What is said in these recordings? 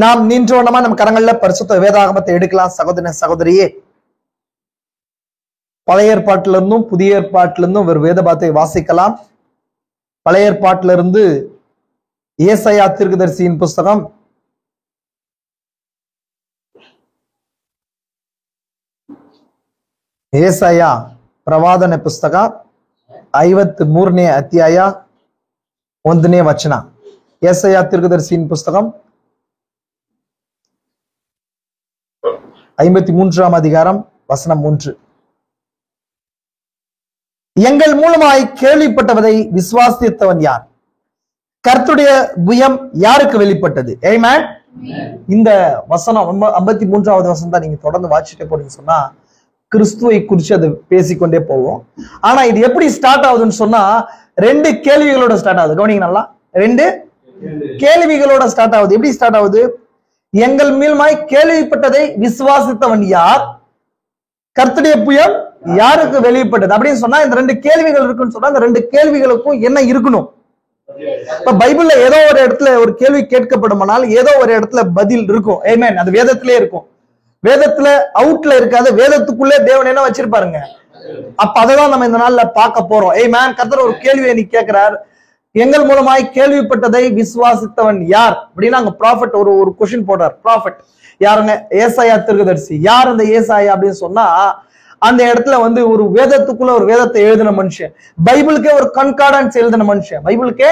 நாம் நின்றோனமா நம்ம கரங்கள்ல பரிசுத்த வேதாகமத்தை எடுக்கலாம். சகோதர சகோதரியே, பழைய ஏற்பாட்டில இருந்தும் புதிய ஏற்பாட்டில இருந்தும் ஒரு வேதபாத்தை வாசிக்கலாம். பழைய ஏற்பாட்டில இருந்து ஏசாயா தீர்க்கதரிசியின் புஸ்தகம் ஏசாயா ಪ್ರವಾದನೆ ಪುಸ್ತಕ 53ನೇ ಅಧ್ಯಾಯ 1ನೇ ವಚನ. ಏಸಾಯ தீர்க்கதரிசியின் புஸ்தகம் 53ஆம் அதிகாரம் வசனம் 3. எங்கள் மூலமாய் கேள்விப்பட்டவதை விசுவாசித்தவன் யார்? கர்த்தருடைய புயம் யாருக்கு வெளிப்பட்டது? ஆமென். இந்த வசனம் 53வது வசனம் தான் நீங்க தொடர்ந்து வாசிச்சுட்டே போறீங்கன்னு சொன்னா கிறிஸ்துவை குறிச்சு அதை பேசிக்கொண்டே போவோம். ஆனா இது எப்படி ஸ்டார்ட் ஆகுதுன்னு சொன்னா 2 கேள்விகளோட ஸ்டார்ட் ஆகுது. கவனிங்க நல்லா, 2 கேள்விகளோட ஸ்டார்ட் ஆகுது. எப்படி ஸ்டார்ட் ஆகுது? எங்கள் மூலமாய் கேள்விப்பட்டதை விசுவாசித்தவன் யார்? கர்த்தருடைய புயம் யாருக்கு வெளிப்பட்டது அப்படின்னு சொன்னா இந்த 2 கேள்விகள் இருக்குன்னு சொன்னா இந்த 2 கேள்விகளுக்கும் என்ன இருக்கணும்? இப்ப பைபிள்ல ஏதோ ஒரு இடத்துல ஒரு கேள்வி கேட்கப்படுமானால் ஏதோ ஒரு இடத்துல பதில் இருக்கும். ஆமென். அது வேதத்திலே இருக்கும். வேதத்துல அவுட்ல இருக்காது, வேதத்துக்குள்ளே தேவன் என்ன வச்சிருப்பாருங்க. அப்ப அததான் நம்ம இந்த நாள்ல பார்க்க போறோம். ஆமென். கர்த்தர் ஒரு கேள்வியை நீ கேட்கிறார், எங்கள் மூலமாய் கேள்விப்பட்டதை விசுவாசித்தவன் யார் அப்படின்னா அங்க ப்ராஃபட் ஒரு கொஸ்டின் போடுறார். ப்ராஃபட் யாருங்க? ஏசாயா தீர்க்கதரிசி. யார் அந்த ஏசாயா அப்படின்னு சொன்னா அந்த இடத்துல ஒரு வேதத்துக்குள்ள ஒரு வேதத்தை எழுதின மனுஷன், பைபிளுக்கே ஒரு கன்கார்டன்ஸ் எழுதின மனுஷன். பைபிளுக்கே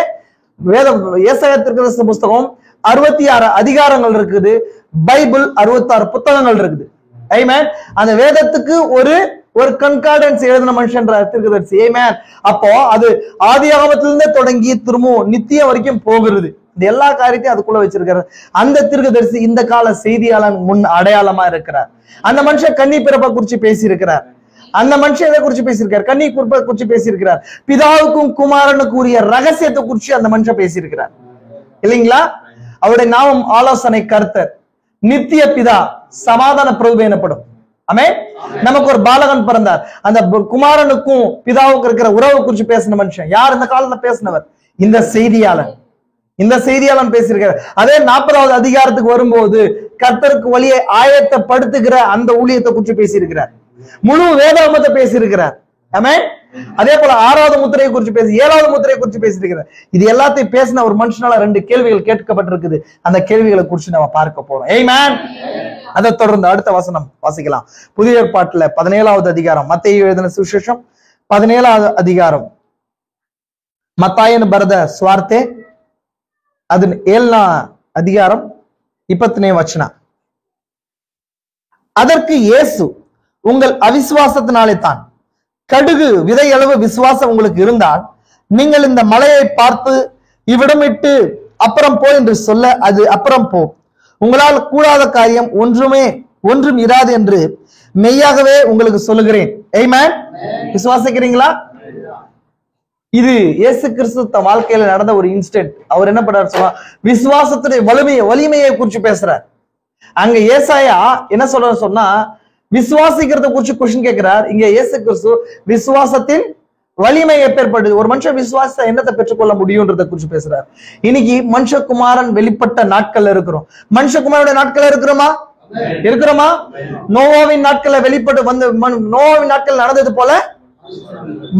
வேதம் ஏசாயா தீர்க்கதரிசி புஸ்தகம் 66 அதிகாரங்கள் இருக்குது. பைபிள் 66 புத்தகங்கள் இருக்குது. ஆமென். அந்த வேதத்துக்கு ஒரு கன்கார்டன்ஸ் எழுதின மனுஷன் தீர்க்கதரிசி. ஆமென். அப்போ அது ஆதியாகமத்திலிருந்தே தொடங்கி திரும்பவும் நித்தியம் வரைக்கும் போகிறது. இந்த எல்லா காரியத்தையும் அதுக்குள்ள வச்சிருக்கிறார். அந்த தீர்க்கதரிசி இந்த கால செய்தியாளன் முன் அடையாளமா இருக்கிறார். அந்த மனுஷன் கன்னி பிறப்பை குறிச்சு பேசியிருக்கிறார். அந்த மனுஷன் எதை குறிச்சு பேசியிருக்கார்? கன்னி பிறப்பை குறிச்சு பேசியிருக்கிறார். பிதாவுக்கும் குமாரனுக்கு உரிய ரகசியத்தை குறிச்சு அந்த மனுஷன் பேசியிருக்கிறார் இல்லைங்களா? அவருடைய நாமம் ஆலோசனை கர்த்தர், நித்திய பிதா, சமாதான பிரபு எனப்படும். ஆமென். நமக்கு ஒரு பாலகன் பிறந்தார். அந்த குமாரனுக்கும் பிதாவுக்கு இருக்கிற உறவு குறிச்சு பேசின மனுஷன் யார்? இந்த காலத்துல பேசினவர் இந்த செய்தியாளன். இந்த செய்தியாளன் பேசியிருக்கிறார். அதே 40வது அதிகாரத்துக்கு வரும்போது கர்த்தருக்கு வழியை ஆயத்தப்படுத்துகிற அந்த ஊழியத்தை குறிச்சு பேசியிருக்கிறார். முழு வேதாகமத்தை பேசியிருக்கிறார். ஆமென். அதே போல 6வது முத்திரையை குறிச்சு பேசி 7வது முத்திரையை குறிச்சு பேசியிருக்கிறார். இது எல்லாத்தையும் பேசின ஒரு மனுஷனால 2 கேள்விகள் கேட்கப்பட்டிருக்குது. அந்த கேள்விகளை குறிச்சு நம்ம பார்க்க போறோம். ஆமென். அதை தொடர்ந்து அடுத்த வசனம் வாசிக்கலாம். புதிய ஏற்பாட்டுல 17வது அதிகாரம், மத்தேயு எழுதின சுவிசேஷம் 17வது அதிகாரம், மத்தாயன் ಬರೆದ ಸ್ವಾರ್ತೆ ಅದನ್ನ 7ನೇ அதிகாரம் 20ನೇ வசன. அதற்கு இயேசு, உங்கள் அவிசுவாசத்தினாலே தான். கடுகு விதை அளவு விசுவாசம் உங்களுக்கு இருந்தால் நீங்கள் இந்த மலையை பார்த்து இவ்விடம் விட்டு அப்புறம் போ என்று சொல்ல அது அப்புறம் போ. உங்களால் கூடாத காரியம் ஒன்றும் இராது என்று மெய்யாகவே உங்களுக்கு சொல்லுகிறேன். ஆமென். விசுவாசிக்கிறீங்களா? இது இயேசு கிறிஸ்து வாழ்க்கையில நடந்த ஒரு இன்சிடென்ட். அவர் என்ன பண்றாரு சொன்னா விசுவாசத்துடைய வலிமையை குறிச்சு பேசுறார். அங்க ஏசாயா என்ன சொல்ற சொன்னா விசுவாசிக்கிறத குறிச்சு கொஸ்டின் கேட்கிறார். இங்க இயேசு கிறிஸ்து விசுவாசத்தின் வலிமை எப்பேற்பட்டது, ஒரு மனுஷன் விசுவாசத்தை என்னத்தை பெற்றுக்கொள்ள முடியும்ன்றதை குறிச்சு பேசுறார். இன்னைக்கு மனுஷகுமாரன் வெளிப்பட்ட நாட்கள் இருக்கிறோம். மனுஷகுமாரனுடைய நாட்கள் இருக்கிறோமா? நோவாவின் நாட்களை வெளிப்பட்டு நோவாவின் நாட்கள் நடந்தது போல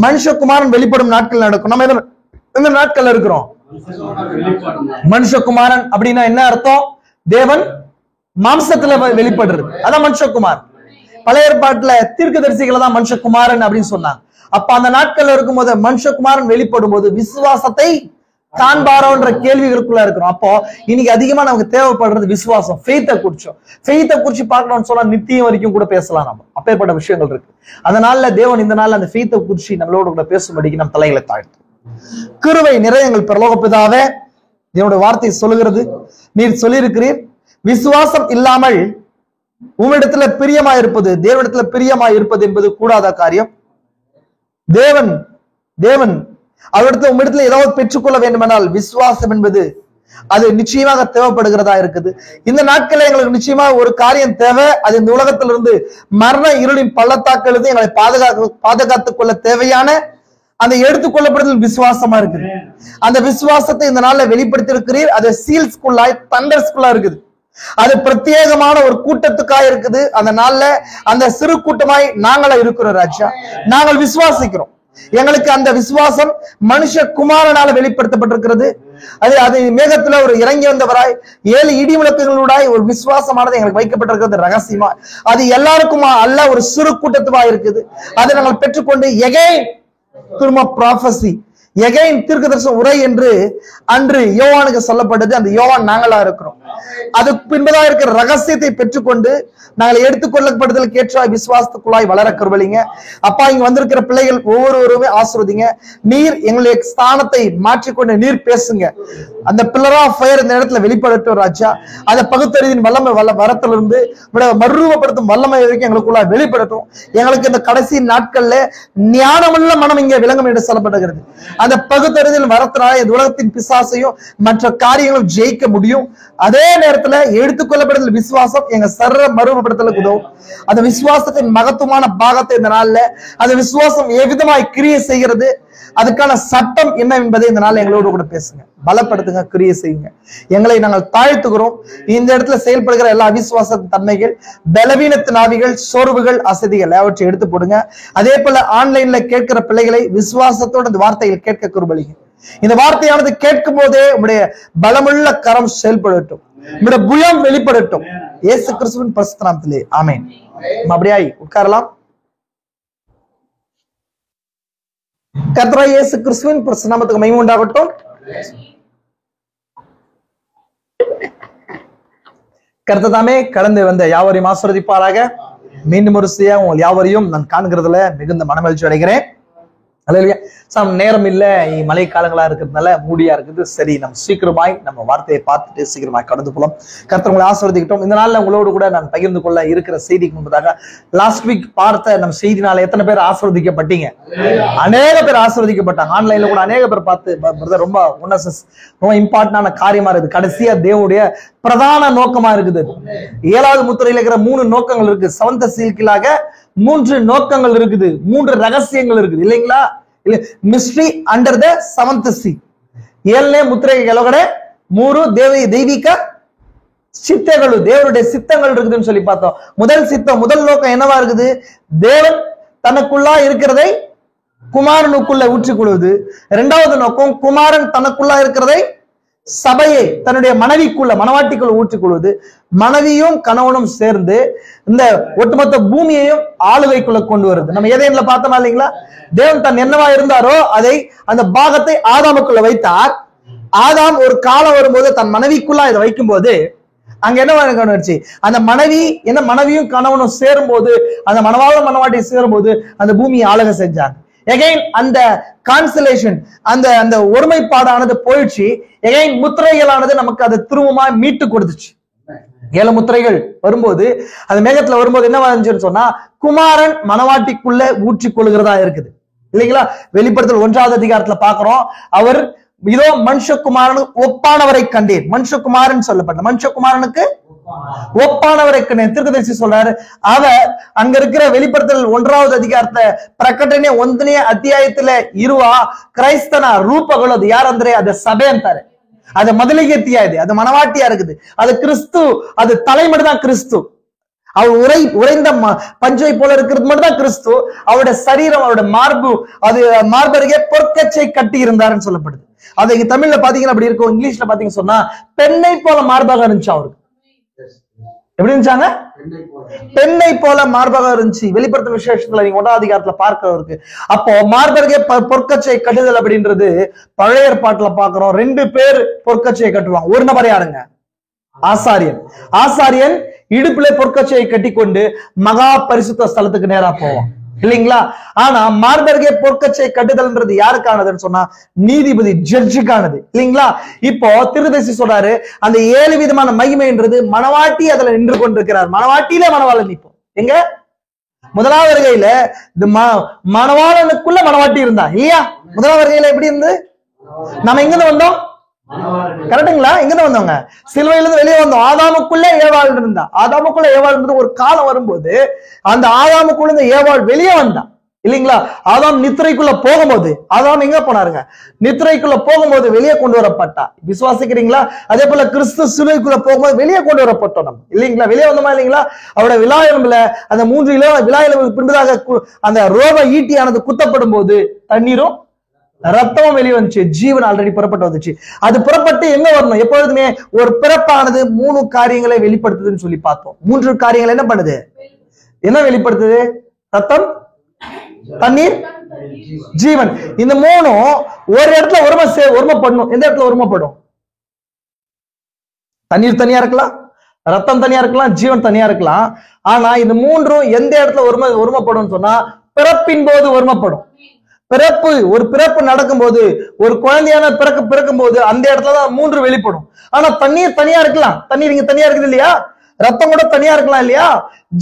மனுஷகுமாரன் வெளிப்படும் நாட்கள் நடக்கும். நம்ம இந்த நாட்கள் இருக்கிறோம். மனுஷகுமாரன் அப்படின்னா என்ன அர்த்தம்? தேவன் மாம்சத்துல வெளிப்படுறது, அதான் மனுஷகுமார். பழைய ஏற்பாட்டுல தீர்க்கதரிசிகளை தான் மனுஷகுமாரன் அப்படின்னு சொன்னாங்க. அப்ப அந்த நாட்கள்ல இருக்கும்போது மனுஷகுமாரன் வெளிப்படும் போது விசுவாசத்தை காண்பாரோன்ற கேள்விகளுக்குள்ள இருக்கிறோம். அப்போ இன்னைக்கு அதிகமா நமக்கு தேவைப்படுறது விசுவாசம், ஃபெய்த்தை குறிச்சு பார்க்கணும்னு சொன்னா நித்தியம் வரைக்கும் கூட பேசலாம். நம்ம அப்பேற்பட்ட விஷயங்கள் இருக்கு. அதனால தேவன் இந்த நாள் அந்த ஃபெய்த்தை குறிச்சு நம்மளோட கூட பேசும்படிக்கு நம் தலைகளை தாழ்த்து. கிருபை நிறைய எங்கள் பரலோக பிதாவே, தேவனுடைய வார்த்தை சொல்லுகிறது, நீர் சொல்லியிருக்கிறீர் விசுவாசம் இல்லாமல் உம்மிடத்துல பிரியமாய் இருப்பது, தேவனிடத்துல பிரியமாய் இருப்பது என்பது கூடாத காரியம். தேவன் அவரிடத்துல உம்மிடத்துல ஏதாவது பெற்றுக்கொள்ள வேண்டுமென்றால் விசுவாசம் என்பது அது நிச்சயமாக தேவைப்படுகிறதா இருக்குது. இந்த நாட்களில் எங்களுக்கு நிச்சயமா ஒரு காரியம் தேவை. அது இந்த உலகத்திலிருந்து மரண இருளின் பள்ளத்தாக்கிலிருந்து எங்களை பாதுகாத்துக் கொள்ள தேவையான அந்த எடுத்துக்கொள்ளப்படுதல் விசுவாசமா இருக்குது. அந்த விசுவாசத்தை இந்த நாள்ல வெளிப்படுத்தி இருக்கிறீர். அது சீல்ஸ்குள்ளாய் தண்டர்ஸ்குள்ளா இருக்குது. அது பிரத்யேகமான ஒரு கூட்டத்துக்காக இருக்குது. அந்த நாள்ல அந்த சிறு கூட்டமாய் நாங்களா இருக்கிறோம் ராஜா. நாங்கள் விசுவாசிக்கிறோம். எங்களுக்கு அந்த விசுவாசம் மனுஷ குமாரனால வெளிப்படுத்தப்பட்டிருக்கிறது. அது மேகத்துல ஒரு இறங்கி வந்தவராய் 7 இடி முழக்கங்களூடாய் ஒரு விசுவாசமானது எங்களுக்கு வைக்கப்பட்டிருக்கிறது ரகசியமா. அது எல்லாருக்குமா அல்ல, ஒரு சிறு கூட்டத்துவா இருக்குது. அதை நாங்கள் பெற்றுக்கொண்டு எகைன் திரும்ப ப்ராஃபசி எகைன் தீர்க்கதரிசன உரை என்று அன்று யோவானுக்கு சொல்லப்பட்டது. அந்த யோவான் நாங்களா இருக்கிறோம். அதுக்கு பின்பதா இருக்கிற ரகசியத்தை பெற்றுக்கொண்டு நாங்கள் எடுத்துக்கொள்ளப்படுதலுக்கு ஏற்ற விசுவாசத்துக்குள்ளாய் வளர கருவலிங்க. அப்பா, இங்க வந்திருக்கிற பிள்ளைகள் ஒவ்வொருவருமே ஆசீர்வதிங்க. நீர் எங்களுடைய ஸ்தானத்தை மாற்றிக்கொண்டு நீர் பேசுங்க. அந்த பில்லர் ஆஃப் ஃபயர் இந்த இடத்துல வெளிப்படட்டும் ராஜா. அந்த பகுத்தறிவின் வல்லமை வரத்திலிருந்து மறுரூபப்படுத்தும் வல்லமை வரைக்கும் எங்களுக்குள்ள வெளிப்படட்டும். எங்களுக்கு இந்த கடைசி நாட்கள்ல ஞானமுள்ள மனம் இங்கே விளங்கும் என்று சொல்லப்படுகிறது. அந்த பகுத்தறிவின் வரத்தினால இந்த உலகத்தின் பிசாசையும் மற்ற காரியங்களும் ஜெயிக்க முடியும். அதே நேரத்துல எடுத்துக்கொள்ளப்படுதல் விசுவாசம் எங்க சர்ற மறுபடுத்தலுக்கு உதவும். அந்த விசுவாசத்தின் மகத்துவமான பாகத்தை இந்த நாள்ல அந்த விசுவாசம் எவ்விதமாய் கிரியை செய்கிறது, அதுக்கான சட்டம் என்ன என்பதை இந்த நாள் எங்களோடு கூட பேசுங்க. பலப்படுத்துங்க, கிரியை செய்யுங்க. எங்களை நாங்கள் தாழ்த்துகிறோம். இந்த இடத்துல செயல்படுகிற எல்லா அவிசுவாச தன்மைகள், பலவீனத்தின் ஆவிகள், சோர்வுகள், அசதிகள் அவற்றை எடுத்து போடுங்க. அதே போல ஆன்லைன்ல கேட்கிற பிள்ளைகளை விசுவாசத்தோடு இந்த வார்த்தைகள் கேட்க குறுபலிங்க. இந்த வார்த்தையானது கேட்கும் போதே உங்களுடைய பலமுள்ள கரம் செயல்படட்டும், உங்களுடைய புயம் வெளிப்படட்டும். இயேசு கிறிஸ்துவின் பரிசுத்த நாமத்திலே ஆமென். அப்படியாய் உட்காரலாம். கர்த்தராகிய இயேசு கிறிஸ்துவின் பரிசுத்த நாமத்துக்கு மகிமை உண்டாகட்டும். கர்த்தர் தாமே கடந்து வந்த யாவரையும் ஆசீர்வதிப்பாராக. மீண்டும் ஒரு செய்ய உங்கள் யாவரையும் நான் காண்கிறதுல மிகுந்த மனமகிழ்ச்சி அடைகிறேன். நேரம் இல்ல, மழை காலங்களா இருக்கிறதுனால மூடியா இருக்குது. சரி, நம்ம சீக்கிரமாய் நம்ம வார்த்தையை பார்த்துட்டு சீக்கிரமாய் கடந்து போலாம். கர்த்தர் உங்களை ஆசீர்வதிக்கட்டும். இந்த நாள்ல உங்களோடு கூட நான் பகிர்ந்து கொள்ள இருக்கிற செய்திக்கு முன்பதாக, லாஸ்ட் வீக் பார்த்த நம்ம செய்தினால எத்தனை பேர் ஆசீர்வதிக்கப்பட்டீங்க? அநேக பேர் ஆசீர்வதிக்கப்பட்டாங்க. ஆன்லைன்ல கூட அநேக பேர் பார்த்து ரொம்ப ரொம்ப இம்பார்ட்டன்டான காரியமா இருக்குது. கடைசியா தேவனுடைய பிரதான நோக்கமா இருக்குது. 7வது முத்திரையில இருக்கிற 3 நோக்கங்கள் இருக்கு. 7th சீல்களாக 3 நோக்கங்கள் இருக்குது, 3 ரகசியங்கள் இருக்குது இல்லைங்களா? Mystery under the 7th seal. 7ನೇ ಮುದ್ರೆ ಕೆಳಗಡೆ 3 ದೈವಿಕ சித்தங்கள், தேவனுடைய சித்தங்கள் இருக்குதுன்னு சொல்லி பார்த்தோம். முதல் நோக்கம் என்னவா இருக்குது? தேவன் தனக்குள்ளா இருக்கிறதை குமாரனுக்குள்ள ஊற்றிக்கொள்வது. 2வது நோக்கம் குமாரன் தனக்குள்ளா இருக்கிறதை சபையை தன்னுடைய மனைவாட்டிக்குள்ள ஊற்றிக்கொள்வது. மனைவியும் கணவனும் சேர்ந்து இந்த ஒட்டுமொத்த பூமியையும் ஆளுகைக்குள்ள கொண்டு வருது. நம்ம எதையில பார்த்தோமா இல்லைங்களா? தேவன் தன் என்னவா இருந்தாரோ அதை அந்த பாகத்தை ஆதாமுக்குள்ள வைத்தார். ஆதாம் ஒரு காலம் வரும்போது தன் மனைவிக்குள்ள இதை வைக்கும் போது அங்க என்னவா கவனிச்சு, அந்த மனைவியும் கணவனும் சேரும் போது, அந்த மனவாட்டியை சேரும் போது அந்த பூமியை ஆளுகை செஞ்சாங்க. எகைன் அந்த கான்சலேஷன், அந்த ஒருமைப்பாடானது போயிடுச்சு. எகைன் முத்திரைகளானது நமக்கு அதை திரும்பமா மீட்டு கொடுத்துச்சு. 7 முத்திரைகள் வரும்போது, அது மேகத்துல வரும்போது என்ன வந்துச்சுன்னு சொன்னா, குமாரன் மனவாட்டிக்குள்ள ஊற்றி கொள்கிறதா இருக்குது இல்லைங்களா? வெளிப்படுத்தல் 1வது அதிகாரத்துல பாக்குறோம். அவர் இதோ மனுஷகுமாரனுக்கு ஒப்பானவரை கண்டேன். மனுஷகுமாரன் சொல்லப்பட்ட மனுஷகுமாரனுக்கு ஒப்பானவரை கண்டேன் தீர்க்கதரிசி சொல்றாரு. அவர் அங்க இருக்கிற வெளிப்படுத்தல் 1வது அதிகாரத்தை ಪ್ರಕಟಣೆ 1ನೇ ಅಧ್ಯಾಯத்துல ಇರುವ ಕ್ರೈಸ್ತನ ರೂಪಗಳು ಅದು ಯಾರಂದ್ರೆ ಅದು ಸಭೆ ಅಂತಾರೆ. அது ಮೊದಲಿಗೆತಿಯ ಇದೆ, அது மனவாட்டியா இருக்குது, அது கிறிஸ்து, அது தலைமட்டுதான் கிறிஸ்து. அவர் உறைந்த பஞ்சை போல இருக்கிறது மட்டும்தான் கிறிஸ்து. அவருடைய சரீரம், அவருடைய மார்பருகே பொற்கச்சை கட்டி இருந்தாருன்னு சொல்லப்படுது. அது இங்க தமிழ்ல பாத்தீங்கன்னா அப்படி இருக்கும். இங்கிலீஷ்ல பாத்தீங்கன்னு சொன்னா பெண்ணை போல மார்பாக இருந்துச்சு. அவருக்கு எப்படி இருந்துச்சாங்க? பெண்ணை போல மார்பாக இருந்துச்சு. வெளிப்படுத்தும் விசேஷத்துல நீங்க 1வது அதிகாரத்துல பார்க்கிறவருக்கு. அப்போ மார்பருகே பொற்கச்சை கட்டுதல் அப்படின்றது பழைய ஏற்பாட்டுல பாக்குறோம். 2 பேர் பொற்கச்சையை கட்டுவாங்க. ஒரு நபர் யாருங்க? ஆசாரியன் இடுப்புல பொற்கச்சையை கட்டி கொண்டு மகா பரிசுத்த ஸ்தலத்துக்கு நேரா போவான் இல்லைங்களா? ஆனா மார்பருகே பொற்கச்சை கட்டுதல்ன்றது யாருக்கானதுன்னு சொன்னா நீதிபதி, ஜட்ஜுக்கானது இல்லைங்களா? இப்போ தீர்க்கதரிசி சொல்றாரு, அந்த 7 விதமான மகிமைன்றது மனவாட்டி அதுல நின்று கொண்டிருக்கிறார். மனவாட்டியிலே மனவாளன் நிற்போம். எங்க? 1வது வருகையில இந்த மனவாளனுக்குள்ள மனவாட்டி இருந்தா இல்லையா? 1வது வருகையில எப்படி இருந்து நம்ம எங்க வந்தோம்? கரெக்டுங்களா? எங்க வந்தவங்க? சிலுவையில இருந்து வெளியே வந்தோம். ஆதாமுக்குள்ள ஏவாள் இருந்தா. ஆதாமுக்குள்ள ஏவாள் இருந்து ஒரு காலம் வரும்போது அந்த ஆதாமுக்குள்ள இந்த ஏவாள் வெளியே வந்தான். இல்லைங்களா? ஆதாம் நித்திரைக்குள்ள போகும்போது, ஆதாம் எங்க போனாருங்க? நித்திரைக்குள்ள போகும்போது வெளியே கொண்டு வரப்பட்டா. விசுவாசிக்கிறீங்களா? அதே போல கிறிஸ்து சிலுவைக்குள்ள போகும்போது வெளியே கொண்டு வரப்பட்டோம் நம்ம, இல்லைங்களா? வெளியே வந்தோமா இல்லைங்களா? அவரோட விலா எலும்புல அந்த 3 விலா எலும்புக்கு பின்பதாக அந்த ரோப ஈட்டியானது குத்தப்படும் போது தண்ணீரும் ரத்தமும் வெளியே வந்துச்சு, ஜீவன் ஆல்ரெடி புறப்பட்டு வந்துச்சு. அது புறப்பட்டு எங்க வரணும்? எப்பொழுதுமே ஒரு பிறப்பானது 3 காரியங்களை வெளிப்படுத்துதுன்னு சொல்லி பார்த்தோம். 3 காரியங்களை என்ன பண்ணுது? என்ன வெளிப்படுத்துது? ரத்தம், தண்ணீர், ஜீவன். இந்த 3ம் ஒரு இடத்துல ஒருமைப்படணும். எந்த இடத்துல ஒருமைப்படும்? தண்ணீர் தனியா இருக்கலாம், ரத்தம் தனியா இருக்கலாம், ஜீவன் தனியா இருக்கலாம். ஆனா இந்த 3ம் எந்த இடத்துல ஒருமைப்படும் சொன்னா பிறப்பின் போது ஒருமைப்படும். ஒரு பிறப்பு நடக்கும்போது, ஒரு குழந்தையான பிறக்கும் போது அந்த இடத்துலதான் 3 வெளிப்படும். ஆனா தண்ணீர் தனியா இருக்கலாம், தண்ணீர் இங்க தனியா இருக்குது இல்லையா? ரத்தம் கூட தனியா இருக்கலாம் இல்லையா?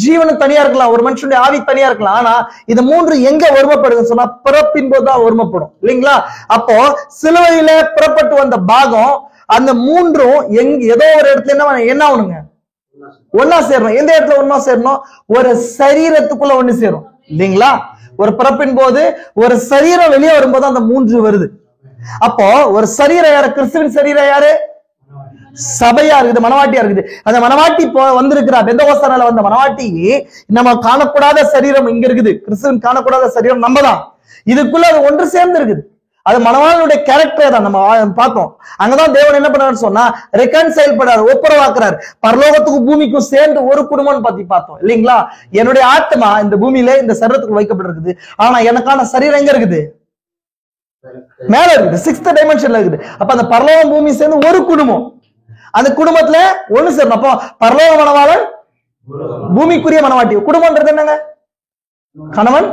ஜீவனும் தனியா இருக்கலாம், ஒரு மனுஷனுடைய ஆவி தனியா இருக்கலாம். ஆனா இது 3 எங்க ஒருமைப்படுதுன்னு சொன்னா பிறப்பின் போது தான் ஒருமைப்படும், இல்லைங்களா? அப்போ சிலுவையில புறப்பட்டு வந்த பாகம் அந்த 3ம் ஏதோ ஒரு இடத்துல என்ன ஆகணுங்க? ஒன்னா சேரணும். எந்த இடத்துல ஒன்னா சேரணும்? ஒரு சரீரத்துக்குள்ள ஒண்ணு சேரும், இல்லைங்களா? ஒரு பிறப்பின் போது ஒரு சரீரம் வெளியே வரும்போது அந்த 3 வருது. அப்போ ஒரு சரீரம் யாரு? கிறிஸ்துவின் சரீரம் யாரு? சபையா இருக்குது, மனவாட்டியா இருக்குது. அந்த மனவாட்டி வந்திருக்கிறா, பெந்தகோஸ்தேனால வந்த மனவாட்டி. நம்ம காணக்கூடாத சரீரம் இங்க இருக்குது, கிறிஸ்துவின் காணக்கூடாத சரீரம் நம்ம தான். இதுக்குள்ள அது ஒன்று சேர்ந்து இருக்குது. அது மனவாளனுடைய கேரக்டர் தான் நம்ம பார்த்தோம். அங்கதான் தேவன் என்ன பண்ணாருன்னு சொன்னா ரெகன்சைல் பண்ணாரு, ஒப்புரவாக்குறாரு. பரலோகத்துக்கும் பூமிக்கும் சேர்ந்து ஒரு குடும்பம் பத்தி பார்த்தோம், இல்லைங்களா? என்னுடைய ஆத்மா இந்த பூமியில இந்த சரீரத்துக்கு வைக்கப்பட்டிருக்குது. ஆனா எனக்கான சரீரம் எங்க இருக்குது? மேல இருக்குது, 6th டைமென்ஷன்ல இருக்குது. அப்ப அந்த பரலோகம் பூமி சேர்ந்து ஒரு குடும்பம். அந்த குடும்பத்துல ஒண்ணு சேரணும். அப்போ பரலோக மனவாளன், பூமிக்குரிய மனவாட்டி. குடும்பம்ன்றது என்னங்க? கணவன்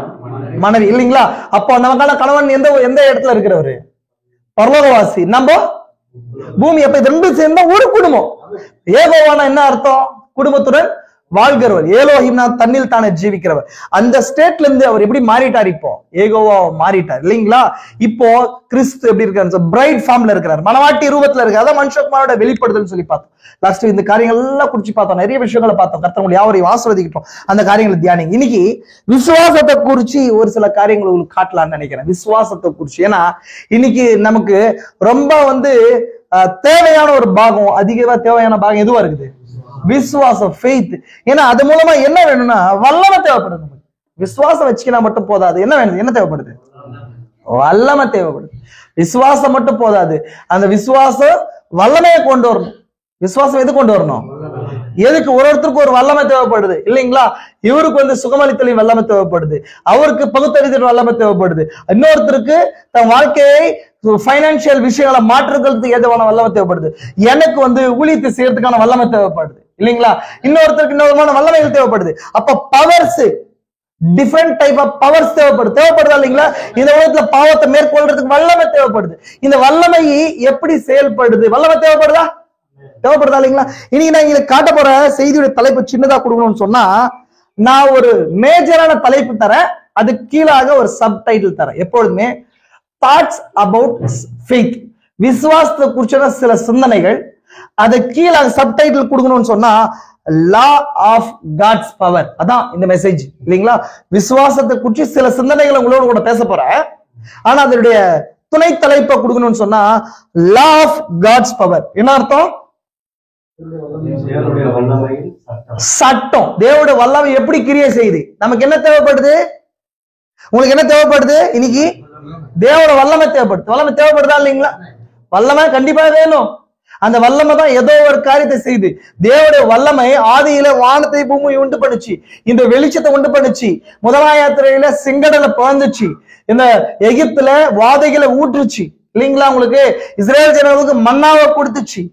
மனைவி, இல்லைங்களா? அப்போ நமக்கான கணவன் எந்த இடத்துல இருக்கிறவரு? பரலோகவாசி, நம்ம பூமி. அப்ப இது 2 சேர்ந்தா ஒரு குடும்பம். ஏகோவானா என்ன அர்த்தம்? குடும்பத்துடன் வாழ்கிறவர். ஏலோஹிம்னா தன்னில் தானே ஜீவிக்கிறவர். அந்த ஸ்டேட்ல இருந்து அவர் எப்படி மாறிட்டார்? இப்போ ஏகோவா மாறிட்டார், இல்லைங்களா? இப்போ கிறிஸ்து எப்படி இருக்காரு? பிரைட் ஃபார்ம்ல இருக்கிறார், மனவாட்டி ரூபத்துல இருக்காரு. அதான் மனுஷகுமாரோட வெளிப்படுதல் சொல்லி பார்த்தோம். லாஸ்ட் இந்த காரியங்கள் எல்லாம் குறிச்சு பார்த்தோம், நிறைய விஷயங்களை பார்த்தோம். கர்த்தர் யாவரையும் ஆசீர்வதிக்கட்டும். அந்த காரியங்களை தியானிங்க. இன்னைக்கு விசுவாசத்தை குறிச்சு ஒரு சில காரியங்களை உங்களுக்கு காட்டலாம்னு நினைக்கிறேன். விசுவாசத்தை குறிச்சு, ஏன்னா இன்னைக்கு நமக்கு ரொம்ப தேவையான ஒரு பாகம், அதிகமா தேவையான பாகம் எதுவா இருக்குது? விசுவாசம், ஃபெய்த். ஏன்னா அது மூலமா என்ன வேணும்னா வல்லமை தேவைப்படுது. நமக்கு விசுவாசம் வச்சுக்கினா மட்டும் போதாது. என்ன வேணும்? என்ன தேவைப்படுது? வல்லமை தேவைப்படுது. விசுவாசம் மட்டும் போதாது, அந்த விசுவாசம் வல்லமையை கொண்டு வரணும். விசுவாசம் எது கொண்டு வரணும்? எதுக்கு? ஒருத்தருக்கு ஒரு வல்லமை தேவைப்படுது, இல்லைங்களா? இவருக்கு சுகமளித்தலின் வல்லமை தேவைப்படுது, அவருக்கு பகுத்தறிதல் வல்லமை தேவைப்படுது, இன்னொருத்தருக்கு தன் வாழ்க்கையை பைனான்சியல் விஷயங்களை மாற்றுறதுக்கு ஏதுவான வல்லமை தேவைப்படுது, எனக்கு ஊழியத்தை செய்யறதுக்கான வல்லமை தேவைப்படுது, இல்லைங்களா? இன்னொருத்தருக்கு இன்னொரு வல்லமைகள் தேவைப்படுது. அப்ப powers, different type of powers தேவைப்படுதா இல்லைங்களா? இந்த உலகத்துல பாவத்தை மேற்கொள்றதுக்கு வல்லமை தேவைப்படுது. இந்த வல்லமை எப்படி செயல்படுது? வல்லமை தேவைப்படுதா இல்லைங்களா? இன்னைக்கு நான் உங்களுக்கு காட்ட போற செய்தியோட தலைப்பு சின்னதா கொடுக்கணும்னு சொன்னா, நான் ஒரு மேஜரான தலைப்பு தரேன், அது கீழாக ஒரு சப்டைட்டில் தரேன். எப்பொழுதுமே தாட்ஸ் அபவுட் ஃபெய்த், விசுவாசத்தை குறிச்ச சில சிந்தனைகள், அது கீழாக சப்டைட்டில் கொடுக்கணும்னு சொன்னா லா ஆஃப் காட்ஸ் பவர். அதான் இந்த மெசேஜ், இல்லைங்களா? விசுவாசத்தை குறிச்சு சில சிந்தனைகளை உங்களோட கூட பேச போறேன். ஆனா அதனுடைய துணை தலைப்பை கொடுக்கணும்னு சொன்னா லா ஆஃப் காட்ஸ் பவர். என்ன அர்த்தம்? சட்டம். தேவனுடைய வல்லமை எப்படி கிரியை செய்யுது? நமக்கு என்ன தேவைப்படுது? உங்களுக்கு என்ன தேவைப்படுது? இன்னைக்கு தேவனோட வல்லமை தேவைப்படுது. வல்லமை தேவைப்படுதா இல்லைங்களா? வல்லமை கண்டிப்பா வேணும். அந்த வல்லமை தான் ஏதோ ஒரு காரியத்தை செய்து. தேவனுடைய வல்லமை ஆதியில வானத்தை பூமி உண்டு பண்ணுச்சு, இந்த வெளிச்சத்தை உண்டு பண்ணுச்சு, முதலாம் யாத்திரையில செங்கடலை பிளந்துச்சு, இந்த எகிப்துல வாதைகளை ஊற்றுச்சு, இல்லைங்களா? உங்களுக்கு இஸ்ரேல் ஜனங்களுக்கு மன்னாவை கொடுத்துச்சு,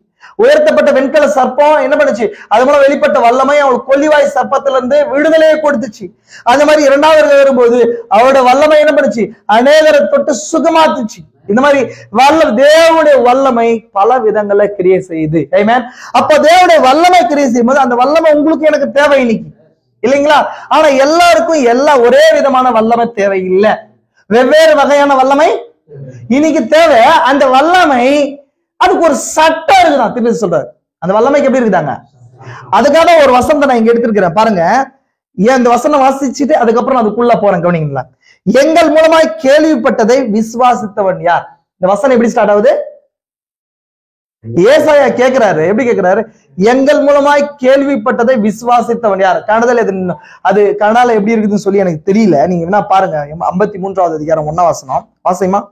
உயர்த்தப்பட்ட வெண்கல சர்ப்பம் என்ன பண்ணுச்சு? அது மூலம் வெளிப்பட்ட வல்லமை அவங்களுக்கு கொல்லிவாய் சர்ப்பத்துல இருந்து விடுதலையை கொடுத்துச்சு. அந்த மாதிரி 2வது வரும்போது அவரோட வல்லமை என்ன பண்ணுச்சு? அநேகரை தொட்டு சுகமாத்துச்சு. இந்த மாதிரி தேவனுடைய வல்லமை பல விதங்களை கிரியை செய்யுது. ஆமென். அப்ப தேவனுடைய வல்லமை கிரியை செய்யும் போது அந்த வல்லமை உங்களுக்கு எனக்கு தேவை இன்னைக்கு, இல்லைங்களா? ஆனா எல்லாருக்கும் ஒரே விதமான வல்லமை தேவை இல்லை, வெவ்வேறு வகையான வல்லமை இன்னைக்கு தேவை. அந்த வல்லமை அதுக்கு ஒரு சட்டம் இருக்குதான், திருப்பி சொல்றாரு. அந்த வல்லமைக்கு எப்படி இருக்குதாங்க? அதுக்காக ஒரு வசனத்தை நான் இங்க எடுத்திருக்கிறேன் பாருங்க. ஏன் இந்த வசனம் வாசிச்சுட்டு அதுக்கப்புறம் அதுக்குள்ள போறேன், கவனிங்களா? எங்கள் மூலமாய் கேள்விப்பட்டதை விசுவாசித்தவன் யார்? இந்த வசனம் எப்படி ஸ்டார்ட் ஆகுது? ஏசாயா கேட்கிறாரு, எப்படி கேட்கிறாரு? எங்கள் மூலமாய் கேள்விப்பட்டதை விசுவாசித்தவன் யார்? கன்னடத்துல அது கன்னடால எப்படி இருக்குதுன்னு சொல்லி எனக்கு தெரியல. நீங்க என்ன பாருங்க, 53வது அதிகாரம் 1ஆம் வசனம் வாசிமா.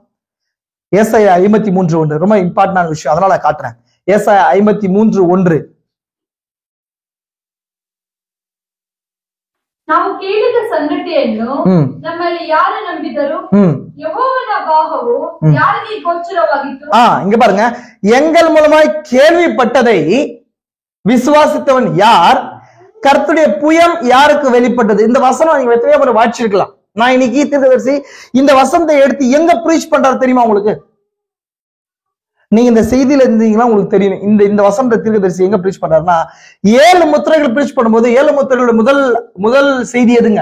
ஏசாயா 53:1 ரொம்ப இம்பார்ட்டன்டான விஷயம், அதனால காட்டுறேன். ஏசாயா 53:1. ನಾವು ಕೇಳಿದ ಸಂಗತಿಯನ್ನು ನಮ್ಮಲ್ಲಿ ಯಾರು ನಂಬಿದರು? ಯೆಹೋವನ ಭಾಗವು ಯಾರಿಗೆ ಗೋಚರವಾಗಿತ್ತು? இங்க பாருங்க, எங்கள் மூலமாய் கேள்விப்பட்டதை விசுவாசித்தவன் யார்? கர்த்தருடைய புயம் யாருக்கு வெளிப்பட்டது? இந்த வசனம் நீங்க எத்தனையோ முறை வாசிச்சிருக்கலாம். நான் இன்னைக்கு தீர்க்கதரிசி இந்த வசனத்தை எடுத்து எங்க பிரீச் பண்றாரு தெரியுமா உங்களுக்கு? நீங்க இந்த செய்தியில இருந்தீங்கன்னா உங்களுக்கு தெரியும். இந்த வசனத்தை தீர்க்கதரிசி எங்க பிரீச் பண்றாருன்னா, 7 முத்திரைகள் பிரீச் பண்ணும்போது 7 முத்திரைகளோட முதல் செய்தி எதுங்க?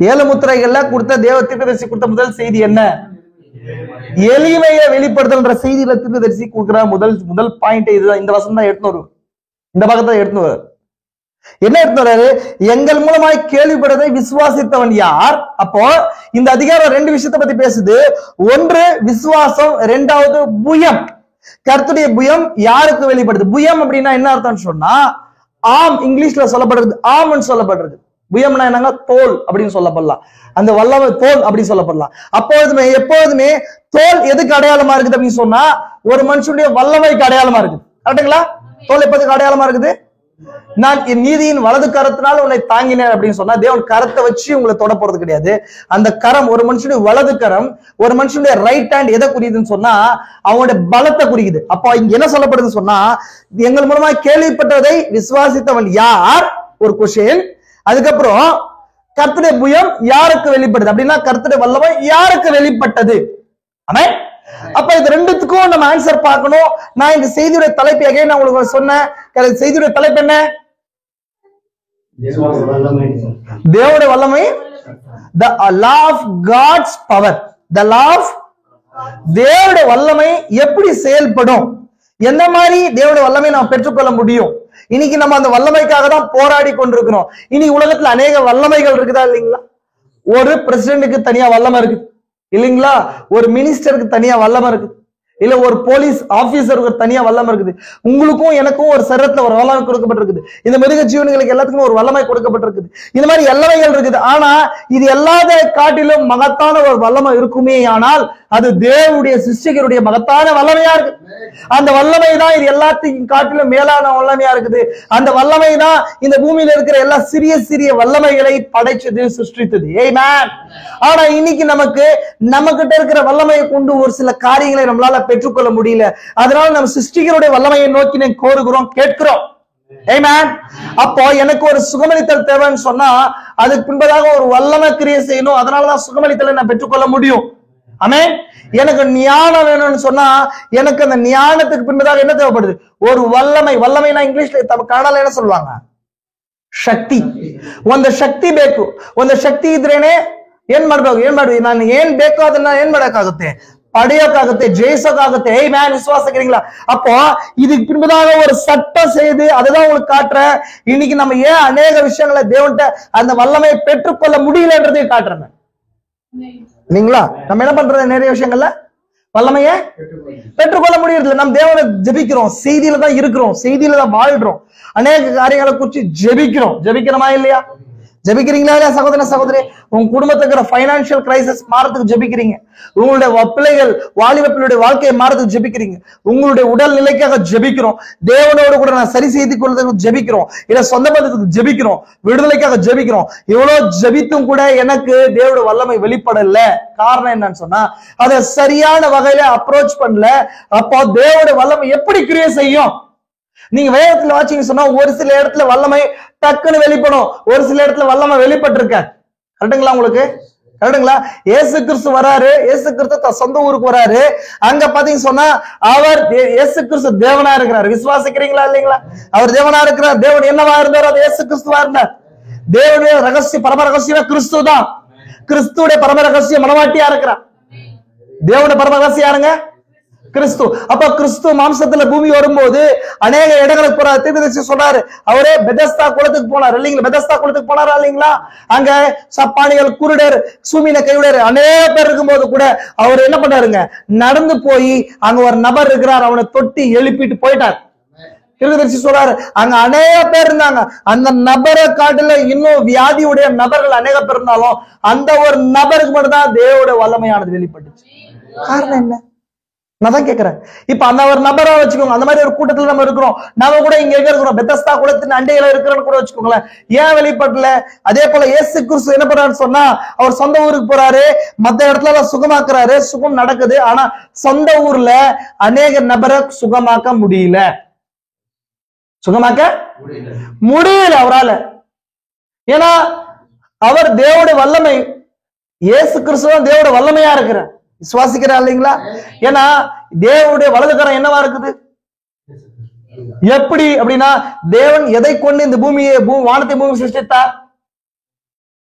7 முத்திரைகள்ல கொடுத்த தேவ தீர்க்கதரிசி கொடுத்த முதல் செய்தி என்ன? எளிமையை வெளிப்படுத்தல்ன்ற செய்தியில தீர்க்கதரிசி கொடுக்கிற முதல் பாயிண்ட் இதுதான். இந்த வசனம் தான் எடுத்துன்னு வருவார். இந்த பக்கத்தை எடுத்துன்னு வருவார். என்ன எடுத்துறாரு? எங்கள் மூலமாய் கேள்விப்பட்டதை விசுவாசித்தவன் யார்? அப்போ இந்த அதிகாரம் 2 விஷயத்தை பத்தி பேசுது. ஒன்று விசுவாசம், 2வது புயம். கர்த்தருடைய புயம் யாருக்கு வெளிப்படுது? புயம் அப்படின்னா என்ன அர்த்தம்னு சொன்னா, ஆம் இங்கிலீஷ்ல சொல்லப்படுறது ஆம்னு சொல்லப்படுறது. புயம்னா என்னங்க? தோல் அப்படின்னு சொல்லப்படலாம். அந்த வல்லமை தோல் அப்படின்னு சொல்லப்படலாம். எப்போதுமே தோல் எதுக்கு அடையாளமா இருக்குது அப்படின்னு சொன்னா, ஒரு மனுஷனுடைய வல்லமைக்கு அடையாளமா இருக்குது. கரெக்டுங்களா? தோல் எப்போதுக்கு அடையாளமா இருக்குது? நான் என் நீதியின் வலது கரத்தினால் உன்னை தாங்கினேன் அப்படின்னு சொன்னா, தேவன் கரத்தை வச்சு உங்களை தொட போறது கிடையாது. அந்த கரம், ஒரு மனுஷனுடைய வலது கரம், ஒரு மனுஷனுடைய ரைட் ஹேண்ட் எதை குறியுதுன்னு சொன்னா, அவனுடைய பலத்தை குறிக்குது. அப்போ இங்க என்ன சொல்லப்படுதுன்னு சொன்னா, எங்கள் மூலமா கேள்விப்பட்டதை விசுவாசித்தவன் யார்? ஒரு கொஸ்டின். அதுக்கப்புறம் கர்த்தருடைய புயம் யாருக்கு வெளிப்படுது அப்படின்னா, கர்த்தருடைய வல்லமை யாருக்கு வெளிப்பட்டது? ஆமென். அப்ப இது ரெண்டுத்துக்கும் நம்ம ஆன்சர் பார்க்கணும். நான் இந்த செய்தியுடைய தலைப்பு நான் உங்களுக்கு சொன்னேன். செய்தியுடைய தலைப்பு என்ன? தேவனுடைய வல்லமை, the law of God's power. the law of தேவனுடைய வல்லமை எப்படி செயல்படும், எந்த மாதிரி தேவனுடைய வல்லமை நாம் பெற்றுக்கொள்ள முடியும்? இன்னைக்கு நம்ம அந்த வல்லமைக்காக தான் போராடி கொண்டிருக்கிறோம். இன்னைக்கு உலகத்துல அநேக வல்லமைகள் இருக்குதா இல்லைங்களா? ஒரு பிரசிடென்ட்டுக்கு தனியா வல்லமை இருக்கு இல்லைங்களா? ஒரு மினிஸ்டருக்கு தனியா வல்லமை இருக்கு, இல்ல ஒரு போலீஸ் ஆபீசருக்கு தனியா வல்லமை இருக்குது. உங்களுக்கும் எனக்கும் ஒரு சரீரத்துல ஒரு வல்லமை கொடுக்கப்பட்டிருக்குது. இந்த மிருக ஜீவன்களுக்கு எல்லாத்துக்கும் ஒரு வல்லமை கொடுக்கப்பட்டிருக்குது. இந்த மாதிரி வல்லமைகள் இருக்குது. ஆனா இது எல்லாத காட்டிலும் மகத்தான ஒரு வல்லமை இருக்குமே ஆனால் அது தேவனுடைய சிருஷ்டிகருடைய மகத்தான வல்லமையா இருக்கு. அந்த வல்லமை தான் இது எல்லாத்தையும் காட்டிலும் மேலான வல்லமையா இருக்குது. அந்த வல்லமை தான் இந்த பூமியில இருக்கிற எல்லா சிறிய சிறிய வல்லமைகளை படைச்சது, சிருஷ்டித்தது. ஆமென். ஆனா இன்னைக்கு நம்ம கிட்ட இருக்கிற வல்லமையை கொண்டு ஒரு சில காரியங்களை நம்மளால பெற்றுக்கொள்ள முடியல. அதனால நம்ம சிருஷ்டிகருடைய வல்லமையை நோக்கி கோருகிறோம், கேட்கிறோம். ஆமென். அப்போ எனக்கு ஒரு சுகமளித்தல் தேவைன்னு சொன்னா அதுக்கு பின்பதாக ஒரு வல்லமை கிரியை செய்யணும். அதனாலதான் சுகமளித்தலை நான் பெற்றுக்கொள்ள முடியும். ஆமென். எனக்கு ஞானம் வேணும்னு சொன்னா எனக்கு அந்த ஞானத்துக்கு பின்பதாக என்ன தேவைப்படுது? ஒரு வல்லமை. வல்லமைனா இங்கிலீஷ்ல கன்னடால என்ன சொல்லுவாங்க? ಶಕ್ತಿ. ಒಂದು ಶಕ್ತಿ ಬೇಕು. ಒಂದು ಶಕ್ತಿ ಇದ್ರೇನೆ ಏನ್ ಮಾಡ್ಬೇಕು? ನಾನು ಏನ್ ಬೇಕೋ ಅದನ್ನ ಏನ್ ಮಾಡಕ್ಕಾಗುತ್ತೆ? படையோக்காகத்தே, ஜெயிசோக்காகத்தே. ஆமென். விசுவாசிக்கிறீங்களா? அப்போ இதுக்கு பின்பதாக ஒரு சட்டம் செய்து அதுதான் உங்களுக்கு காட்டுறேன். இன்னைக்கு நம்ம ஏன் அநேக விஷயங்களை தேவன்கிட்ட அந்த வல்லமையை பெற்றுக்கொள்ள முடியலன்றதையும் காட்டுறேன் இல்லைங்களா? நம்ம என்ன பண்றது? நிறைய விஷயங்கள்ல வல்லமைய பெற்றுக்கொள்ள முடியறதில்ல. நம்ம தேவனை ஜெபிக்கிறோம், செய்தியில தான் இருக்கிறோம், செய்தியில தான் வாழ்றோம், அநேக காரியங்களை குறிச்சு ஜெபிக்கிறோம். ஜெபிக்கிறோமா இல்லையா? ஜெபிக்கிறீங்களா இல்லையா சகோதர சகோதரி? உங்க குடும்பத்துக்கு பைனான்சியல் கிரைசிஸ் மாறதுக்கு ஜெபிக்கிறீங்க. உங்களுடைய பிள்ளைகள் வாலிப பிள்ளையுடைய வாழ்க்கையை மாறதுக்கு ஜெபிக்கிறீங்க. உங்களுடைய உடல் நிலைக்காக ஜெபிக்கிறோம். தேவனோடு கூட நான் சரி செய்து கொள்வதற்கு ஜெபிக்கிறோம். இல்ல சொந்த பந்தத்துக்கு ஜெபிக்கிறோம், விடுதலைக்காக ஜெபிக்கிறோம். இவ்வளவு ஜெபித்தும் கூட எனக்கு தேவனுடைய வல்லமை வெளிப்படல. காரணம் என்னன்னு சொன்னா அதை சரியான வகையில அப்ரோச் பண்ணல. அப்போ தேவனுடைய வல்லமை எப்படி கிரியை செய்யும்? நீங்க வேதத்துல வாட்சிங்க சொன்னா ஒரு சில இடத்துல வல்லமை டக்குன்னு வெளிப்படும், ஒரு சில இடத்துல வல்லமை வெளிப்பட்டிருக்க. கரெக்டுங்களா? உங்களுக்கு கரெக்டுங்களா? இயேசு கிறிஸ்து வராரு, இயேசு கிறிஸ்து சொந்த ஊருக்கு வராரு. அங்க பாத்தீங்க சொன்னா அவர் இயேசு கிறிஸ்து தேவனா இருக்கிறார். விசுவாசிக்கிறீங்களா இல்லைங்களா? அவர் தேவனா இருக்கிறார். தேவன் என்னவா இருந்தார்? அது இயேசு கிறிஸ்துவா இருந்தார். தேவனுடைய ரகசியம், பரம ரகசியம் கிறிஸ்து தான். கிறிஸ்துடைய பரம ரகசியம் மனவாட்டியா இருக்கிறார். தேவனுடைய பரம ரகசியம் யாருங்க? கிறிஸ்து. அப்ப கிறிஸ்து மாம்சத்துல பூமி வரும்போது அநேக இடங்களுக்கு போறாரு. தீர்க்கதரிசி சொல்றாரு, அவரே பெதஸ்தா குளத்துக்கு போனார் இல்லைங்களா? பெதஸ்தா குளத்துக்கு போனாரா இல்லைங்களா? அங்க சப்பானிகள், குருடர், சூமின கையுடர் அநேக பேர் இருக்கும்போது கூட அவர் என்ன பண்ணாருங்க, நடந்து போய் அங்க ஒரு நபர் இருக்கிறார், அவனை தொட்டி எழுப்பிட்டு போயிட்டார். தீர்க்கதரிசி சொல்றாரு, அங்க அநேக பேர் இருந்தாங்க. அந்த நபரை காட்டுல இன்னும் வியாதியுடைய நபர்கள் அநேக பேர் இருந்தாலும் அந்த ஒரு நபருக்கு மட்டும் தான் தேவனுடைய வல்லமையானது வெளிப்பட்டுச்சு. காரணம் என்ன? நான் தான் கேட்கிறேன். இப்ப அந்த ஒரு நபரா வச்சுக்கோங்க, அந்த மாதிரி ஒரு கூட்டத்துல நம்ம இருக்கிறோம், நாம கூட இங்க இருக்கிறோம், பெத்தஸ்தா குளத்தின் அண்டையில இருக்கிறோன்னு கூட வச்சுக்கோங்களேன். ஏன் வெளிப்படல? அதே போல இயேசு கிறிஸ்து என்ன பண்றாருன்னு சொன்னா, அவர் சொந்த ஊருக்கு போறாரு, மத்த இடத்துல சுகமாக்குறாரு, சுகம் நடக்குது. ஆனா சொந்த ஊர்ல அநேக நபரை சுகமாக்க முடியல. சுகமாக்க முடியல அவரால. ஏன்னா அவர் தேவனுடைய வல்லமை, இயேசு கிறிஸ்து தேவனுடைய வல்லமையா இருக்கிறார். விசுவாசிக்கிறா இல்லைங்களா? ஏன்னா தேவனுடைய வலதுகரம் என்னவா இருக்குது? எப்படி அப்படின்னா, தேவன் எதை கொண்டு இந்த பூமியை வானத்தை பூமி சிருஷ்டித்தார்?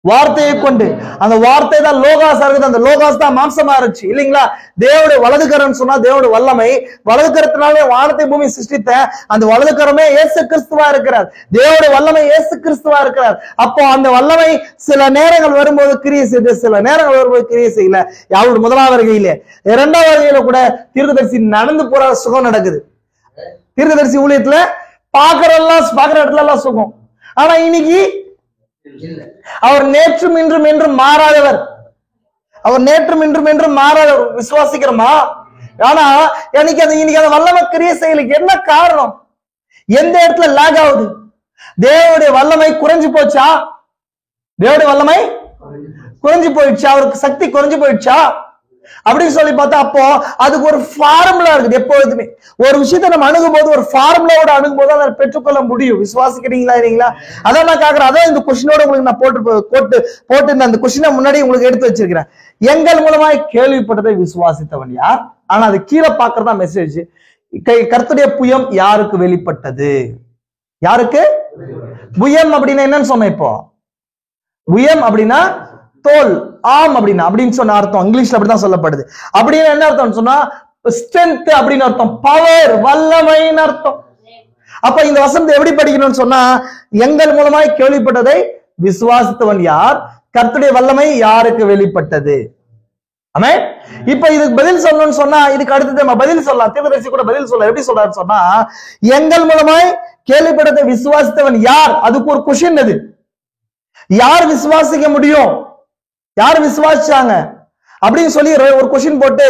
வார்த்தையை கொண்டு. அந்த வார்த்தை தான் லோகாஸ் இருக்குது. அந்த லோகாஸ் தான் மாம்சமா இருந்துச்சு இல்லைங்களா? தேவனுடைய வலதுகரம் சொன்னா தேவனுடைய வல்லமை. வலதுகரத்தினாலே வானத்தை பூமி சிருஷ்டித்த அந்த வலதுகரமே இயேசு கிறிஸ்துவா இருக்கிறார். தேவனுடைய வல்லமை இயேசு கிறிஸ்துவா இருக்கிறார். அப்போ அந்த வல்லமை சில நேரங்கள் வரும்போது கிரியை செய்து, சில நேரங்கள் வரும்போது கிரியை செய்யல. யாரோட முதலாவது வருகையில, இரண்டாவது வருகையில கூட தீர்க்கதரிசி நடந்து போற சுகம் நடக்குது. தீர்க்கதரிசி ஊழியத்துல பாக்குற இடத்துல எல்லாம் சுகம். ஆனா இன்னைக்கு அவர் நேற்றும் இன்றும் என்றும் மாறாதவர். அவர் நேற்றும் இன்றும் என்றும் மாறாதவர். விசுவாசிக்கிறோமா? ஆனா இன்னைக்கு அந்த வல்லமை கிரியை செய்யலுக்கு என்ன காரணம்? எந்த இடத்துல லாக் ஆகுது? தேவனுடைய வல்லமை குறைஞ்சு போச்சா? தேவனுடைய வல்லமை குறைஞ்சு போயிடுச்சா? அவருக்கு சக்தி குறைஞ்சு போயிடுச்சா அப்படின்னு சொல்லி பார்த்தா, அப்போ அதுக்கு ஒரு ஃபார்முலா இருக்குது. எப்பொழுதுமே ஒரு விஷயத்தை நம்ம அணுகும் போது ஒரு ஃபார்முலாவோட அணுகும் போது அதை பெற்றுக்கொள்ள முடியும். விசுவாசிக்கிறீங்களா இல்லைங்களா? அதான் நான் கேட்கிறேன். அதான் இந்த கொஸ்டினோட உங்களுக்கு நான் போட்டு அந்த கொஸ்டினை முன்னாடி உங்களுக்கு எடுத்து வச்சிருக்கிறேன். எங்கள் மூலமாய் கேள்விப்பட்டதை விசுவாசித்தவன் யார்? ஆனா அது கீழே பாக்குறதா மெசேஜ். கர்த்தருடைய புயம் யாருக்கு வெளிப்பட்டது? யாருக்கு புயம் அப்படின்னா என்னன்னு சொன்ன? இப்போ புயம் அப்படின்னா தோல், ஆம் அப்படின்னு சொன்ன அர்த்தம். இங்கிலீஷ்ல அப்படிதான் சொல்லப்படுது. அப்படின்னு என்ன அர்த்தம் சொன்னா, ஸ்ட்ரென்த் அப்படின்னு அர்த்தம், பவர், வல்லமைன்னு அர்த்தம். அப்ப இந்த வசனத்தை எப்படி படிக்கணும்னு சொன்னா, எங்கள் மூலமாய் கேள்விப்பட்டதை விசுவாசித்தவன் யார்? கர்த்தருடைய வல்லமை யாருக்கு வெளிப்பட்டது? ஆமென். இப்ப இதுக்கு பதில் சொல்லணும்னு சொன்னா, இதுக்கு அடுத்து நம்ம பதில் சொல்லலாம். தீர்க்கதரிசி கூட பதில் சொல்ல. எப்படி சொல்றாரு சொன்னா, எங்கள் மூலமாய் கேள்விப்பட்டதை விசுவாசித்தவன் யார்? அதுக்கு ஒரு கொஸ்டின். அது யார் விசுவாசிக்க முடியும்? யார் விசுவாசிச்சாங்க அப்படின்னு சொல்லி ஒரு கொஸ்டின் போட்டு,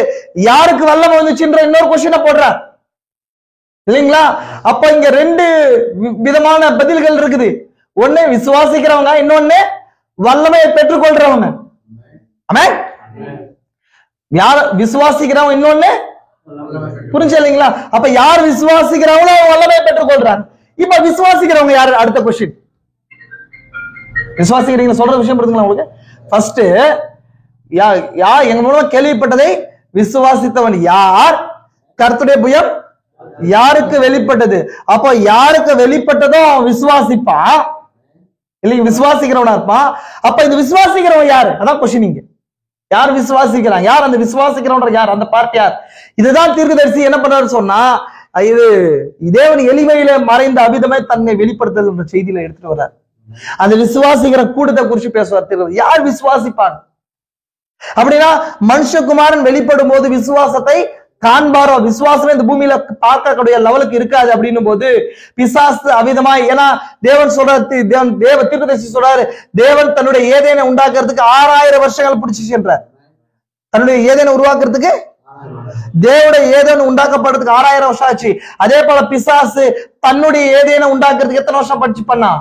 யாருக்கு வல்லமை வந்துச்சுன்ற இன்னொரு கொஸ்டினை போடுறார் இல்லைங்களா? அப்ப இங்க ரெண்டு விதமான பதில்கள் இருக்குது. ஒண்ணு விசுவாசிக்கிறவங்க, இன்னொன்னு வல்லமையை பெற்றுக்கொள்றவங்க. ஆமென். யார் விசுவாசிக்கிறவங்க, இன்னொன்னு புரிஞ்சு இல்லைங்களா? அப்ப யார் விசுவாசிக்கிறவங்களோ வல்லமையை பெற்றுக்கொள்றாங்க. இப்ப விசுவாசிக்கிறவங்க யாரு? அடுத்த கொஸ்டின். விசுவாசிக்கிறீங்க சொல்ற விஷயம் புரியுதுங்களா உங்களுக்கு? ஃபர்ஸ்ட் எங்க மூலம் கேள்விப்பட்டதை விசுவாசித்தவன் யார்? கர்த்தருடைய புயம் யாருக்கு வெளிப்பட்டது? அப்ப யாருக்கு வெளிப்பட்டதோ அவன் விசுவாசிப்பான் இல்லைங்க, விசுவாசிக்கிறவனா இருப்பான். அப்ப இந்த விசுவாசிக்கிறவன் யாரு? அதான் கொஸ்டின். இங்க யார் விசுவாசிக்கிறான்? யார் அந்த விசுவாசிக்கிறவன்ற யார்? அந்த பார்ட் யார்? இதுதான் தீர்க்கதரிசி என்ன பண்றாரு சொன்னா, இது தேவன் எளிமையில மறைந்த அபிதமே தன்னை வெளிப்படுத்தல் என்ற செய்தியில எடுத்துட்டு வர்றார். அந்த விசுவாசிக்கிற கூட்டத்தை குறிச்சு பேசுவார். யார் விசுவாசிப்பான் அப்படின்னா, மனுஷகுமாரன் வெளிப்படும் போது விசுவாசத்தை காண்பாரோ? விசுவாசமே இந்த பூமியில பார்க்கக்கூடிய லெவலுக்கு இருக்காது அப்படின்னும் போது பிசாசு அவிதமாய், ஏன்னா தேவன் சொல்றாரு, தேவ தீர்க்கதரிசி சொல்றாரு, தேவன் தன்னுடைய ஏதேனை உண்டாக்குறதுக்கு 6000 வருஷங்கள் பிடிச்சிச்சு என்றார். தன்னுடைய ஏதேனை உருவாக்குறதுக்கு, தேவனுடைய ஏதேனை உண்டாக்கப்படுறதுக்கு 6000 வருஷம் ஆச்சு. அதே போல பிசாசு தன்னுடைய ஏதேனை உண்டாக்குறதுக்கு எத்தனை வருஷம் படிச்சு பண்ணா?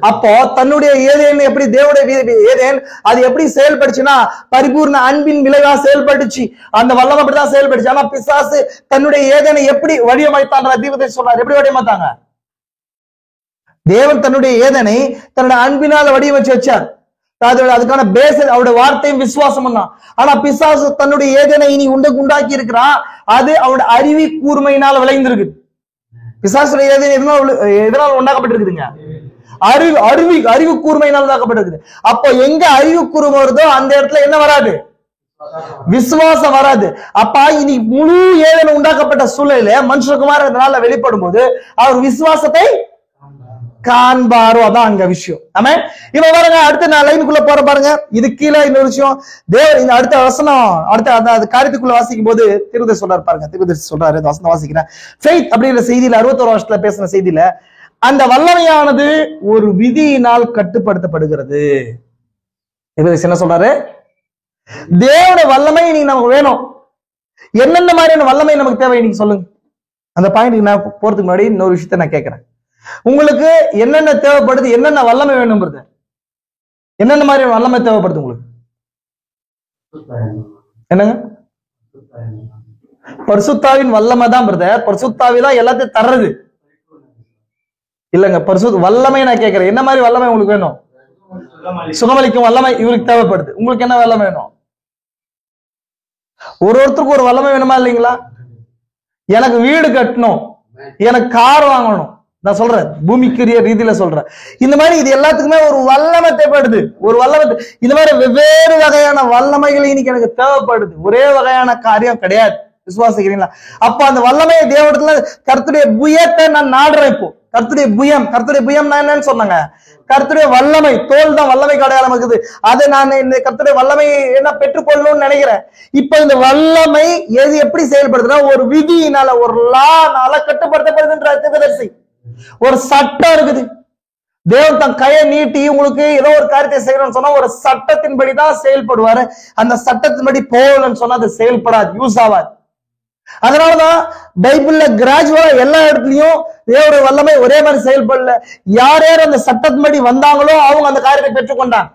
அப்போ தன்னுடைய ஏதேன் எப்படி தேவனுடைய ஏதேன் அது எப்படி செயல்படுச்சுன்னா, பரிபூர்ண அன்பின் விளைவா செயல்பட்டுச்சு. அந்த வல்லமை அப்படிதான் செயல்படுச்சு. ஆனா பிசாசு தன்னுடைய ஏதேனை எப்படி வடிவமைத்தான் தீர்க்கதரிசி சொல்றாரு. எப்படி வடிவமைத்தாங்க? தேவன் தன்னுடைய ஏதேனை தன்னுடைய அன்பினால வடிவமைச்சு வச்சார். அதுக்கான பேஸ் அவருடைய வார்த்தையும் விசுவாசம் தான். ஆனா பிசாசு தன்னுடைய ஏதேனை இனி உண்டாக்கி இருக்கிறான். அது அவருடைய அறிவி கூர்மையினால விளைந்திருக்கு. பிசாசுடைய ஏதேனை எதனால உண்டாக்கப்பட்டிருக்குதுங்க? அறிவு கூர்மையினால் உண்டாக்கப்பட்டிருக்குது. அப்போ எங்க அறிவு கூர்மை வருதோ அந்த இடத்துல என்ன வராது? விசுவாசம் வராது. அப்ப இனி முழு ஏதேன் உண்டாக்கப்பட்ட சூழ்நிலையில மனுஷகுமாரன் இதனால வெளிப்படும் போது அவர் விசுவாசத்தை காண்பாரோ, அதான் அங்க விஷயம். ஆமா, இப்ப பாருங்க, அடுத்த நான் லைனுக்குள்ள போற பாருங்க. இது கீழே இன்னொரு விஷயம். தேவர் இந்த அடுத்த வசனம் அடுத்த அந்த காரியத்துக்குள்ள வாசிக்கும் போது திருதர் சொல்றாரு பாருங்க. திருதர் சொல்றாரு, இந்த வசனம் வாசிக்கிறேன். ஃபெய்த் அப்படிங்கிற செய்தியில 61 வருஷத்துல பேசின செய்தியில அந்த வல்லமையானது ஒரு விதியினால் கட்டுப்படுத்தப்படுகிறது. என்ன சொல்றாரு? தேவனோட வல்லமை நீங்க நமக்கு வேணும். என்னென்ன மாதிரியான வல்லமை நமக்கு தேவை நீங்க சொல்லுங்க. அந்த பாயிண்ட் நான் போறதுக்கு முன்னாடி இன்னொரு விஷயத்த நான் கேட்கிறேன். உங்களுக்கு என்னென்ன தேவைப்படுது, என்னென்ன வல்லமை வேணும்? என்னென்ன மாதிரி வல்லமை தேவைப்படுது உங்களுக்கு? என்னங்க? பரிசுத்தாவின் வல்லமை தான் பிரதர். பரிசுத்தாவி தான் எல்லாத்தையும் தர்றது இல்லங்க. வல்லமை நான் கேட்கிறேன், என்ன மாதிரி வல்லமை உங்களுக்கு வேணும்? சுகமளிக்கும் வல்லமை இவருக்கு தேவைப்படுது. உங்களுக்கு என்ன வல்லமை வேணும்? ஒருத்தருக்கு ஒரு வல்லமை வேணுமா இல்லைங்களா? எனக்கு வீடு கட்டணும், எனக்கு கார் வாங்கணும், நான் சொல்றேன் பூமிக்குரிய ரீதியில சொல்றேன். இந்த மாதிரி இது எல்லாத்துக்குமே ஒரு வல்லமை தேவைப்படுது. ஒரு வல்லமை, இந்த மாதிரி வெவ்வேறு வகையான வல்லமைகள் இன்னைக்கு எனக்கு தேவைப்படுது. ஒரே வகையான காரியம் கிடையாது. விசுவாசிக்கிறீங்களா? அப்ப அந்த வல்லமையை தேவடத்துல கர்த்தருடைய புயத்தை நான் நாடுறேன். இப்போ கர்த்தருடைய புயம் நான் என்னன்னு சொன்னாங்க? கர்த்தருடைய வல்லமை. தோல் தான் வல்லமை அடையாளம் இருக்குது. அதை நான் இந்த கர்த்தருடைய வல்லமை என்ன பெற்றுக்கொள்ளணும்னு நினைக்கிறேன். இப்ப இந்த வல்லமை எது எப்படி செயல்படுதுன்னா ஒரு விதியினால, ஒரு லானால கட்டுப்படுத்தப்படுதுன்ற தீர்க்கதரிசி. ஒரு சட்டம் இருக்குது. தேவன் தன் கையை நீட்டி உங்களுக்கு ஏதோ ஒரு காரியத்தை செய்யணும்னு சொன்னா ஒரு சட்டத்தின்படிதான் செயல்படுவாரு. அந்த சட்டத்தின்படி போகலன்னு சொன்னா அது செயல்படாது, யூஸ் ஆகாது. அதனாலதான் பைபிள்ல கிராஜுவலா எல்லா இடத்துலயும் தேவனுடைய வல்லமை ஒரே மாதிரி செயல்படல. யார் யார் அந்த சட்டத்தின்படி வந்தாங்களோ அவங்க அந்த காரியத்தை பெற்றுக்கொண்டாங்க.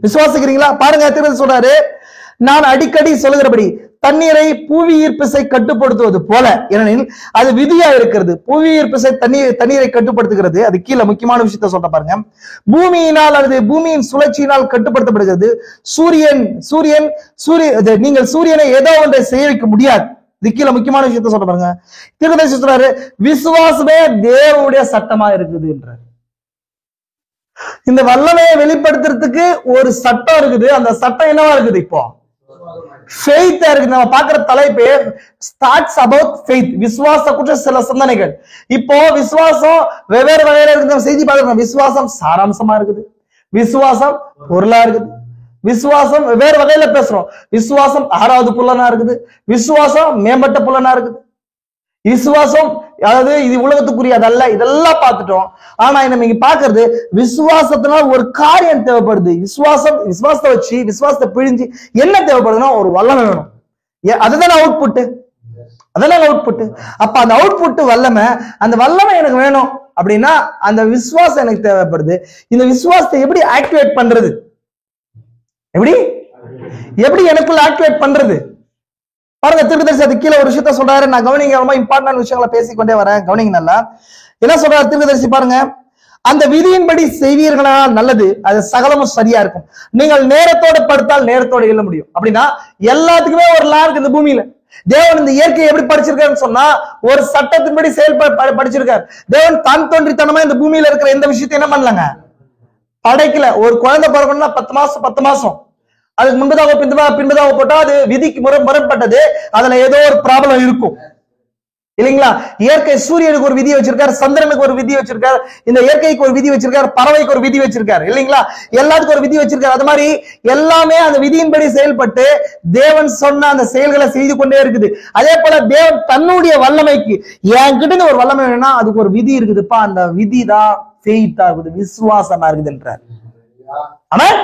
விசுவாசிக்கிறீங்களா? பாருங்க, திரும்ப சொல்றாரு, நான் அடிக்கடி சொல்லுகிறபடி தண்ணீரை புவி ஈர்ப்பிசை கட்டுப்படுத்துவது போல, ஏனெனில் அது விதியா இருக்கிறது. புவி ஈர்ப்பிசை தண்ணீரை கட்டுப்படுத்துகிறது. அது கீழே முக்கியமான விஷயத்த சொல்ற பாருங்க. பூமியினால் அல்லது பூமியின் சுழற்சியினால் கட்டுப்படுத்தப்படுகிறது. நீங்கள் சூரியனை ஏதோ ஒன்றை செய்ய வைக்க முடியாது. இது கீழே முக்கியமான விஷயத்த சொல்ற பாருங்க. தீர்க்கதரிசி சொல்றாரு, விசுவாசமே தேவனுடைய சட்டமா இருக்குது என்றார். இந்த வல்லமையை வெளிப்படுத்துறதுக்கு ஒரு சட்டம் இருக்குது. அந்த சட்டம் என்னவா இருக்குது? இப்போ faith இருக்கு. நம்ம பார்க்கிற தலைப்பு starts about faith. விசுவாச குறித்த சில சிந்தனைகள். இப்போ விசுவாசம் வெவ்வேறு வகையில இருக்கு. செய்தி பார்க்கிறோம். விசுவாசம் சாராம்சமா இருக்குது, விசுவாசம் பொருளா இருக்குது, விசுவாசம் வெவ்வேறு வகையில பேசுறோம். விசுவாசம் 6வது புலனா இருக்குது, விசுவாசம் மேம்பட்ட புலனா இருக்குது, விசுவாசம் அதாவது இது உலகத்துக்குரியதல்ல. இதெல்லாம் பார்த்துட்டோம். ஆனா நம்ம இங்க பாக்குறது விசுவாசத்தினால ஒரு காரியம் தேவைப்படுது. விசுவாசத்தை வச்சு விசுவாசத்தை பிழிஞ்சு என்ன தேவைப்படுதுன்னா ஒரு வல்லமை வேணும். அதுதான் அவுட்புட். அதெல்லாம் அவுட்புட். அப்ப அந்த அவுட்புட் வல்லமை, அந்த வல்லமை எனக்கு வேணும் அப்படின்னா அந்த விசுவாசம் எனக்கு தேவைப்படுது. இந்த விசுவாசத்தை எப்படி ஆக்டிவேட் பண்றது? எப்படி எனக்குள்ள ஆக்டிவேட் பண்றது? பாருங்க, தீர்க்கதரிசி அது கீழே ஒரு விஷயத்த சொல்றாரு. நான் கவனிங்க, ரொம்ப இம்பார்ட்டன்ட் விஷயங்களை பேசிக்கொண்டே வரேன். கவனிங்க நல்லா. என்ன சொல்றாரு தீர்க்கதரிசி பாருங்க. அந்த விதியின்படி செய்வீர்களா நல்லது, அது சகலமும் சரியா இருக்கும். நீங்கள் நேரத்தோட படுத்தால் நேரத்தோட எழுத முடியும். அப்படின்னா எல்லாத்துக்குமே ஒரு லா இருக்கு இந்த பூமியில. தேவன் இந்த இயற்கையை எப்படி படிச்சிருக்காருன்னு சொன்னா ஒரு சட்டத்தின்படி படிச்சிருக்காரு. தேவன் தான் தோன்றித்தனமா இந்த பூமியில இருக்கிற எந்த விஷயத்தையும் என்ன பண்ணலாங்க படைக்கல. ஒரு குழந்தை பிறக்கணும்னா 10 மாசம் அதுக்கு பின்பதாக போட்டா அது விதிக்கு முரண்பட்டது. அதுல ஏதோ ஒரு ப்ராப்ளம் இருக்கும் இல்லைங்களா? இயற்கை சூரியனுக்கு ஒரு விதி வச்சிருக்காரு, சந்திரனுக்கு ஒரு விதி வச்சிருக்காரு, இந்த இயற்கைக்கு ஒரு விதி வச்சிருக்காரு, பறவைக்கு ஒரு விதி வச்சிருக்காரு இல்லைங்களா? எல்லாத்துக்கும் ஒரு விதி வச்சிருக்காரு. அது மாதிரி எல்லாமே அந்த விதியின்படி செயல்பட்டு தேவன் சொன்ன அந்த செயல்களை செய்து கொண்டே இருக்குது. அதே போல தேவன் தன்னுடைய வல்லமைக்கு என்கிட்ட ஒரு வல்லமை வேணும்னா அதுக்கு ஒரு விதி இருக்குதுப்பா. அந்த விதி தான் ஃபெய்த்தா இருக்குது, விசுவாசமா இருக்குது என்றார். ஆமென்.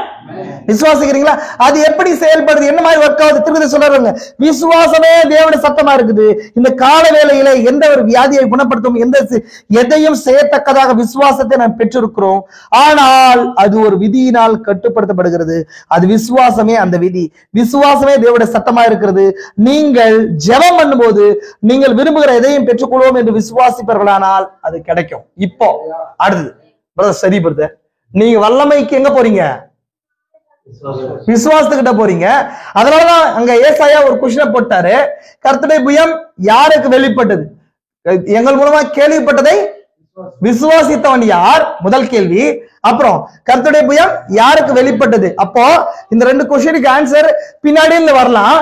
விசுவாசிக்கிறீங்களா? அது எப்படி செயல்படுது, என்ன மாதிரி ஒர்க் ஆகுது திருப்பதி சொல்றாங்க. விசுவாசமே தேவனுடைய சத்தமா இருக்குது. இந்த கால வேளையில எந்த ஒரு வியாதியை குணப்படுத்தும் எதையும் செய்யத்தக்கதாக விசுவாசத்தை நாம் பெற்றிருக்கிறோம். ஆனால் அது ஒரு விதியினால் கட்டுப்படுத்தப்படுகிறது. அது விசுவாசமே அந்த விதி. விசுவாசமே தேவனுடைய சத்தமா இருக்கிறது. நீங்கள் ஜெபம் பண்ணும்போது நீங்கள் விரும்புகிற எதையும் பெற்றுக்கொள்வோம் என்று விசுவாசிப்பவர்களானால் அது கிடைக்கும். இப்போ அடுத்தது சரி பிரதர், நீங்க வல்லமைக்கு எங்க போறீங்க? விசுவாசத்துக்கிட்ட போறீங்க. அதனாலதான் அங்க ஏசாயா ஒரு கொஸ்டினை போட்டாரு. கர்த்தருடைய புயம் யாருக்கு வெளிப்பட்டது? எங்கள் மூலமா கேள்விப்பட்டதை விசுவாசித்தவன் யார்? முதல் கேள்வி. அப்புறம் கர்த்தருடைய புயம் யாருக்கு வெளிப்பட்டது? அப்போ இந்த ரெண்டு கொஸ்டினுக்கு ஆன்சர் பின்னாடியில் வரலாம்.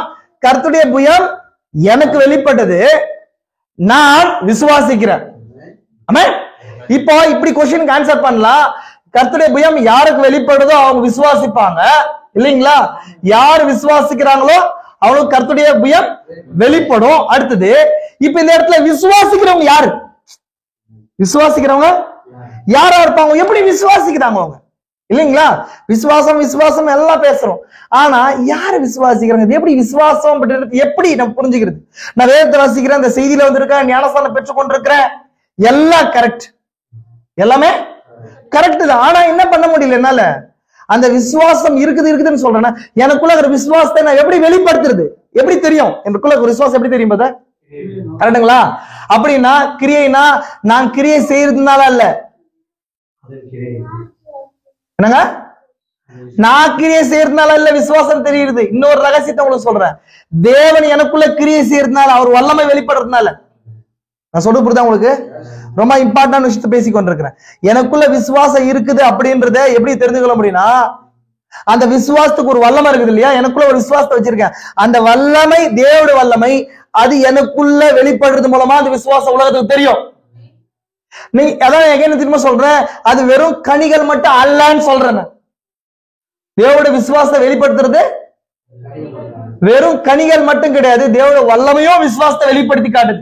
கர்த்தருடைய புயம் எனக்கு வெளிப்பட்டது, நான் விசுவாசிக்கிறேன். ஆமென். இப்போ இப்படி கொஸ்டினுக்கு ஆன்சர் பண்ணலாம். கர்த்தருடைய புயம் யாருக்கு வெளிப்படுதோ அவங்க விசுவாசிப்பாங்க இல்லைங்களா? யார் விசுவாசிக்கிறாங்களோ அவங்களுக்கு கர்த்தருடைய புயம் வெளிப்படும். அடுத்தது, இப்ப இந்த இடத்துல விசுவாசிக்கிறவங்க யாரு? விசுவாசிக்கிறவங்க யாரா இருப்பாங்க? எப்படி விசுவாசிக்கிறாங்க அவங்க இல்லைங்களா? விசுவாசம் விசுவாசம் எல்லாம் பேசுறோம், ஆனா யாரு விசுவாசிக்கிறாங்க? எப்படி விசுவாசம் எப்படி நம்ம புரிஞ்சுக்கிறது? நான் வேதத்தை வாசிக்கிறேன், இந்த செய்தியில வந்திருக்கேன், ஞானஸ்தானம் பெற்றுக் கொண்டிருக்கிறேன், எல்லாம் கரெக்ட், எல்லாமே கரெக்ட் தான். ஆனா என்ன பண்ண முடியல என்னால? அந்த விசுவாசம் இருக்குதுன்னு சொல்றேன்னா எனக்குள்ள ஒரு விசுவாசத்தை நான் எப்படி வெளிப்படுத்துறது? எப்படி தெரியும் எனக்குள்ள ஒரு விசுவாசம்? எப்படி தெரியும் பத? கரெக்டுங்களா? அப்படின்னா கிரியைனா நான் கிரியை செய்யறதுனால அல்ல. என்னங்க? நான் கிரியை செய்யறதுனால இல்ல விசுவாசம் தெரியுது. இன்னொரு ரகசியத்தை உங்களுக்கு சொல்றேன். தேவன் எனக்குள்ள கிரியை செய்யறதுனால, அவர் வல்லமை வெளிப்படுறதுனால. நான் சொல்றது புரியுதா உங்களுக்கு? ரொம்ப இம்பார்ட்டன்ட் விஷயத்தை பேசி கொண்டிருக்கிறேன். எனக்குள்ள விசுவாசம் இருக்குது அப்படின்றத எப்படி தெரிந்து கொள்ள முடியும்னா, அந்த விசுவாசத்துக்கு ஒரு வல்லமை இருக்குது இல்லையா? எனக்குள்ள ஒரு விசுவாசத்தை வச்சிருக்கேன், அந்த வல்லமை தேவனுடைய வல்லமை, அது எனக்குள்ள வெளிப்படுறது மூலமா அந்த விசுவாசம் உலகத்துக்கு தெரியும். நீ அதான் எங்க திரும்ப சொல்றேன், அது வெறும் கனிகள் மட்டும் அல்லன்னு சொல்றேன். தேவனுடைய விசுவாசத்தை வெளிப்படுத்துறது வெறும் கனிகள் மட்டும் கிடையாது, தேவனுடைய வல்லமையும் விசுவாசத்தை வெளிப்படுத்தி காட்டுது.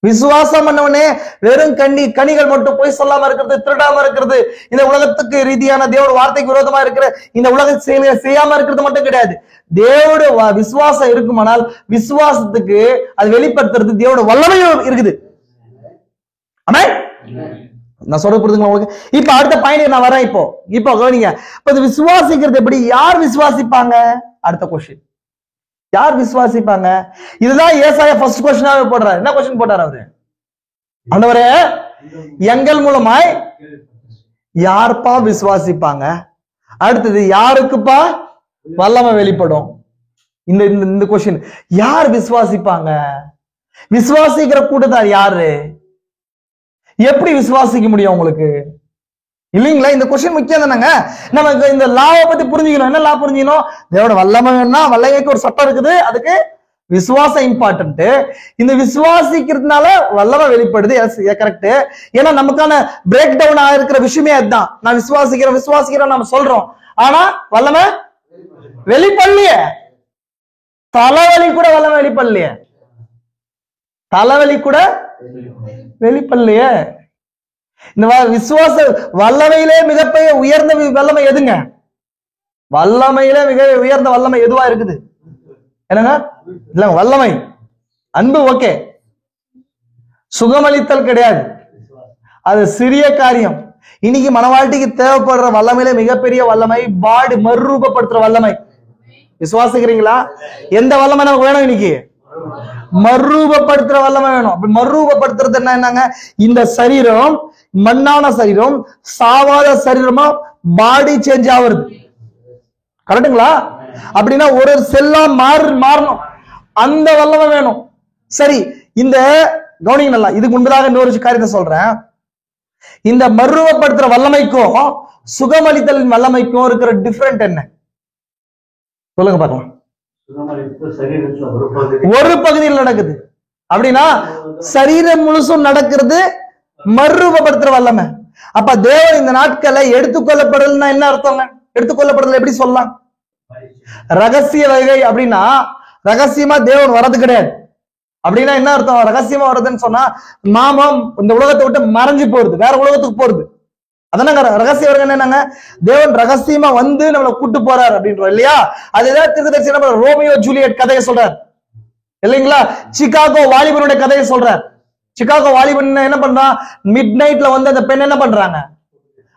விசுவாசம் பண்ணவனே வெறும் கனிகள் மட்டும் போய் சொல்லாம இருக்கிறது, திருடாம இருக்கிறது, இந்த உலகத்துக்கு ரீதியான தேவனுடைய வார்த்தைக்கு விரோதமா இருக்கிற இந்த உலக செயலை செய்யாம இருக்கிறது மட்டும் கிடையாது. தேவனுடைய விசுவாசம் இருக்குமானால் விசுவாசத்துக்கு அது வெளிப்படுத்துறது தேவனுடைய வல்லமையும் இருக்குது. ஆமென். நான் சொல்றது புரியுதுங்களா உங்களுக்கு? இப்ப அடுத்த பாயிண்ட் நான் வரேன். இப்போ கவனிங்க. இப்ப இது விசுவாசிக்கிறது எப்படி? யார் விசுவாசிப்பாங்க? அடுத்த கொஸ்டின், யார் விசுவாசிப்பாங்க? இதுதான் ஏசாயா ஃபர்ஸ்ட் கொஸ்டினாவே போடுறாரு. என்ன கொஸ்டின் போட்டார் அவரு? ஆண்டவரே, எங்கள் மூலமாய் யார்ப்பா விசுவாசிப்பாங்க? அடுத்தது, யாருக்குப்பா வல்லமை வெளிப்படும்? இந்த கொஸ்டின், யார் விசுவாசிப்பாங்க? விசுவாசிக்கிற கூட்டத்தார் யாரு? எப்படி விசுவாசிக்க முடியும் உங்களுக்கு இல்லைங்களா? இந்த கொஸ்டின் முக்கியம் தானங்க. நமக்கு இந்த லாவை பத்தி புரிஞ்சுக்கணும். என்ன லா புரிஞ்சுக்கணும்? தேவோட வல்லமைன்னா வல்லமைக்கு ஒரு சட்டம் இருக்குது, அதுக்கு விசுவாசம் இம்பார்ட்டன்ட். இந்த விசுவாசிக்கிறதுனால வல்லமை வெளிப்படுது, கரெக்ட். ஏன்னா நமக்கான பிரேக் டவுன் ஆகிருக்கிற விஷயமே அதுதான். நான் விசுவாசிக்கிறேன் நம்ம சொல்றோம், ஆனா வல்லமை வெளிப்படலையே. தலைவலி கூட வல்லமை வெளிப்படலையே. தலைவலி கூட வெளிப்படலையே. இந்த விசுவாச வல்லமையிலே மிகப்பெரிய உயர்ந்த வல்லமை எதுங்க? வல்லமையிலே மிக உயர்ந்த வல்லமை எதுவா இருக்குது? என்னங்க? இல்ல, வல்லமை அன்பு. ஓகே, சுகமளித்தல் கிடையாது, அது சிறிய காரியம். இன்னைக்கு மனவாழ்க்கைக்கு தேவைப்படுற வல்லமையில மிகப்பெரிய வல்லமை பாடி மறுரூபப்படுத்துற வல்லமை. விசுவாசிக்கிறீங்களா? எந்த வல்லமை நமக்கு வேணும் இன்னைக்கு? மறுரூபப்படுத்துற வல்லமை வேணும். அப்படி மறுரூபப்படுத்துறது என்னங்க? இந்த சரீரம், மண்ணான சரீரம் சாவாத சரீரமா பாடி சேஞ்ச் ஆகுறது. கரெக்டுங்களா? அப்படின்னா ஒரு செல்லா மாறணும், அந்த வல்லமை வேணும். சரி, இந்த கவனிங்க நல்லா. இதுக்கு முன்பதாக இன்னொரு காரியத்தை சொல்றேன். இந்த மறுரூபப்படுத்துற வல்லமைக்கும் சுகமளித்தலின் வல்லமைக்கும் இருக்கிற டிஃபரெண்ட் என்ன சொல்லுங்க பார்க்கலாம். ஒரு பகுதியில் நடக்குது அப்படின்னா சரீரம் முழுசும் நடக்கிறது மறுரூபப்படுத்துற வல்லமை. அப்ப தேவன் இந்த நாட்களை எடுத்துக்கொள்ளப்படுதல்னா என்ன அர்த்தங்க? எடுத்துக்கொள்ளப்படுதல் எப்படி சொல்லலாம்? ரகசிய வகை அப்படின்னா ரகசியமா தேவன் வர்றது கிடையாது. அப்படின்னா என்ன அர்த்தம்? ரகசியமா வர்றதுன்னு சொன்னா மாமம் இந்த உலகத்தை விட்டு மறைஞ்சு போறது, வேற உலகத்துக்கு போறது. அதான ரகசிய வர்க்கம். என்னங்க? தேவன் ரகசியமா வந்து நம்மளை கூட்டு போறாரு அப்படின்றோம் இல்லையா? அதுதான் தீர்க்கதரிசி ரோமியோ ஜூலியட் கதையை சொல்றார் இல்லைங்களா? சிகாகோ வாலிபனுடைய கதையை சொல்றார். சிகாகோ வாலிபன் என்ன பண்றான்? மிட் நைட்ல வந்து அந்த பெண் என்ன பண்றாங்க?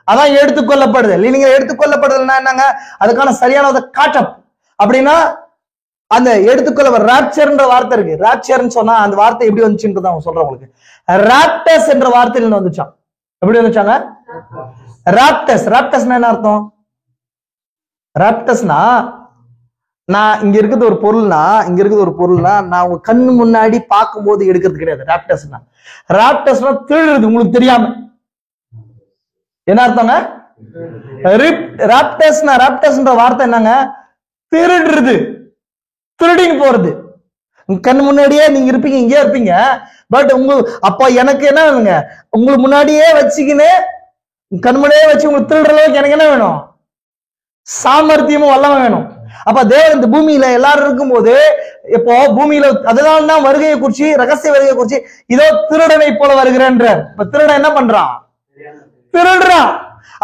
அதான் எடுத்துக்கொள்ளப்படுது. நீங்க எடுத்துக்கொள்ளப்படுதுன்னா என்னங்க? அதுக்கான சரியான காட்டப். அப்படின்னா அந்த எடுத்துக்கொள்ள ராப்சர்ன்ற வார்த்தை இருக்கு. ராப்சர்ன்னு சொன்னா அந்த வார்த்தை எப்படி வந்துச்சுன்றத அவங்க சொல்றேன் உங்களுக்கு. ராப்டஸ் என்ற வார்த்தையில வந்துச்சான். எப்படி வந்துச்சாங்க? ராப்டஸ். ராப்டஸ்னா என்ன அர்த்தம்? ராப்டஸ்னா நான் இங்க இருக்குது ஒரு பொருள்னா நான் உங்க கண்ணு முன்னாடி பார்க்கும்போது எடுக்கிறது கிடையாது. ராப்டர்ஸ்னா திருடுறது உங்களுக்கு தெரியாம. என்ன அர்த்தங்க? ராப்டர்ஸ்ன்ற வார்த்தை என்னங்க? திருடுறது, திருடின்னு போறது. கண்ணு முன்னாடியே நீங்க இருப்பீங்க, இங்கே இருப்பீங்க. பட் அப்ப எனக்கு என்ன வேணுங்க? உங்களுக்கு முன்னாடியே வச்சுக்கின்னு கண் முன்னாடியே வச்சு உங்களுக்கு திருடுற அளவுக்கு எனக்கு என்ன வேணும்? சாமர்த்தியமும் வல்லமை வேணும். அப்ப தேவன் இந்த பூமியில எல்லாரும் இருக்கும்போது, இப்போ பூமியில அதனால தான் வருகையை குறிச்சு, ரகசிய வருகையை குறிச்சு, இதோ திருடனை போல வருகிறேன்ற. இப்ப திருடன் என்ன பண்றான்? திருடுறான்.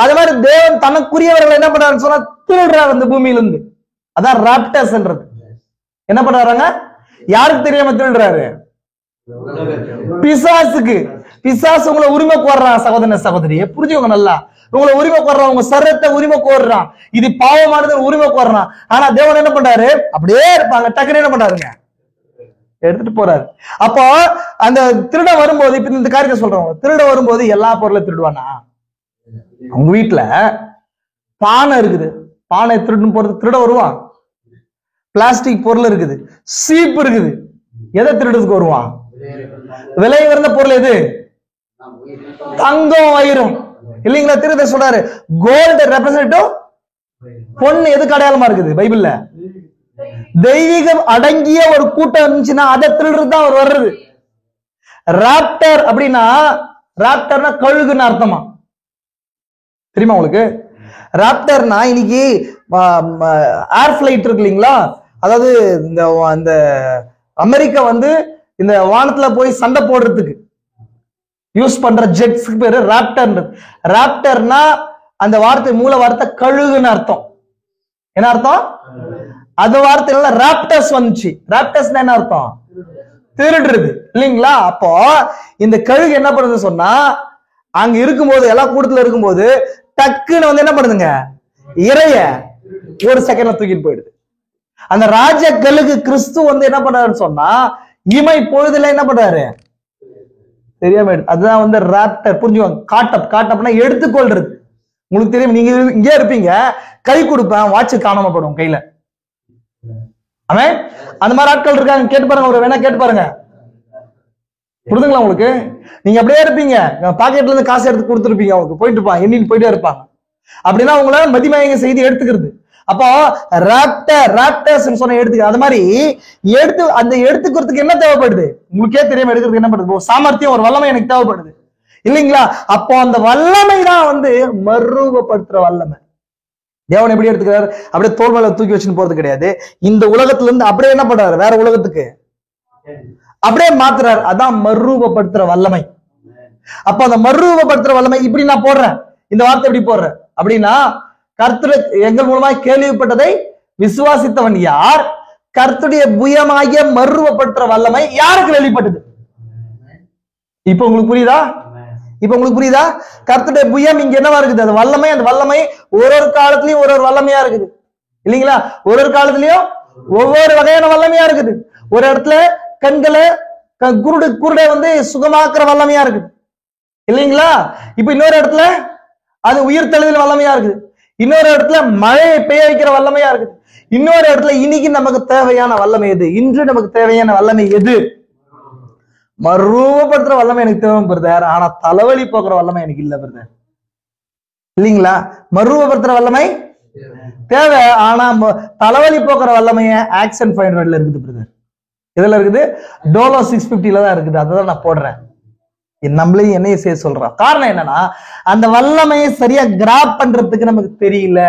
அதே மாதிரி தேவன் தனக்குரியவர்கள் என்ன பண்றாருன்னு சொன்னா திருடுறாரு இந்த பூமியில இருந்து. அதான் ராப்டர்ஸ்ன்றது. என்ன பண்றாங்க? யாருக்கு தெரியாம திருடுறாரு? பிசாசுக்கு. பிசாசு உங்களை உரிமை கோர்றான் சகோதர சகோதரியை புரிஞ்சுக்கோங்க நல்லா. உங்களை உரிமை கோர்றான், உங்க சரீரத்தை உரிமை கோர்றான். இது பாவமானது உரிமை கோர்றான். ஆனா தேவன் என்ன பண்றாரு? அப்படியே இருப்பாங்க, டக்குன்னு என்ன பண்றாருங்க? எடுத்துட்டு போறாரு. அப்போ அந்த திருட வரும்போது, இப்ப இந்த காரியத்தை சொல்றவங்க, திருட வரும்போது எல்லா பொருளையும் திருடுவானா? உங்க வீட்டுல பானை இருக்குது, பானை திருடுன்னு போறது திருட வருவான். பிளாஸ்டிக் பொருள் இருக்குது, சீப்பு இருக்குது, எதை திருடுறதுக்கு வருவான்? விலை உயர்ந்த பொருள் எது? தங்கம், வைரம் இல்லைங்களா? திருட சொல்றாரு கோல்டு ரெப்ரசன்டேட்டிவ். பொண்ணு எதுக்கு அடையாளமா இருக்குது பைபிள்ல? தெய்வீகம் அடங்கிய ஒரு கூட்டம் இருந்துச்சுன்னா அதை திருடுறது தான் அவர் வர்றது. ராப்டர் அப்படின்னா, ராப்டர்னா கழுகுன்னு அர்த்தமா தெரியுமா உங்களுக்கு? ராப்டர்னா இன்னைக்கு ஏர் பிளைட் இருக்கு இல்லைங்களா? அதாவது இந்த அமெரிக்கா வந்து இந்த வானத்துல போய் சண்டை போடுறதுக்கு யூஸ் பண்ற ஜெட்ஸ்க்கு பேரு ராப்டர். ராப்டர்னா அந்த வார்த்தை மூல வார்த்தை கழுகுன்னு அர்த்தம். என்ன அர்த்தம்? அந்த வார்த்தையில ராப்டர்ஸ் வந்துச்சு. ராப்டர்ஸ் என்ன அர்த்தம்? திருடுறது இல்லைங்களா? அப்போ இந்த கழுகு என்ன பண்ணுது சொன்னா, அங்க இருக்கும்போது எல்லா கூட்டத்துல இருக்கும்போது டக்குன்னு வந்து என்ன பண்ணுதுங்க? இறைய ஒரு செகண்ட்ல தூக்கிட்டு போயிடுது. அந்த ராஜ கழுகு கிறிஸ்து வந்து என்ன பண்றாருன்னு சொன்னா, இமை பொழுதுல என்ன பண்றாரு தெரியாம. அதுதான் வந்து ராப்டர். புரிஞ்சுவாங்க. காட்டப்னா எடுத்துக்கொள்றது. உங்களுக்கு தெரியும், நீங்க இங்கே இருப்பீங்க, கை கொடுப்பேன், வாட்ச் காணாம போடும் கையில. ஆமே அந்த மாதிரி ஆட்கள் இருக்காங்க. கேட்டு பாருங்க, ஒரு வேணா கேட்டு பாருங்க. புரிதுங்களா உங்களுக்கு? நீங்க அப்படியே இருப்பீங்க, பாக்கெட்ல இருந்து காசு எடுத்து கொடுத்துருப்பீங்க, அவங்களுக்கு போயிட்டு இருப்பாங்க, எண்ணிட்டு போயிட்டே இருப்பாங்க. அப்படின்னா உங்களை மதிமயங்க செய்தி எடுத்துக்கிறது. அப்போ ராப்டர்ஸ் சொன்ன எடுத்துக்க. அது மாதிரி அந்த எடுத்துக்கிறதுக்கு என்ன தேவைப்படுது? உங்களுக்கே தெரியாம எடுக்கிறதுக்கு என்ன பண்ணுது? சாமர்த்தியம், ஒரு வல்லமை எனக்கு தேவைப்படுது இல்லைங்களா? அப்போ அந்த வல்லமை தான் வந்து மறுரூபப்படுத்துற வல்லமை. தேவன் எப்படி எடுத்துக்கிறாரு? அப்படியே தோல் மேல தூக்கி வச்சுன்னு போறது கிடையாது. இந்த உலகத்துல இருந்து அப்படியே என்ன பண்றாரு? வேற உலகத்துக்கு அப்படியே மாத்துறாரு. அதான் மறுரூபப்படுத்துற வல்லமை. அப்ப அந்த மறுரூபப்படுத்துற வல்லமை இப்படி நான் போடுறேன். இந்த வார்த்தை எப்படி போடுறேன் அப்படின்னா, கர்த்தர் எங்கள் மூலமாக கேள்விப்பட்டதை விசுவாசித்தவன் யார்? கர்த்தருடைய புயமாகிய மறுரூபப்படுத்துற வல்லமை யாருக்கு வெளிப்பட்டது? இப்ப உங்களுக்கு புரியுதா? கர்த்தருடைய புயம் இங்க என்னவா இருக்குது? அந்த வல்லமை ஒரு காலத்திலயும் ஒரு வல்லமையா இருக்குது இல்லைங்களா? ஒரு காலத்திலயும் ஒவ்வொரு வகையான வல்லமையா இருக்குது. ஒரு இடத்துல கண்களை குருடை வந்து சுகமாக்குற வல்லமையா இருக்குது இல்லைங்களா? இப்ப இன்னொரு இடத்துல அது உயிர் தெளிதல் வல்லமையா இருக்குது. இன்னொரு இடத்துல மழையை பெய்ய வைக்கிற வல்லமையா இருக்குது. இன்னொரு இடத்துல இன்னைக்கு நமக்கு தேவையான வல்லமை எது? இன்று நமக்கு தேவையான வல்லமை எது? மறுரூபப்படுத்துற வல்லமை எனக்கு தேவை பிரதர். ஆனா தலைவலி போக்குற வல்லமை எனக்கு இல்ல பிரதர் இல்லைங்களா? மறுரூபப்படுத்துற வல்லமை தேவை, ஆனா தலைவலி போக்குற வல்லமைய ஆக்சன் 500ல இருக்குது பிரதர். இதுல இருக்குது டோலோ 650ல தான் இருக்குது. அதான் நான் போடுறேன். நம்மளையும் என்னைய செய்ய சொல்றான். காரணம் என்னன்னா, அந்த வல்லமையை சரியா கிராப் பண்றதுக்கு நமக்கு தெரியல.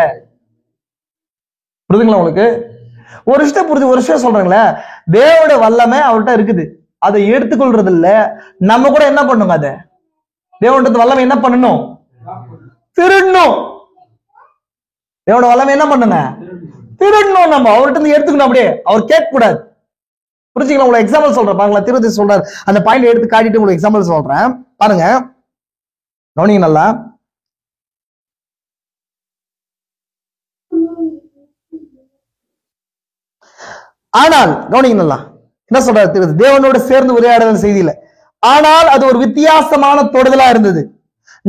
புரியுதுங்களா உங்களுக்கு? ஒரு விஷயம் சொல்றாங்களே, தேவோட வல்லமை அவர்கிட்ட இருக்குது, அதை எடுத்துக்கொள்றது இல்ல. நம்ம கூட என்ன பண்ணுங்க? அதை தேவோட வல்லமை என்ன பண்ணணும்? திருடணும். தேவோட வல்லமை என்ன பண்ணுங்க? திருடணும். நம்ம அவர்கிட்ட இருந்து எடுத்துக்கணும். அப்படியே அவர் கேட்க கூடாது. புரிஞ்சுக்கலாம்? உங்களுக்கு எக்ஸாம்பிள் சொல்றேன் பாருங்களா. திருத்தி சொல்றாரு, அந்த பாயிண்ட் எடுத்து காட்டிட்டு உங்களுக்கு எக்ஸாம்பிள் சொல்றேன் பாருங்க, கவனிங்க நல்லா. ஆனால் கவனிங்க நல்லா என்ன சொல்றாரு திருத்தி. தேவனோட சேர்ந்து உரையாடுதல் செய்தியில, ஆனால் அது ஒரு வித்தியாசமான தொடுதலா இருந்தது.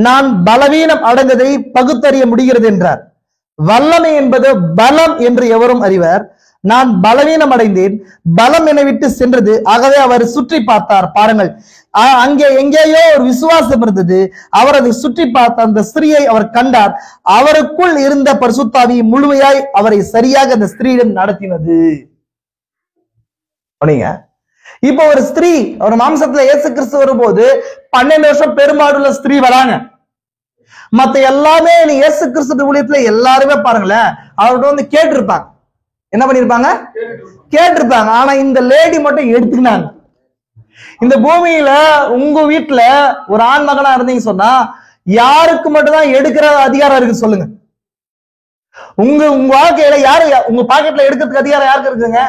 நான் பலவீனம் அடைந்ததை பகுத்தறிய முடிகிறது என்றார். வல்லமை என்பது பலம் என்று எவரும் அறிவர். நான் பலவீனம் அடைந்தேன், பலம் என்னை விட்டு சென்றது. ஆகவே அவர் சுற்றி பார்த்தார். பாருங்கள், அங்கே எங்கேயோ ஒரு விசுவாசம் இருந்தது. அவர் அதை சுற்றி பார்த்த அந்த ஸ்திரீயை அவர் கண்டார். அவருக்குள் இருந்த பரிசுத்தாவி முழுமையாய் அவரை சரியாக அந்த ஸ்திரீயிடம் நடத்தினது. இப்ப ஒரு ஸ்திரீ ஒரு மாம்சத்துல இயேசு கிறிஸ்து வரும்போது 12 வருஷம் பெரும்பாடுள்ள ஸ்திரீ வராங்க. மத்த எல்லாமே நீ இயேசு கிறிஸ்து ஊழியத்துல எல்லாருமே பாருங்களேன், அவர்கிட்ட வந்து கேட்டிருப்பாங்க. என்ன பண்ணிருப்பாங்க? கேட்டிருப்பாங்க. ஆனா இந்த லேடி மட்டும் எடுத்துக்கினாங்க. இந்த பூமியில உங்க வீட்டுல ஒரு ஆண் மகனா இருந்தீங்க சொன்னா யாருக்கு மட்டும்தான் எடுக்கிற அதிகாரம் இருக்கு சொல்லுங்க? உங்க வாழ்க்கையில யாரு உங்க பாக்கெட்ல எடுக்கிறதுக்கு அதிகாரம் யாருக்கு இருக்குங்க?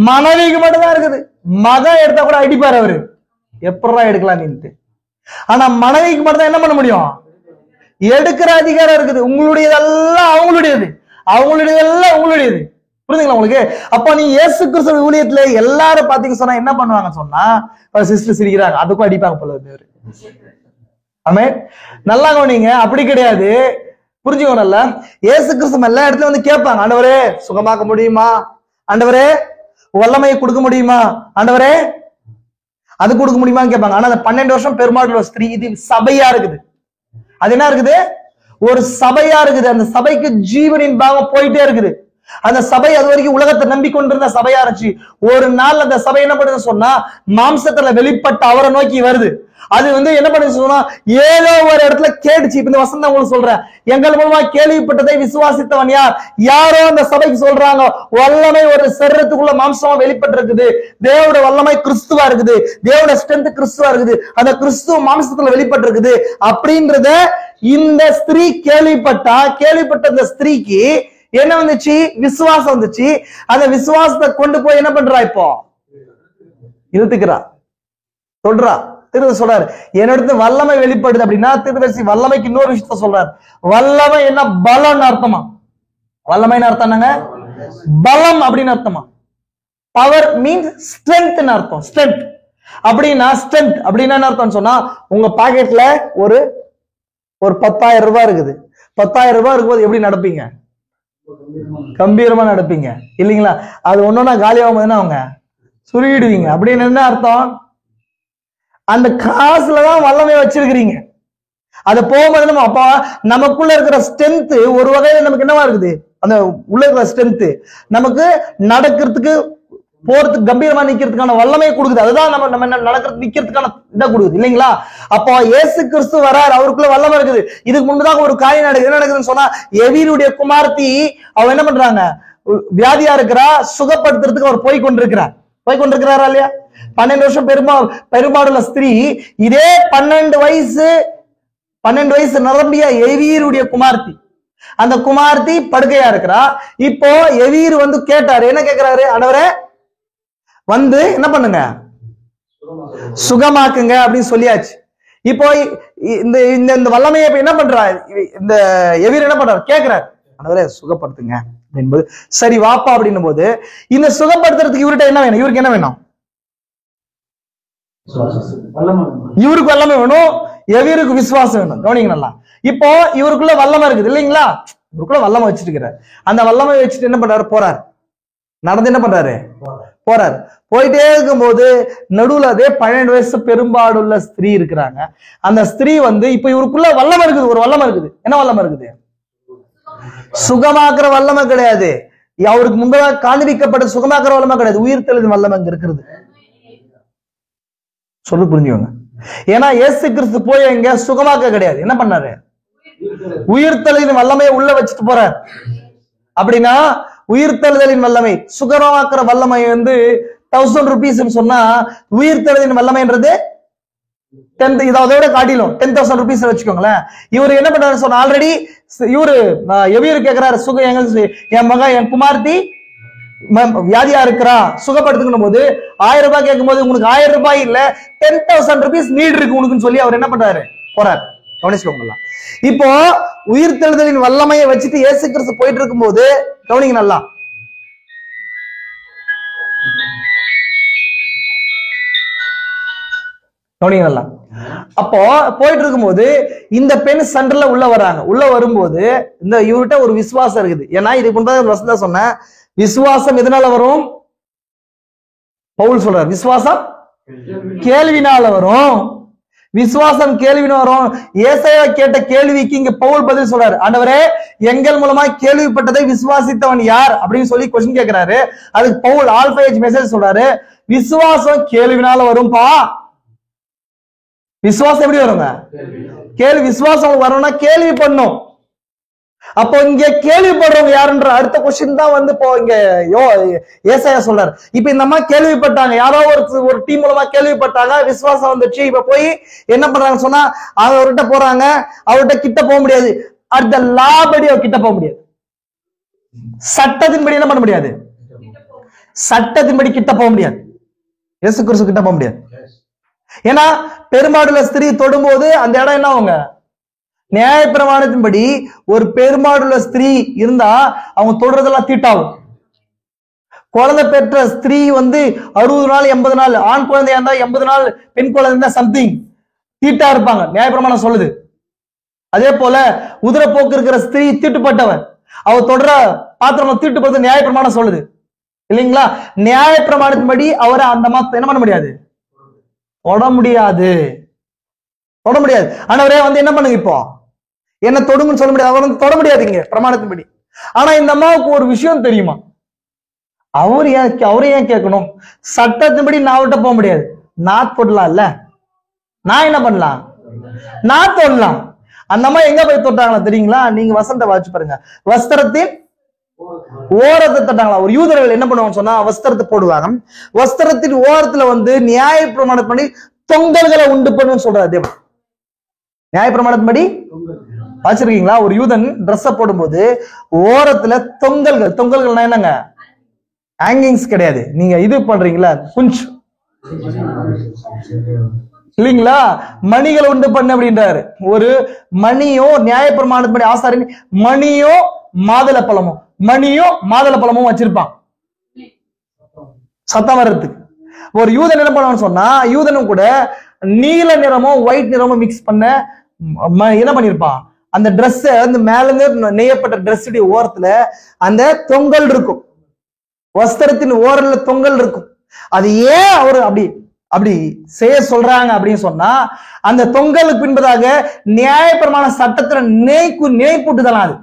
மனைவிக்கு மட்டும்தான் இருக்குது. மகன் எடுத்தா கூட அடிப்பாரு அவரு, எப்படா எடுக்கலாம் நீட்டு. ஆனா மனைவிக்கு மட்டும்தான் என்ன பண்ண முடியும்? எடுக்கிற அதிகாரம் இருக்குது. உங்களுடையதெல்லாம் அவங்களுடையது, அவங்களுடையதெல்லாம் உங்களுடையது. புரியுதுங்களா உங்களுக்கு? அப்ப நீ இயேசு கிறிஸ்து ஊழியத்துல எல்லாரும் பாத்தீங்க சொன்னா என்ன பண்ணுவாங்க சொன்னா, சிஸ்டர் சிரிக்கிறாங்க, அதுக்கும் அடிப்பாங்க போல இருக்கு. ஆமே, நல்லா கவனிங்க. அப்படி கிடையாது, புரிஞ்சுக்கோ. நல்லா இயேசு கிறிஸ்து எல்லா இடத்துலயும் வந்து கேட்பாங்க, ஆண்டவரே சுகமாக்க முடியுமா? ஆண்டவரே வல்லமையை கொடுக்க முடியுமா? ஆண்டவரே அது கொடுக்க முடியுமான்னு கேட்பாங்க. ஆனா அந்த 12 வருஷம் பெருமாள் ஸ்திரீ, இது சபையா இருக்குது. அது என்ன இருக்குது? ஒரு சபையா இருக்குது. அந்த சபைக்கு ஜீவனின் பாகம் போயிட்டே இருக்குது. அந்த சபை அது வரைக்கும் உலகத்தை நம்பிக்கொண்டிருந்த சபையா இருந்துச்சு. ஒரு நாள் அந்த சபை என்ன பண்ணுது சொன்னா, மாம்சத்துல வெளிப்பட்ட அவரை நோக்கி வருது. அது வந்து என்ன பண்ணுச்சு சொன்னா, ஏதோ ஒரு இடத்துல கேட்டுச்சு. இப்ப இந்த வசனம் உங்களுக்கு சொல்றேன், எங்கள் மூலமா கேள்விப்பட்டதை விசுவாசித்தவன் யார்? யாரோ அந்த சபைக்கு சொல்றாங்க, வல்லமை ஒரு சரீரத்துக்குள்ள மாம்சமா வெளிப்பட்டு இருக்குது. தேவோட வல்லமை கிறிஸ்துவா இருக்குது, தேவோட ஸ்ட்ரென்த் கிறிஸ்துவா இருக்குது, அந்த கிறிஸ்துவ மாம்சத்துல வெளிப்பட்டு இருக்குது அப்படின்றத இந்த ஸ்திரீ கேள்விப்பட்ட அந்த ஸ்திரீக்கு என்ன வந்துச்சு? விசுவாசம் வந்துச்சு. அந்த விசுவாசத்தை கொண்டு போய் என்ன பண்றா? இப்போ இழுத்துக்கிறா, சொல்றா. திரும்ப சொல்றாரு, என்னிடத்து வல்லமை வெளிப்படுது அப்படின்னா, திருவசி வல்லமைக்கு இன்னொரு விஷயத்த சொல்றாரு. வல்லமை என்ன? பலம்னு அர்த்தமா? வல்லமைன்னு அர்த்தம் என்னங்க? பலம் அப்படின்னு அர்த்தமா? பவர் மீன்ஸ் ஸ்ட்ரென்த் அர்த்தம். ஸ்ட்ரென்த் அப்படின்னா என்ன அர்த்தம் சொன்னா, உங்க பாக்கெட்ல ஒரு 10,000 ரூபாய் இருக்குது. 10,000 ரூபாய் இருக்கும்போது எப்படி நடப்பீங்க? கம்பீரமா நடப்பீங்க இல்லைங்களா? அது ஒன்னொன்னா காலியாகும்போதுன்னா அவங்க சுருகிடுவீங்க. அப்படின்னு என்ன அர்த்தம்? அந்த காசுலதான் வல்லமை வச்சிருக்கிறீங்க. அது போகும்போது நம்ம அப்ப நமக்குள்ள இருக்கிற ஸ்ட்ரென்த் ஒரு வகையில நமக்கு என்னவா இருக்குது? அந்த உள்ள இருக்கிற ஸ்ட்ரென்த் நமக்கு நடக்கிறதுக்கு, போறதுக்கு, கம்பீரமா நிக்கிறதுக்கான வல்லமை கொடுக்குது. அதுதான் நம்ம நடக்கிறது, நிக்கிறதுக்கான இதை கொடுக்குது இல்லைங்களா? அப்போ இயேசு கிறிஸ்து வராரு, அவருக்குள்ள வல்லமை இருக்குது. இதுக்கு முன்பதாக ஒரு காரியம் நடக்குது. என்ன நடக்குதுன்னு சொன்னா, எவீருடைய குமார்த்தி அவ என்ன பண்றாங்க? வியாதியா இருக்கிறா, சுகப்படுத்துறதுக்கு அவர் போய் கொண்டிருக்கிறாரா இல்லையா? 12 வருஷம் பெரும்பாடுள்ள ஸ்திரீ, இதே 12 வயசு நிரம்பிய எவீருடைய குமார்த்தி, அந்த குமார்த்தி படுக்கையா இருக்கிறா. இப்போ எவீர் வந்து கேட்டாரு, என்ன கேட்கிறாரு? ஆண்டவரே வந்து என்ன பண்ணுங்க, சுகமாக்குங்க அப்படின்னு சொல்லியாச்சு. இப்போ இந்த வல்லமையை என்ன பண்றாரு? இந்த எவீர் என்ன பண்றாரு? கேட்கிறாரு, ஆண்டவரே சுகப்படுத்துங்க என்பது. சரி வாப்பா அப்படின்னும் போது, இந்த சுகப்படுத்துறதுக்கு இவர்கிட்ட என்ன வேணும்? இவருக்கு என்ன வேணும்? இவருக்கு வல்லமை வேணும், எவருக்கு விசுவாசம் வேணும். கவனிங்க நல்லா. இப்போ இவருக்குள்ள வல்லமை இருக்குது இல்லைங்களா? இவருக்குள்ள வல்லமை வச்சிருக்கிறார். அந்த வல்லமை வச்சுட்டு என்ன பண்றாரு? போறாரு. நடந்து என்ன பண்றாரு? போறாரு. போயிட்டே இருக்கும்போது நடுவுல அதே 12 வயசு பெரும்பாடுள்ள ஸ்திரீ இருக்கிறாங்க. அந்த ஸ்திரீ வந்து இப்ப இவருக்குள்ள வல்லமை இருக்குது, ஒரு வல்லமை இருக்குது. என்ன வல்லமை இருக்குது? சுகமாக்குற வல்லமை கிடையாது. அவருக்கு முன்பதாக காண்பிக்கப்பட்ட சுகமாக்குற வல்லமை கிடையாது. உயிர் தெளிவின் வல்லமை அங்க இருக்கிறது. சொல்லு, புரிஞ்சுக்கோங்க. ஏன்னா இயேசு கிறிஸ்து போய் எங்க சுகமாக்க கிடையாது, என்ன பண்ணாரு? உயிர்த்தெழுதலின் வல்லமையை உள்ள வச்சுட்டு போறார். அப்படின்னா உயிர்த்தெழுதலின் வல்லமை, சுகமாக்குற வல்லமை வந்து 1000 rupees சொன்னா, உயிர்த்தெழுதலின் வல்லமைன்றது 10, இதோட காட்டிலும் 10,000 rupees வச்சுக்கோங்களேன். இவரு என்ன பண்றாரு சொன்னா, ஆல்ரெடி இவரு எவீரு கேட்கிறாரு, என் மகன், என் குமார்த்தி வியாதியா இருக்கிறா, சுகப்படுத்துக்கணும் போது 1000 ரூபாய் கேட்கும் போது, உங்களுக்கு 1000 ரூபாய் இல்ல 10,000 rupees நீட் இருக்கு உனக்குன்னு சொல்லி அவர் என்ன பண்றாரு? போறாரு. கவனிச்சுக்கோங்களா. இப்போ உயிர்த்தெழுதலின் வல்லமையை வச்சுட்டு இயேசு கிறிஸ்து போயிட்டு இருக்கும் போது, கவனிங்க நல்லா, அப்போ போயிட்டு இருக்கும்போது இந்த பெண் சென்டர்ல உள்ள வராங்க. உள்ள வரும்போது இந்த இவர்கிட்ட ஒரு விசுவாசம் இருக்குது. ஏன்னா இதுக்கு முன்னாடி ஒரு வசனத்தை சொன்னேன், விசுவாசம் எதனால வரும்? பவுல் சொல்றார், விசுவாசம் கேள்வினால வரும். விசுவாசம் கேள்வின்னு வரும். ஏசாயா கேட்ட கேள்விக்கு இங்க பவுல் பதில் சொல்றாரு, ஆண்டவரே எங்கள் மூலமா கேள்விப்பட்டதை விசுவாசித்தவன் யார் அப்படின்னு சொல்லி கொஸ்டின் கேட்கிறாரு. அதுக்கு பவுல் ஆல்பா ஏஜ் மெசேஜ் சொல்றாரு, விசுவாசம் கேள்வினால வரும்பா. விசுவாசம் எப்படி வருங்க? கேள்வி. விசுவாசம் வரணும்னா கேள்வி பண்ணும். அப்போ இங்க கேள்விப்படுறவங்க யாருன்ற அடுத்த கொஸ்டின் தான் வந்து இப்போ இங்க ஏசாயா சொல்றாரு. இப்ப இந்த அம்மா கேள்விப்பட்டாங்க, யாரோ ஒரு டீம் மூலமா கேள்விப்பட்டாங்க, விசுவாசம் வந்துச்சு. இப்ப போய் என்ன பண்றாங்க சொன்னா, அவர்கிட்ட போறாங்க. அவர்கிட்ட கிட்ட போக முடியாது. அந்த லா படி அவர் கிட்ட போக முடியாது. சட்டத்தின்படி என்ன பண்ண முடியாது? சட்டத்தின்படி கிட்ட போக முடியாது. இயேசு கிறிஸ்து கிட்ட போக முடியாது. ஏன்னா பெரும்பாடுள்ள ஸ்திரீ தொடும்போது அந்த இடம் என்ன ஆகுங்க? நியாயப்பிரமாணத்தின்படி ஒரு பெரும்பாடுள்ள ஸ்திரீ இருந்தா அவங்க தொடுறதெல்லாம் தீட்டாகும். குழந்தை பெற்ற ஸ்திரீ வந்து 60 நாள் 80 நாள், ஆண் குழந்தையா இருந்தா 80 நாள், பெண் குழந்தை இருந்தா சம்திங் தீட்டா இருப்பாங்க, நியாயப்பிரமாணம் சொல்லுது. அதே போல உதிரப்போக்கு இருக்கிற ஸ்திரீ தீட்டுப்பட்டவன், அவ தொடர பாத்திரம் தீட்டுப்பட்டு நியாயப்பிரமாணம் சொல்லுது இல்லைங்களா? நியாயப்பிரமாணத்தின்படி அவரை அந்த மாத்த என்ன பண்ண முடியாது? தொட முடியாது. தொட முடியாது. ஆனவரே வந்து என்ன பண்ணுங்க, இப்போ என்ன தொடுங்கன்னு சொல்ல முடியாது. அவர் வந்து தொட முடியாதுங்க பிரமாணத்தின்படி. ஆனா இந்த அம்மாவுக்கு ஒரு விஷயம் தெரியுமா? அவரே ஏன் கேட்கணும்? சட்டத்தின்படி நான் அவர்கிட்ட போக முடியாது. நான் தொடலாம் இல்ல, நான் என்ன பண்ணலாம்? நான் தொடலாம். அந்த அம்மா எங்க போய் தொட்டாங்களா தெரியுங்களா? நீங்க வசனத்தை வாசிச்சு பாருங்க. வஸ்திரத்தின் ஓரத்தை தொட்டாங்களா? ஒரு யூதர்கள் என்ன பண்ணுவாங்க சொன்னா, வஸ்திரத்தை போடுவாங்க. வஸ்திரத்தின் ஓரத்துல வந்து நியாய பிரமாணப்படி தொங்கல்களை உண்டு பண்ணுன்னு சொல்றாரு தேவன். நியாய பிரமாணத்தின்படி வாசிச்சிருக்கீங்களா? ஒரு யூதன் ட்ரெஸ் போடும்போது ஓரத்துல தொங்கல்கள், தொங்கல்கள்னா என்னங்க? ஹேங்கிங்ஸ் கிடையாது. நீங்க இது பண்றீங்களா, குஞ்ச் இல்லைங்களா? மணிகளை உண்டு பண்ண அப்படின்றாரு. ஒரு மணியோ நியாயப்பிரமாணத்தின்படி ஆசாரி மணியோ மாதுளை பழமும் வச்சிருப்பான் சத்தம் வர்றதுக்கு. ஒரு யூதன் என்ன பண்ணுவான்னு சொன்னா, யூதனும் கூட நீல நிறமும் ஒயிட் நிறமும் மிக்ஸ் பண்ண என்ன பண்ணிருப்பான், அந்த ட்ரெஸ் வந்து மேல இருந்து நெய்யப்பட்ட ட்ரெஸ் ஓரத்துல அந்த தொங்கல் இருக்கும். வஸ்திரத்தின் ஓரத்துல தொங்கல் இருக்கும். அது ஏன் அவரு அப்படி செய்ய சொல்றாங்க அப்படின்னு சொன்னா, அந்த தொங்கலுக்கு பின்பதாக நியாயப்பிரமாண சட்டத்துல நினைப்பூட்டுதலாம்.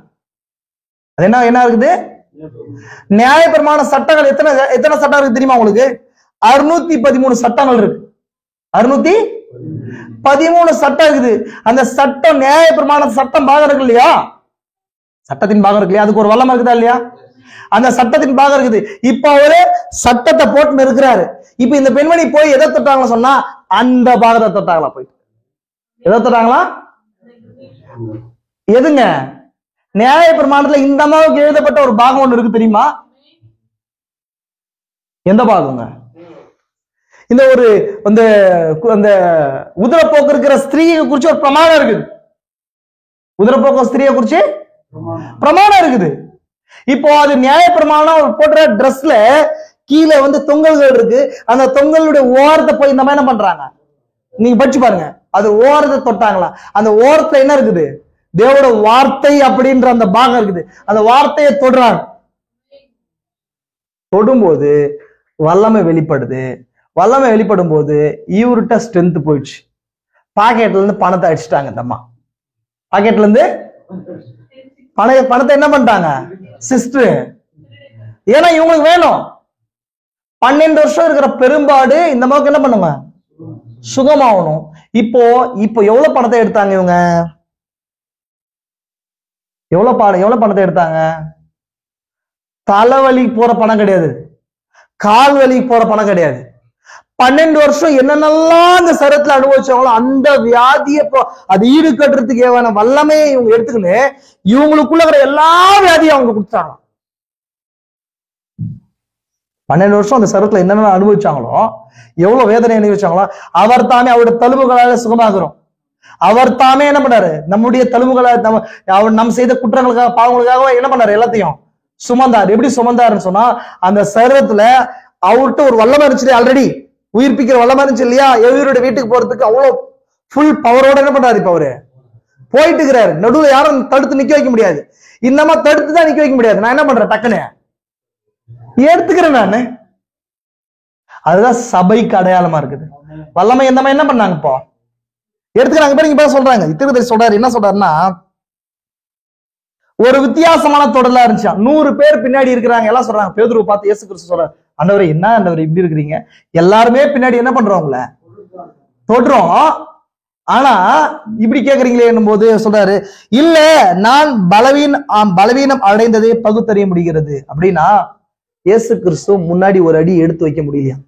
அது என்ன இருக்குது? நியாயப்பிரமாண சட்டங்கள் எத்தனை சட்டம் இருக்கு தெரியுமா உங்களுக்கு? 613 சட்டங்கள் இருக்கு. 613 சட்டம் இருக்குது. அந்த சட்டம் நியாயப்பிரமாண சட்டம் பாகம் இருக்கு இல்லையா? சட்டத்தின் பாகம் இருக்கு இல்லையா? அதுக்கு ஒரு வல்லமை இருக்குதா இல்லையா? அந்த சட்டத்தின் பாகம் இருக்குது. இப்ப அவரு சட்டத்தை போட்டு இருக்கிறாரு. இப்ப இந்த பெண்மணி போய் எதை தொட்டாங்களா சொன்னா, அந்த பாகத்தை தொட்டாங்களா? போயிட்டு எதை தொட்டாங்களா? எதுங்க? நியாய பிரமாணத்துல இந்த அம்மாவுக்கு எழுதப்பட்ட ஒரு பாகம் ஒண்ணு இருக்கு தெரியுமா? எந்த பாகங்க? இந்த ஒரு அந்த உதிரப்போக்கு இருக்கிற ஸ்திரீயை குறிச்சு ஒரு பிரமாணம் இருக்குது. உதிரப்போக்கு ஸ்திரீயை குறிச்சு பிரமாணம் இருக்குது. இப்போ அது நியாய பிரமாணம் போடுற ட்ரெஸ்ல கீழே வந்து தொங்கல்கள் இருக்கு. அந்த தொங்கலுடைய ஓரத்தை போய் இந்த மாதிரி என்ன பண்றாங்க, நீங்க படிச்சு பாருங்க. அது ஓரத்தை தொட்டாங்களா? அந்த ஓரத்துல என்ன இருக்குது? தேவோட வார்த்தை அப்படின்ற அந்த பாகம் இருக்குது. அந்த வார்த்தையை தொடுறாங்க. தொடும்போது வல்லமை வெளிப்படுது. வல்லமை வெளிப்படும் போது இவர்கிட்ட ஸ்ட்ரென்த் போயிடுச்சு. பாக்கெட்ல இருந்து பணத்தை அடிச்சுட்டாங்க. இந்த அம்மா பாக்கெட்ல இருந்து பணத்தை என்ன பண்ணிட்டாங்க? சிஸ்டர், ஏன்னா இவங்களுக்கு வேணும். 12 வருஷம் இருக்கிற பெரும்பாடு இந்த அம்மாவுக்கு என்ன பண்ணுங்க? சுகமாகணும். இப்போ எவ்வளவு பணத்தை எடுத்தாங்க இவங்க? எவ்வளவு பணத்தை எடுத்தாங்க? தலைவலி போற பணம் கிடையாது, கால் வலி போற பணம் கிடையாது. 12 வருஷம் என்னென்னலாம் அந்த சரத்துல அனுபவிச்சாங்களோ அந்த வியாதியை அது ஈடு கட்டுறதுக்கு ஏவான வல்லமையை இவங்க எடுத்துக்கின்னு இவங்களுக்குள்ள இருக்கிற எல்லா வியாதியும் அவங்க கொடுத்தாங்க. 12 வருஷம் அந்த சரத்துல என்னென்ன அனுபவிச்சாங்களோ, எவ்வளவு வேதனை அனுபவிச்சாங்களோ, அவர் தாமே அவருடைய தழும்புகளால சுகமாகிறோம். அவர் தாமே என்ன பண்ணாரு? நம்முடைய தழும்புகளை நம்ம செய்த குற்றங்களுக்காக பாவங்களுக்காக என்ன பண்ணாரு? எல்லாத்தையும் சுமந்தார். எப்படி சுமந்தாருன்னு சொன்னா, அந்த சரீரத்துல அவர்கிட்ட ஒரு வல்லமை இருந்துச்சு. ஆல்ரெடி உயிர்ப்பிக்கிற வல்லமை இருந்துச்சு இல்லையா? எவருடைய வீட்டுக்கு போறதுக்கு அவ்வளவு ஃபுல் பவரோட என்ன பண்றாரு இப்ப அவரு போயிட்டு இருக்கிறாரு. நடுவுல யாரும் தடுத்து நிக்க வைக்க முடியாது. இந்த மாதிரி தடுத்து தான் நிக்க வைக்க முடியாது. நான் என்ன பண்றேன், டக்குன்னு எடுத்துக்கிறேன் நானு. அதுதான் சபைக்கு அடையாளமா இருக்குது. வல்லமை எந்த மாதிரி என்ன பண்ணாங்க இப்போ எடுத்துக்கிறாங்க. பேர் இங்க சொல்றாங்க, திருத்தர் சொல்றாரு, என்ன சொல்றாருன்னா, ஒரு வித்தியாசமான தொடர்லாம் இருந்துச்சு. 100 பேர் பின்னாடி இருக்கிறாங்க. எல்லாம் சொல்றாங்க, பேதுருவை பார்த்து இயேசு கிறிஸ்து சொல்றாரு, ஆண்டவரே என்ன ஆண்டவரே இப்படி இருக்கிறீங்க, எல்லாருமே பின்னாடி என்ன பண்றோம்ல தொடுறோம், ஆனா இப்படி கேக்குறீங்களே என்னும் போது சொல்றாரு, இல்ல நான் பலவீனம் அடைந்ததே பகுத்தறிய முடிகிறது. அப்படின்னா இயேசு கிறிஸ்து முன்னாடி ஒரு அடி எடுத்து வைக்க முடியலையா?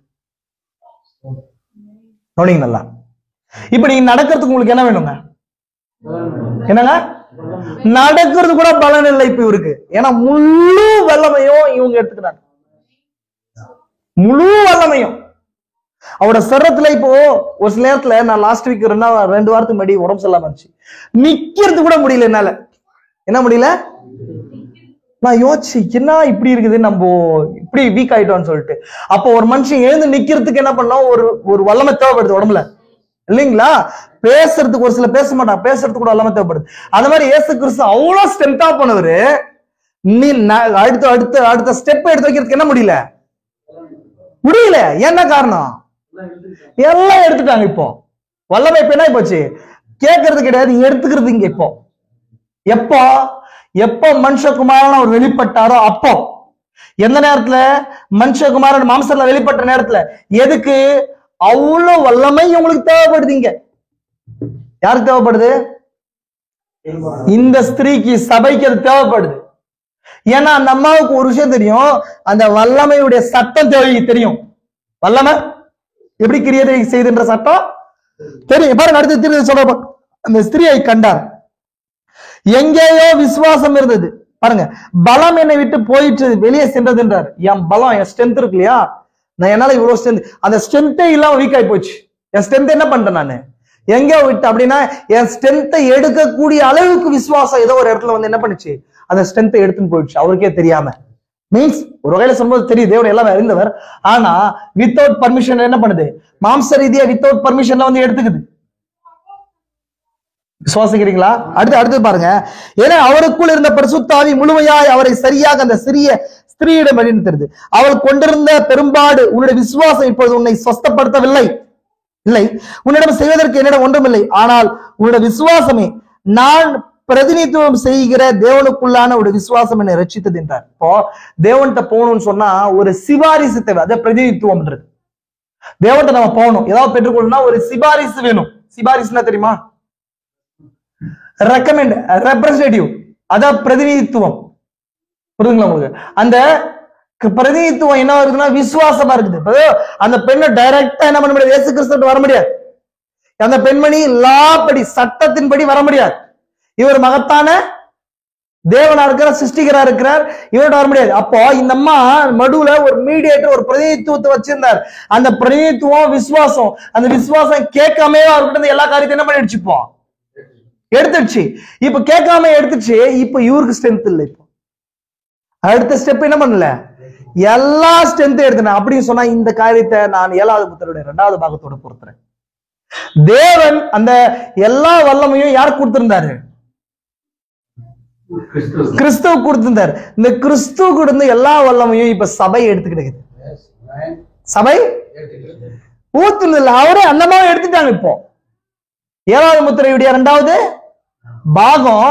கவனிங்க நல்லா. இப்ப நீங்க நடக்கிறதுக்கு உங்களுக்கு என்ன வேணுங்க, என்னங்க, நடக்கிறது கூட பலன் இல்லை இப்ப இவருக்கு. ஏன்னா முழு வல்லமையும் இவங்க எடுத்துக்கிறாங்க, முழு வல்லமையும் அவரோட சரத்துல. இப்போ ஒரு சில நேரத்துல நான் லாஸ்ட் வீக் 2 வாரத்துக்கு முன்னாடி உடம்பு சரியில்லாம இருந்துச்சு, நிக்கிறது கூட முடியல என்னால. என்ன முடியல? நான் யோசிச்சு என்ன இப்படி இருக்குது, நம்ம இப்படி வீக் ஆயிட்டோம்னு சொல்லிட்டு. அப்போ ஒரு மனுஷன் எழுந்து நிக்கிறதுக்கு என்ன பண்ணோம், ஒரு வல்லமை தேவைப்படுது உடம்புல, இல்லைங்களா? பேசுறதுக்கு ஒரு சில பேச மாட்டான், பேசுறதுக்கு கூட வல்லமை தேவைப்படுது. அந்த மாதிரி இயேசு கிறிஸ்து அவ்வளவு ஸ்ட்ரென்த்தா போனவரு, நீ அடுத்த ஸ்டெப் எடுத்து வைக்கிறதுக்கு என்ன முடியல. என்ன காரணம்? எல்லாம் எடுத்துட்டாங்க. இப்போ வல்லமை இப்ப என்ன போச்சு, கேட்கறது கிடையாது, எடுத்துக்கிறது இங்க. இப்போ எப்போ மனுஷகுமாரன் அவர் வெளிப்பட்டாரோ அப்போ, எந்த நேரத்துல மனுஷகுமாரன் மாம்சத்துல வெளிப்பட்ட நேரத்துல, எதுக்கு அவ்வளவு வல்லமை உங்களுக்கு தேவைப்படுதுங்க. யாருக்கு தேவைப்படுது? இந்த ஸ்திரீக்கு, சபைக்கு அது தேவைப்படுது. ஏன்னா அந்த அம்மாவுக்கு ஒரு விஷயம் தெரியும், அந்த வல்லமையுடைய சட்டம் தெரியும். வல்லமை எப்படி கிரியதை செய்துன்ற சட்டம் தெரியும். பாருங்க, அடுத்து சொல்ற, அந்த ஸ்திரியை கண்டார், எங்கேயோ விசுவாசம் இருந்தது. பாருங்க, பலம் என்னை விட்டு போயிட்டு வெளியே சென்றதுன்றார். என் பலம், என் ஸ்ட்ரென்த் இருக்கு இல்லையா, நான் என்னால இவ்வளவு ஸ்ட்ரென்த், அந்த ஸ்ட்ரென்த்தே இல்லாம வீக் ஆகி போச்சு. என் ஸ்ட்ரென்த் என்ன பண்றேன் நானு, எங்கேயோ விட்டு, அப்படின்னா என் ஸ்ட்ரென்த்தை எடுக்கக்கூடிய அளவுக்கு விசுவாசம் ஏதோ ஒரு இடத்துல வந்து என்ன பண்ணுச்சு, அந்த ஸ்ட்ரென்த்தை எடுத்துன்னு போயிடுச்சு, அவருக்கே தெரியாம. மீன்ஸ் ஒரு வகையில சொல்லும்போது தெரியும், தேவன் எல்லாம் அறிந்தவர். ஆனா வித்தவுட் பர்மிஷன் என்ன பண்ணுது, மாம்ச ரீதியா வித்தவுட் பர்மிஷன்ல வந்து எடுத்துக்குது. விசுவாசிக்கிறீங்களா? அடுத்து பாருங்க, ஏன்னா அவருக்குள் இருந்த பரிசுத்த ஆவி முழுமையாய் அவரை சரியாக அந்த சிறிய ஸ்திரீயிடம் வழிநடத்துறது. அவள் கொண்டிருந்த பெரும்பாடு உன்னுடைய விசுவாசம் இப்பொழுது உன்னை ஸ்வஸ்தப்படுத்தவில்லை, இல்லை, உன்னிடம் செய்வதற்கு என்னிடம் ஒன்றுமில்லை, ஆனால் உன்னுடைய விசுவாசமே நான் பிரதிநிதித்துவம் செய்கிற தேவனுக்குள்ளான ஒரு விசுவாசம் என்னை ரட்சித்தது என்றார். இப்போ தேவன்கிட்ட போகணும்னு சொன்னா ஒரு சிபாரிசு தேவை, அதை பிரதிநிதித்துவம்ன்றது. தேவன்கிட்ட நம்ம போகணும், ஏதாவது பெற்றுக்கொள்ளணும்னா ஒரு சிபாரிசு வேணும். சிபாரிசுனா தெரியுமா? ரெக்கமெண்ட், ரெப்ரசன்டேட்டிவ், அதான் பிரதிநிதித்துவம். புரியுதுங்களா உங்களுக்கு? அந்த பிரதிநிதித்துவம் என்ன இருக்குன்னா விசுவாசமா இருக்குது. அந்த பெண்ணை டைரக்டா என்ன பண்ண முடியாது, இயேசு கிறிஸ்து வர முடியாது. அந்த பெண்மணி லா படி, சட்டத்தின்படி வர முடியாது. இவர் மகத்தான தேவனா இருக்கிறார், சிருஷ்டிகரா இருக்கிறார், இவர்கிட்ட வர முடியாது. அப்போ இந்த அம்மா நடுவுல ஒரு மீடியேட்டர், ஒரு பிரதிநிதித்துவத்தை வச்சிருந்தார். அந்த பிரதிநிதித்துவம் விசுவாசம், அந்த விசுவாசம் கேட்காமே அவர்கிட்ட எல்லா காரியத்தையும் என்ன பண்ணிடுச்சு, இப்போ எடுத்துடுச்சு. இப்ப கேட்காம எடுத்துச்சு. இப்ப இவருக்கு ஸ்ட்ரென்த் இல்லை. இப்போ அடுத்த ஸ்டெப் என்ன பண்ணல, எல்லா ஸ்ட்ரென்த் எடுத்தேன் அப்படின்னு சொன்னா, இந்த காரியத்தை நான் 7வது புத்தருடைய 2வது பாகத்தோட பொறுத்துறேன். தேவன் அந்த எல்லா வல்லமையும் யாருக்கு கொடுத்திருந்தாரு, கிறிஸ்துவ கொடுத்திருந்தார். இந்த கிறிஸ்துவ கொடுத்த எல்லா வல்லமையும் இப்ப சபை எடுத்துக்கிட்டு, சபை ஊத்துனது அவரே அந்த மாதிரி எடுத்துட்டாங்க. இப்போ 7வது முத்திரையுடைய 2வது பாகம்,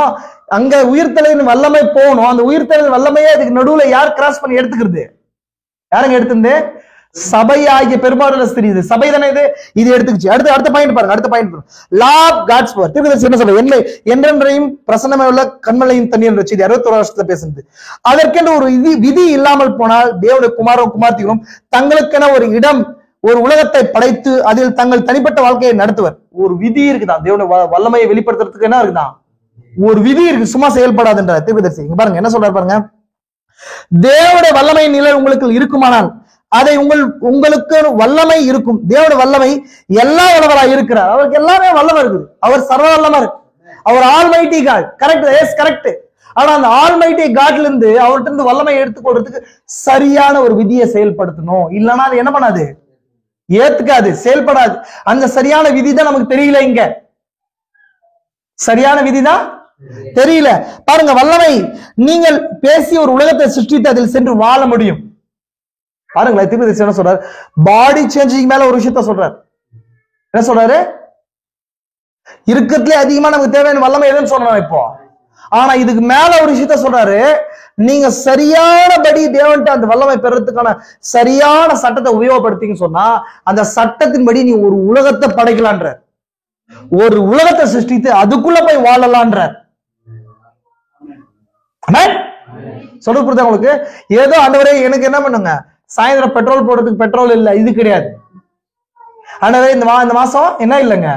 அங்க உயிர்த்தலின் வல்லமை போகணும். அந்த உயிர்த்தலின் வல்லமையே அதுக்கு நடுவுல யார் கிராஸ் பண்ணி எடுத்துக்கிறது, யாருங்க எடுத்துருந்து, சபை ஆகிய பெரும்பாடுள்ள ஸ்திரீ. இது சபை தானே, இது எடுத்துக்கிச்சு. அடுத்த பாயிண்ட் பாருங்க, அடுத்த point law of God's power. Tirupati என்ன சொல்ற, என்றென்றையும் பிரசன்னமே உள்ள கண்மலையும் தண்ணீர் என்ற செய்தி 61 வருஷத்துல பேசுறது. அதற்கென்று ஒரு விதி இல்லாமல் போனால் தேவனுடைய குமாரரும் குமார்த்திகளும் தங்களுக்கென ஒரு இடம், ஒரு உலகத்தை படைத்து அதில் தங்கள் தனிப்பட்ட வாழ்க்கையை நடத்துவர். ஒரு விதி இருக்குதான், தேவனுடைய வல்லமையை வெளிப்படுத்துறதுக்கு என்ன இருக்குதான், ஒரு விதி இருக்கு, சும்மா செயல்படாதுன்ற திருப்பதி. இங்க பாருங்க என்ன சொல்றாரு பாருங்க, தேவனுடைய வல்லமையின் நிலை உங்களுக்கு இருக்குமானால் அதை உங்களுக்கு வல்லமை இருக்கும். தேவனுடைய வல்லமை எல்லா வல்லவராக இருக்கிறார். அவருக்கு எல்லாமே வல்லமை இருக்குது. அவர் சர்வ வல்லமா இருக்கு. அவர் almighty God. Correct, yes correct. ஆனா அந்த ஆல்மைட்டி காட்ல இருந்து அவர்கிட்ட இருந்து வல்லமை எடுத்துக்கொள்றதுக்கு சரியான ஒரு விதியை செயல்படுத்தணும். இல்லைன்னா அது என்ன பண்ணாது, ஏத்துக்காது, செயல்படாது. அந்த சரியான விதி தான் நமக்கு தெரியல. இங்க சரியான விதிதான் தெரியல. பாருங்க, வல்லமை நீங்கள் பேசி ஒரு உலகத்தை சிருஷ்டித்து அதில் சென்று வாழ முடியும். பாருங்களேன், தீர்க்கதரிசி என்ன சொல்றாரு? பாடி சேஞ்சிங் மேல ஒரு விஷயத்த சொல்றாரு. என்ன சொல்றாரு? இருக்கிறதுலே அதிகமா நமக்கு தேவையான வல்லமை எதுன்னு சொல்றோம் இப்போ. ஆனா இதுக்கு மேல ஒரு விஷயத்த சொல்றாரு. நீங்க சரியானபடி தேவன்ட்ட அந்த வல்லமை பெறறதுக்கான சரியான சட்டத்தை உபயோகப்படுத்தின்னு சொன்னா அந்த சட்டத்தின்படி நீ ஒரு உலகத்தை படைக்கலான்ற, ஒரு உலகத்தை சிருஷ்டித்து அதுக்குள்ள போய் வாழலான்ற. சொல்றது புரியுதா உங்களுக்கு? ஏதோ ஆண்டவரே எனக்கு என்ன பண்ணுங்க, சாயந்தரம் பெட்ரோல் போடுறதுக்கு பெட்ரோல் இல்ல, இது கிடையாது. ஆண்டவரே இந்த மாசம் என்ன இல்லைங்க,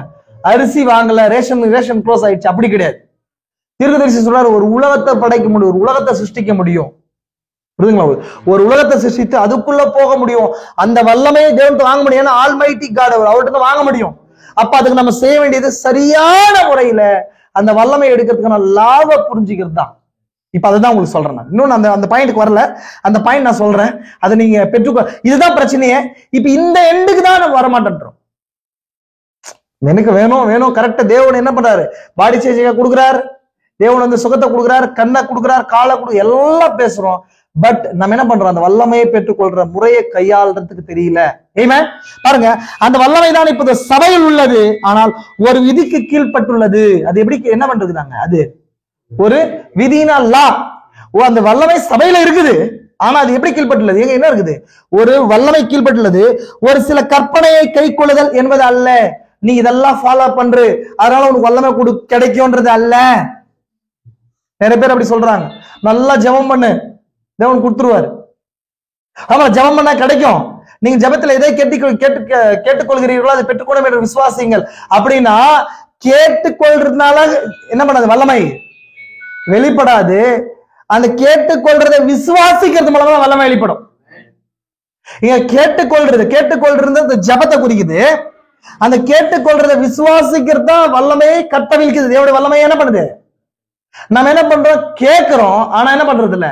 அரிசி வாங்கல, ரேஷன் க்ளோஸ் ஆயிடுச்சு, அப்படி கிடையாது. தீர்க்கதரிசி சொல்றாரு, ஒரு உலகத்தை படைக்க முடியும், ஒரு உலகத்தை சிருஷ்டிக்க முடியும். புரியுதுங்களா? ஒரு உலகத்தை சிருஷ்டித்து அதுக்குள்ள போக முடியும். அந்த வல்லமையை தேவன் வாங்க முடியும். ஏன்னா ஆல்மைட்டி காட், அவர்கிட்ட வாங்க முடியும். அப்ப அதுக்கு நம்ம செய்ய வேண்டியது சரியான முறையில அந்த வல்லமை எடுக்கிறதுக்கான லாப புரிஞ்சுக்கிறது தான். இப்ப அதுதான் உங்களுக்கு சொல்றேன். நான் இன்னொன்னு அந்த பாயிண்ட்க்கு வரல, அந்த பாயிண்ட் நான் சொல்றேன், அதை நீங்க பெற்றுக்கோ. இதுதான் பிரச்சனையே. இப்ப இந்த எண்டுக்கு தான் நம்ம வரமாட்டேன்றோம். எனக்கு வேணும் கரெக்டா. தேவன் என்ன பண்றாரு? பாடி சேஞ்சிங்க கொடுக்குறாரு, தேவன் வந்து சுகத்தை கொடுக்குறாரு, கண்ணை கொடுக்குறாரு, காலை எல்லாம் பேசுறோம். பட் நம்ம என்ன பண்றோம்? அந்த வல்லமையை பெற்றுக்கொள்ற முறையை கையாளுறதுக்கு தெரியல. ஆமென். பாருங்க, அந்த வல்லமை தான் இப்ப சபையில் உள்ளது, ஆனால் ஒரு விதிக்கு கீழ்பட்டுள்ளது. அது எப்படி என்ன பண்றதுதாங்க? அது ஒரு விதினா லா. அந்த வல்லமை சபையில இருக்குது, ஆனா அது எப்படி கீழ்பட்டுள்ளது? எங்க என்ன இருக்குது? ஒரு வல்லமை கீழ்பட்டுள்ளது. ஒரு சில கற்பனையை கை கொள்ளுதல் என்பது அல்ல. நீ இதெல்லாம் ஃபாலோ பண்று அதனால உனக்கு வல்லமை கிடைக்கும்ன்றது அல்ல. நிறைய பேர் அப்படி சொல்றாங்க. நல்லா ஜெபம் பண்ணு, தேவன் கொடுத்துருவாரு. ஆமா, ஜெபம் பண்ணா கிடைக்கும். நீங்க ஜெபத்துல எதை கேட்டுக்கொள்கிறீர்களோ அதை பெற்றுக்கொள்ளும் என்று விசுவாசிங்கள். அப்படின்னா கேட்டுக்கொள்றதுனால என்ன பண்ணாது? வல்லமை வெளிப்படாது. அந்த கேட்டுக்கொள்றதை விசுவாசிக்கிறது மூலமா வல்லமை வெளிப்படும். இங்க கேட்டுக்கொள்றது அந்த ஜெபத்தை குறிக்குது. அந்த கேட்டுக்கொள்றதை விசுவாசிக்கிறது தான் வல்லமையை கட்டவிழ்க்குது. தேவனுடைய வல்லமையை என்ன பண்ணுது? நம்ம என்ன பண்றோம்? கேட்கிறோம், ஆனா என்ன பண்றது இல்ல,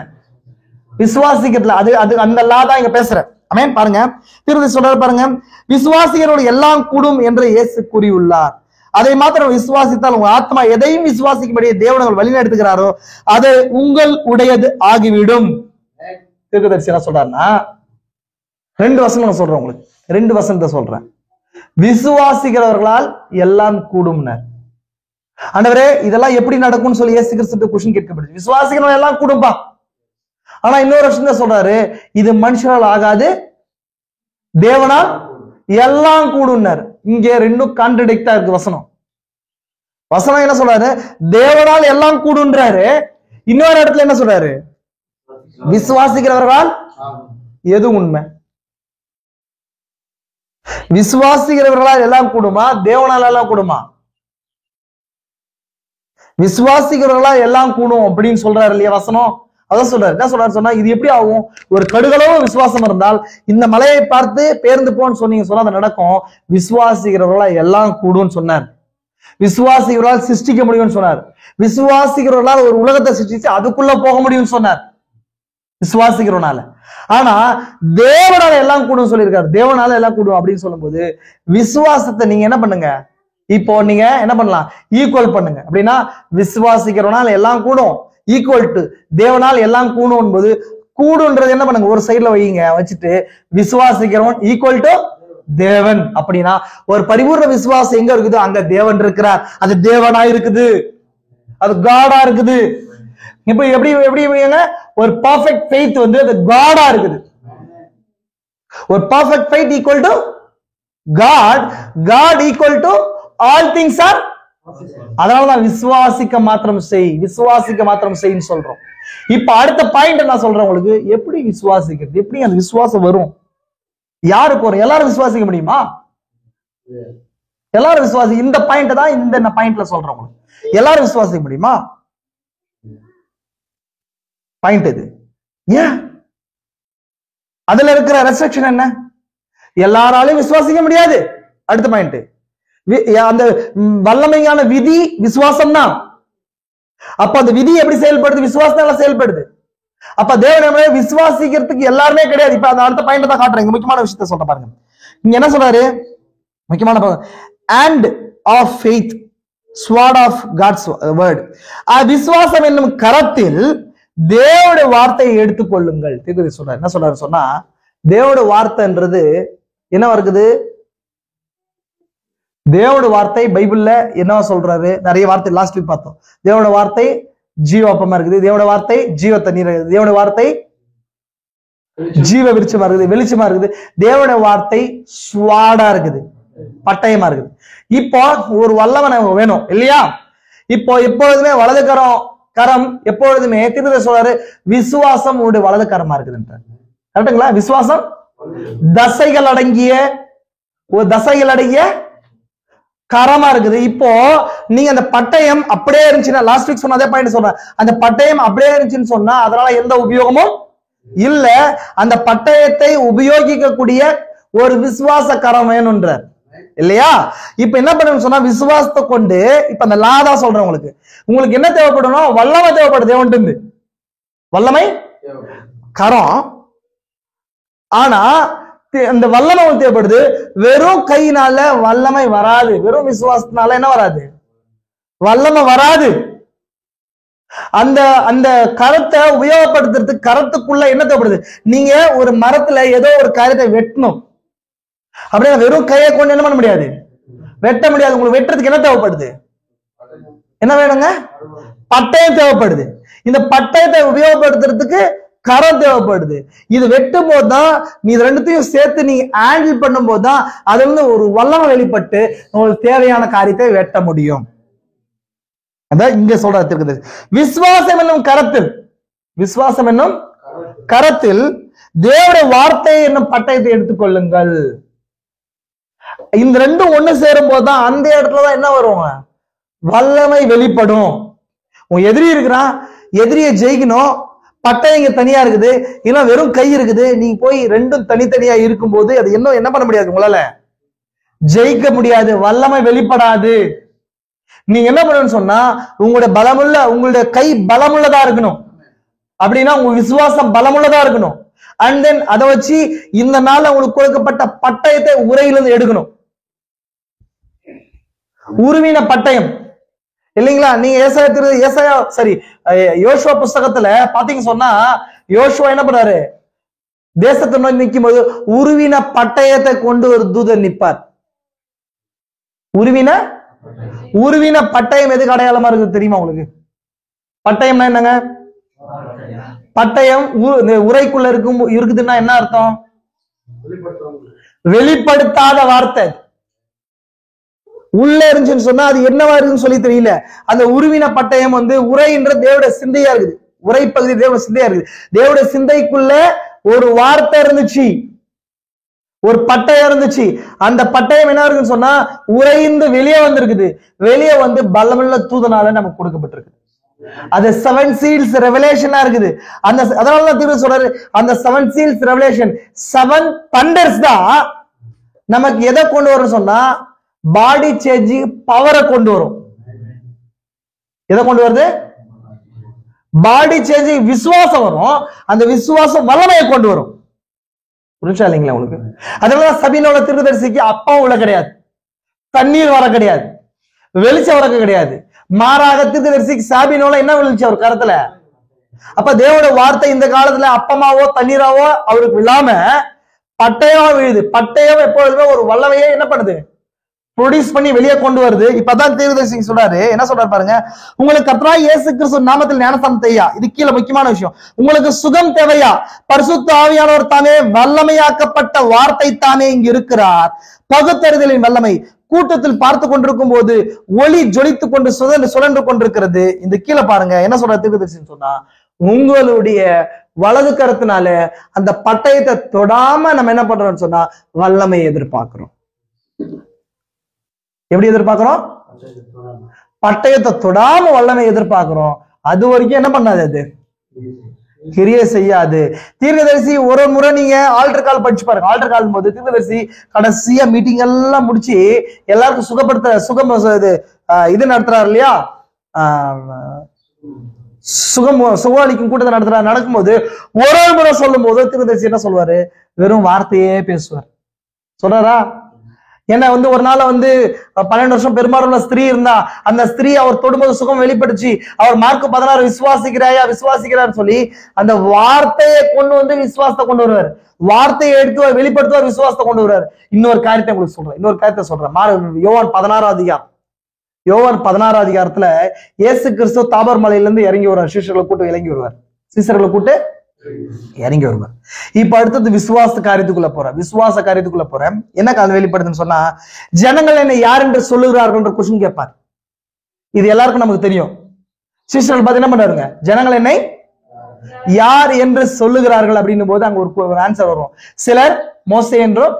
விசுவாசிக்கிறதுல. அது அந்த லா தான் இங்க பேசுறேன். ஆமென். பாருங்க, தீர்க்கதரிசி சொல்றாரு பாருங்க, விசுவாசிகளோடு எல்லாம் கூடும் என்று இயேசு கூறியுள்ளார். அதை மாத்திரம் விசுவாசித்தால் உங்க ஆத்மா எதையும் விசுவாசிக்கும்படியே தேவன் வழிநடத்துகிறாரோ அது உங்கள் உடையது ஆகிவிடும். தீர்க்கதரிசி என்ன சொல்றாருன்னா, 2 வசனம் நான் சொல்றேன் உங்களுக்கு, 2 வசனத்தை சொல்றேன். விசுவாசிக்கிறவர்களால் எல்லாம் கூடும். ஆண்டவரே இதெல்லாம் எப்படி நடக்கும்னு சொல்லி இயேசு கிறிஸ்து கொஸ்டின் கேட்கப்படுது. விசுவாசிக்கிறவங்க எல்லாம் கூடும்பா. ஆனா இன்னொரு விஷயம் சொல்றாரு, இது மனுஷனால் ஆகாது, தேவனால் எல்லாம் கூடும்னாரு. இங்க 2 கான்ட்ரடிக்டா இருக்கு வசனம். என்ன சொல்றாரு? தேவனால் எல்லாம் கூடுன்றாரு. இன்னொரு இடத்துல என்ன சொல்றாரு? விசுவாசிக்கிறவர்களால் எது உண்மை? விசுவாசிக்கிறவர்களால் எல்லாம் கூடுமா, தேவனால் எல்லாம் கூடுமா? விசுவாசிக்கிறவர்களா எல்லாம் கூடும் அப்படின்னு சொல்றாரு இல்லையா வசனம். அதான் சொல்றாரு. என்ன சொல்றாரு சொன்னா, இது எப்படி ஆகும்? ஒரு கடுகளவு விசுவாசம் இருந்தால் இந்த மலையை பார்த்து பேர்ந்து போன்னு சொன்னீங்க சொன்னா அது நடக்கும். விசுவாசிக்கிறவர்களா எல்லாம் கூடும் சொன்னார். விசுவாசிக்கிறவர்களால் சிருஷ்டிக்க முடியும்னு சொன்னார். விசுவாசிக்கிறவர்களால் ஒரு உலகத்தை சிருஷ்டிச்சு அதுக்குள்ள போக முடியும்னு சொன்னார் விசுவாசிக்கிறவனால. ஆனா தேவனால எல்லாம் கூடும் சொல்லியிருக்காரு. தேவனால எல்லாம் கூடும் அப்படின்னு சொல்லும் போது விசுவாசத்தை நீங்க என்ன பண்ணுங்க? இப்போ நீங்க என்ன பண்ணலாம்? ஈக்குவல் பண்ணுங்க. அப்படின்னா விசுவாசிக்கிறவனால எல்லாம் கூடும் ஈக்குவல் டு தேவனால் எல்லாம் கூடும் என்பது கூடுன்றது என்ன பண்ணுங்க? ஒரு சைட்ல வைங்க, வச்சுட்டு விசுவாசிக்கிறவன் ஈக்குவல் டு தேவன். அப்படின்னா ஒரு பரிபூர்ண விசுவாசம் எங்க இருக்குது? அங்க தேவன் இருக்கிறார். அது தேவனா இருக்குது, அது காடா இருக்குது. இப்ப எப்படி ஒரு பர்ஃபெக்ட் ஃபெய்த் வந்து அது காடா இருக்குது. ஒரு perfect faith equal to God equal to all things are. அதனாலதான் விசுவாசிக்க மாத்திரம் செய்ன்னு சொல்றோம். இப்ப அடுத்த பாயிண்ட் நான் சொல்றேன் உங்களுக்கு. எப்படி விசுவாசிக்கிறது? எப்படி அந்த விசுவாசம் வரும்? யாருக்கு வரும்? எல்லாரும் விசுவாசிக்க முடியுமா? எல்லாரும் இந்த பாயிண்ட் தான் இந்த பாயிண்ட்ல சொல்றேன் உங்களுக்கு. எல்லாரும் விசுவாசிக்க முடியுமா? பாயிண்ட் இது. ஏன் அதுல இருக்கிற ரெஸ்ட்ரிக்ஷன் என்ன? எல்லாராலையும் விசுவாசிக்க முடியாது. அடுத்த பாயிண்ட், அந்த வல்லமையான விதி விசுவாசம் தான். அப்ப அந்த விதி எப்படி செயல்படுது? விசுவாசத்தால செயல்படுது. அப்ப தேவனை விசுவாசிக்கிறதுக்கு எல்லாருமே கிடையாது. இப்ப அந்த அடுத்த பாயிண்ட் தான் காட்டுறேன். முக்கியமான விஷயத்த சொல்ற பாருங்க. இங்க என்ன சொல்றாரு? முக்கியமான and of faith sword of God's word. விசுவாசம் என்னும் கரத்தில் தேவனுடைய வார்த்தையை எடுத்துக்கொள்ளுங்கள். தீர்க்கதரிசி சொல்றாரு. என்ன சொல்றாரு சொன்னா, தேவனுடைய வார்த்தைன்றது என்னவா இருக்குது? தேவனுடைய வார்த்தை பைபிள்ல என்னவா சொல்றாரு? நிறைய வார்த்தை லாஸ்ட் வீக் பார்த்தோம். தேவனுடைய வார்த்தை ஜீவப்பமா இருக்குது, தேவனுடைய வார்த்தை ஜீவ தண்ணீர் இருக்குது, தேவனுடைய வார்த்தை ஜீவ விருட்சமா இருக்குது, வெளிச்சமா இருக்குது, தேவனுடைய வார்த்தை ஸ்வாடா இருக்குது, பட்டயமா இருக்குது. இப்போ ஒரு வல்லவன் வேணும் இல்லையா? இப்போ எப்பொழுதுமே வலது கரம் எப்பொழுதுமே தீர்க்கதரிசி சொல்றாரு, விசுவாசம் உங்களுடைய வலது கரமா இருக்குது. கரெக்டுங்களா? விசுவாசம் தசைகள் அடங்கிய கரமா இருக்குது. இப்போ நீங்க அந்த பட்டயம் அப்படியே இருந்துச்சுன்னா, லாஸ்ட் வீக் சொன்ன அதே பாயிண்ட் சொன்ன, அந்த பட்டயம் அப்படியே இருந்துச்சுன்னு சொன்னா அதனால எந்த உபயோகமும் இல்ல. அந்த பட்டயத்தை உபயோகிக்கக்கூடிய ஒரு விசுவாச கரம் வேணும்ன்றார் இல்லையா? இப்ப என்ன பண்ணணும் சொன்னா, விசுவாசத்தை கொண்டு இப்ப அந்த லாதா சொல்றேன், உங்களுக்கு என்ன தேவைப்படணும்? வல்லமை தேவைப்படுது. தேவன்ட்டு வல்லமை கரம். ஆனா அந்த வல்லமை தேவைப்படுது. வெறும் கையினால வல்லமை வராது, வெறும் விசுவாசத்தினால என்ன வராது? வல்லமை வராது. அந்த அந்த கரத்தை உபயோகப்படுத்துறதுக்கு கரத்துக்குள்ள என்ன தேவைப்படுது? நீங்க ஒரு மரத்துல ஏதோ ஒரு காரியத்தை வெட்டணும், அப்படியே வெறும் கையை கொண்டு என்ன பண்ண முடியாது? வெட்ட முடியாது. உங்களுக்கு வெட்டுறதுக்கு என்ன தேவைப்படுது? என்ன வேணுங்க? பட்டயம் தேவைப்படுது. இந்த பட்டயத்தை உபயோகப்படுத்துறதுக்கு கரம் தேவைப்படுது. இது வெட்டும் போதுதான், நீ இது ரெண்டுத்தையும் சேர்த்து நீ ஹேண்டில் பண்ணும் போதுதான் அதுல இருந்து ஒரு வல்லமை வெளிப்பட்டு உங்களுக்கு தேவையான காரியத்தை வெட்ட முடியும். அதான் இங்க சொல்றது. விசுவாசம் என்னும் கரத்தில் தேவனுடைய வார்த்தை என்னும் பட்டயத்தை எடுத்துக்கொள்ளுங்கள். இந்த ரெண்டும் ஒண்ணு சேரும் போதுதான் அந்த இடத்துலதான் என்ன வருவாங்க? வல்லமை வெளிப்படும். உன் எதிரி இருக்கிறான், எதிரியை ஜெயிக்கணும், பட்டயம் இங்க தனியா இருக்குது, இல்ல வெறும் கை இருக்குது, நீங்க போய் ரெண்டும் தனித்தனியா இருக்கும் போது அது என்ன பண்ண முடியாது? உங்களால ஜெயிக்க முடியாது, வல்லமை வெளிப்படாது. நீங்க என்ன பண்ணணும்னு சொன்னா, உங்களுடைய கை பலமுள்ளதா இருக்கணும். அப்படின்னா உங்க விசுவாசம் பலமுள்ளதா இருக்கணும். அண்ட் தென் அதை வச்சு இந்த நாள் உங்களுக்கு கொடுக்கப்பட்ட பட்டயத்தை உரையிலிருந்து எடுக்கணும். உருவின பட்டயம் இல்லைங்களா? நீங்க யோசுவா புஸ்தகத்துல பாத்தீங்க சொன்னா, யோசுவா என்ன பண்ணாரு? தேசத்தை நோக்கி நிற்கும் போது உருவின பட்டயத்தை கொண்டு ஒரு தூதன் நிற்பார். உருவின பட்டயம் எதுக்கு அடையாளமா இருக்குது தெரியுமா உங்களுக்கு? பட்டயம்னா என்னங்க? பட்டயம் உரைக்குள்ள இருக்குதுன்னா என்ன அர்த்தம்? வெளிப்படுத்தாத வார்த்தை. உள்ள இருந்துச்சுன்னு சொன்னா அது என்னவா இருக்குன்னு சொல்லி தெரியல. அந்த உருவின பட்டயம் உரைன்ற தேவடைய சிந்தையா இருக்குது. உரை பகுதி தேவடைய சிந்தையா இருக்குது. தேவடைய சிந்தைக்குள்ள ஒரு வார்த்தை இருந்துச்சு, ஒரு பட்டயம் இருந்துச்சு. அந்த பட்டயம் என்ன இருக்குன்னு சொன்னா உரைந்து வெளியே வந்திருக்குது. வெளியே பலமுள்ள தூதனால நமக்கு கொடுக்கப்பட்டிருக்கு. அது 7 seals ரெவலேஷனா இருக்குது. அதனாலதான் தீர்வு சொல்றாரு, அந்த 7 seals ரெவலேஷன் 7 thunders தான் நமக்கு எதை கொண்டு வரும் சொன்னா, பாடி சேஞ்சிங் பவரை கொண்டு வரும். எதை கொண்டு வருது? பாடி சேஞ்சிங் விசுவாசம் வரும். அந்த விசுவாசம் வல்லமையை கொண்டு வரும். புரிஞ்சா இல்லைங்களா உங்களுக்கு? அதனால சபையினோட தீர்க்கதரிசிக்கு அப்பா உள்ள கிடையாது, தண்ணீர் வர கிடையாது, வெளிச்சம் வரக்க கிடையாது. மாறாக தீர்க்கதரிசிக்கு சாபினோல என்ன விழுந்துச்சு அவர் கரத்துல? அப்ப தேவனோட வார்த்தை இந்த காலத்துல அப்பமாவோ தண்ணீராவோ அவருக்கு இல்லாம பட்டயமா விழுது. பட்டயம் எப்பொழுதுமே ஒரு வல்லமையை என்ன பண்ணுது? ப்ரொடியூஸ் பண்ணி வெளியே கொண்டு வருது. இப்பதான் தீர்க்கதரிசி சொல்றாரு, என்ன சொல்றாரு பாருங்க. உங்களுக்கு கர்த்தராகிய இயேசு கிறிஸ்து நாமத்தில் ஞானஸ்நானம் தேவையா? இது கீழே முக்கியமான விஷயம். உங்களுக்கு சுகம் தேவையா? பரிசுத்த ஆவியானவர் தாமே வல்லமையாக்கப்பட்ட வார்த்தை தாமே இங்கு இருக்கிறார். பகுத்தறிதலின் வல்லமை கூட்டத்தில் பார்த்து கொண்டிருக்கும் போது ஒளி ஜொலித்து கொண்டு சுழன்று கொண்டிருக்கிறது. இந்த கீழே பாருங்க என்ன சொல்ற தீர்க்கதரிசின்னு சொன்னா, உங்களுடைய வலது கரத்தினால அந்த பட்டயத்தை தொடாம நம்ம என்ன பண்றோம்னு சொன்னா வல்லமையை எதிர்பார்க்கிறோம். எப்படி எதிர்பார்க்கிறோம்? பட்டயத்தை தொடாம வல்லமை எதிர்பார்க்கிறோம். அது வரைக்கும் என்ன பண்ணாது? அது கிரியை செய்யாது. தீர்க்கதரிசி ஒரு முறை நீங்க ஆல்டர் கால் படிச்சு பாருங்க. ஆல்டர் கால் போது தீர்க்கதரிசி கடைசியா மீட்டிங் எல்லாம் முடிச்சு எல்லாருக்கும் இது நடத்துறாரு இல்லையா, சுகாலிக்கும் கூட்டத்தை நடக்கும்போது ஒரு முறை சொல்லும் போது தீர்க்கதரிசி என்ன சொல்வாரு? வெறும் வார்த்தையே பேசுவார். சொல்றாரா? என்ன வந்து ஒரு நாள் வந்து 12 வருஷம் பெரும்பாலும் ஸ்திரீ இருந்தா, அந்த ஸ்திரீ அவர் தொடும்போது சுகம் வெளிப்படுச்சு. அவர் மார்க் 16 விசுவாசிக்கிறாயா விசுவாசிக்கிறான்னு சொல்லி அந்த வார்த்தையை கொண்டு வந்து விசுவாசத்தை கொண்டு வருவார். வார்த்தையை எடுத்து வெளிப்படுத்துவார், விசுவாசத்தை கொண்டு வருவார். இன்னொரு காரியத்தை உங்களுக்கு சொல்றேன், யோவான் 16 அதிகாரம். யோவான் 16 அதிகாரத்துல இயேசு கிறிஸ்து தாபர் மலையில இருந்து இறங்கி வருவார். சீஷர்களை கூட்டு இறங்கி வருவார். சீஷர்களை கூட்டு இறங்கி வருவார். இப்ப அடுத்தது விசுவாச காரியத்துக்குள்ள போறேன். என்ன காரணம் வெளிப்படுதுன்னு சொன்னா, ஜனங்கள் என்னை யார் என்று சொல்லுகிறார்கள் கொஸ்டின் கேட்பார். இது எல்லாருக்கும் நமக்கு தெரியும். சீஷர்கள் பார்த்து என்ன பண்றாருங்க, ஜனங்கள் என்னை யார் என்று சொல்லுகிறார்கள் அப்படின்னும் போது அங்க ஒரு ஆன்சர் வரும். சிலர் மோசே என்றும்,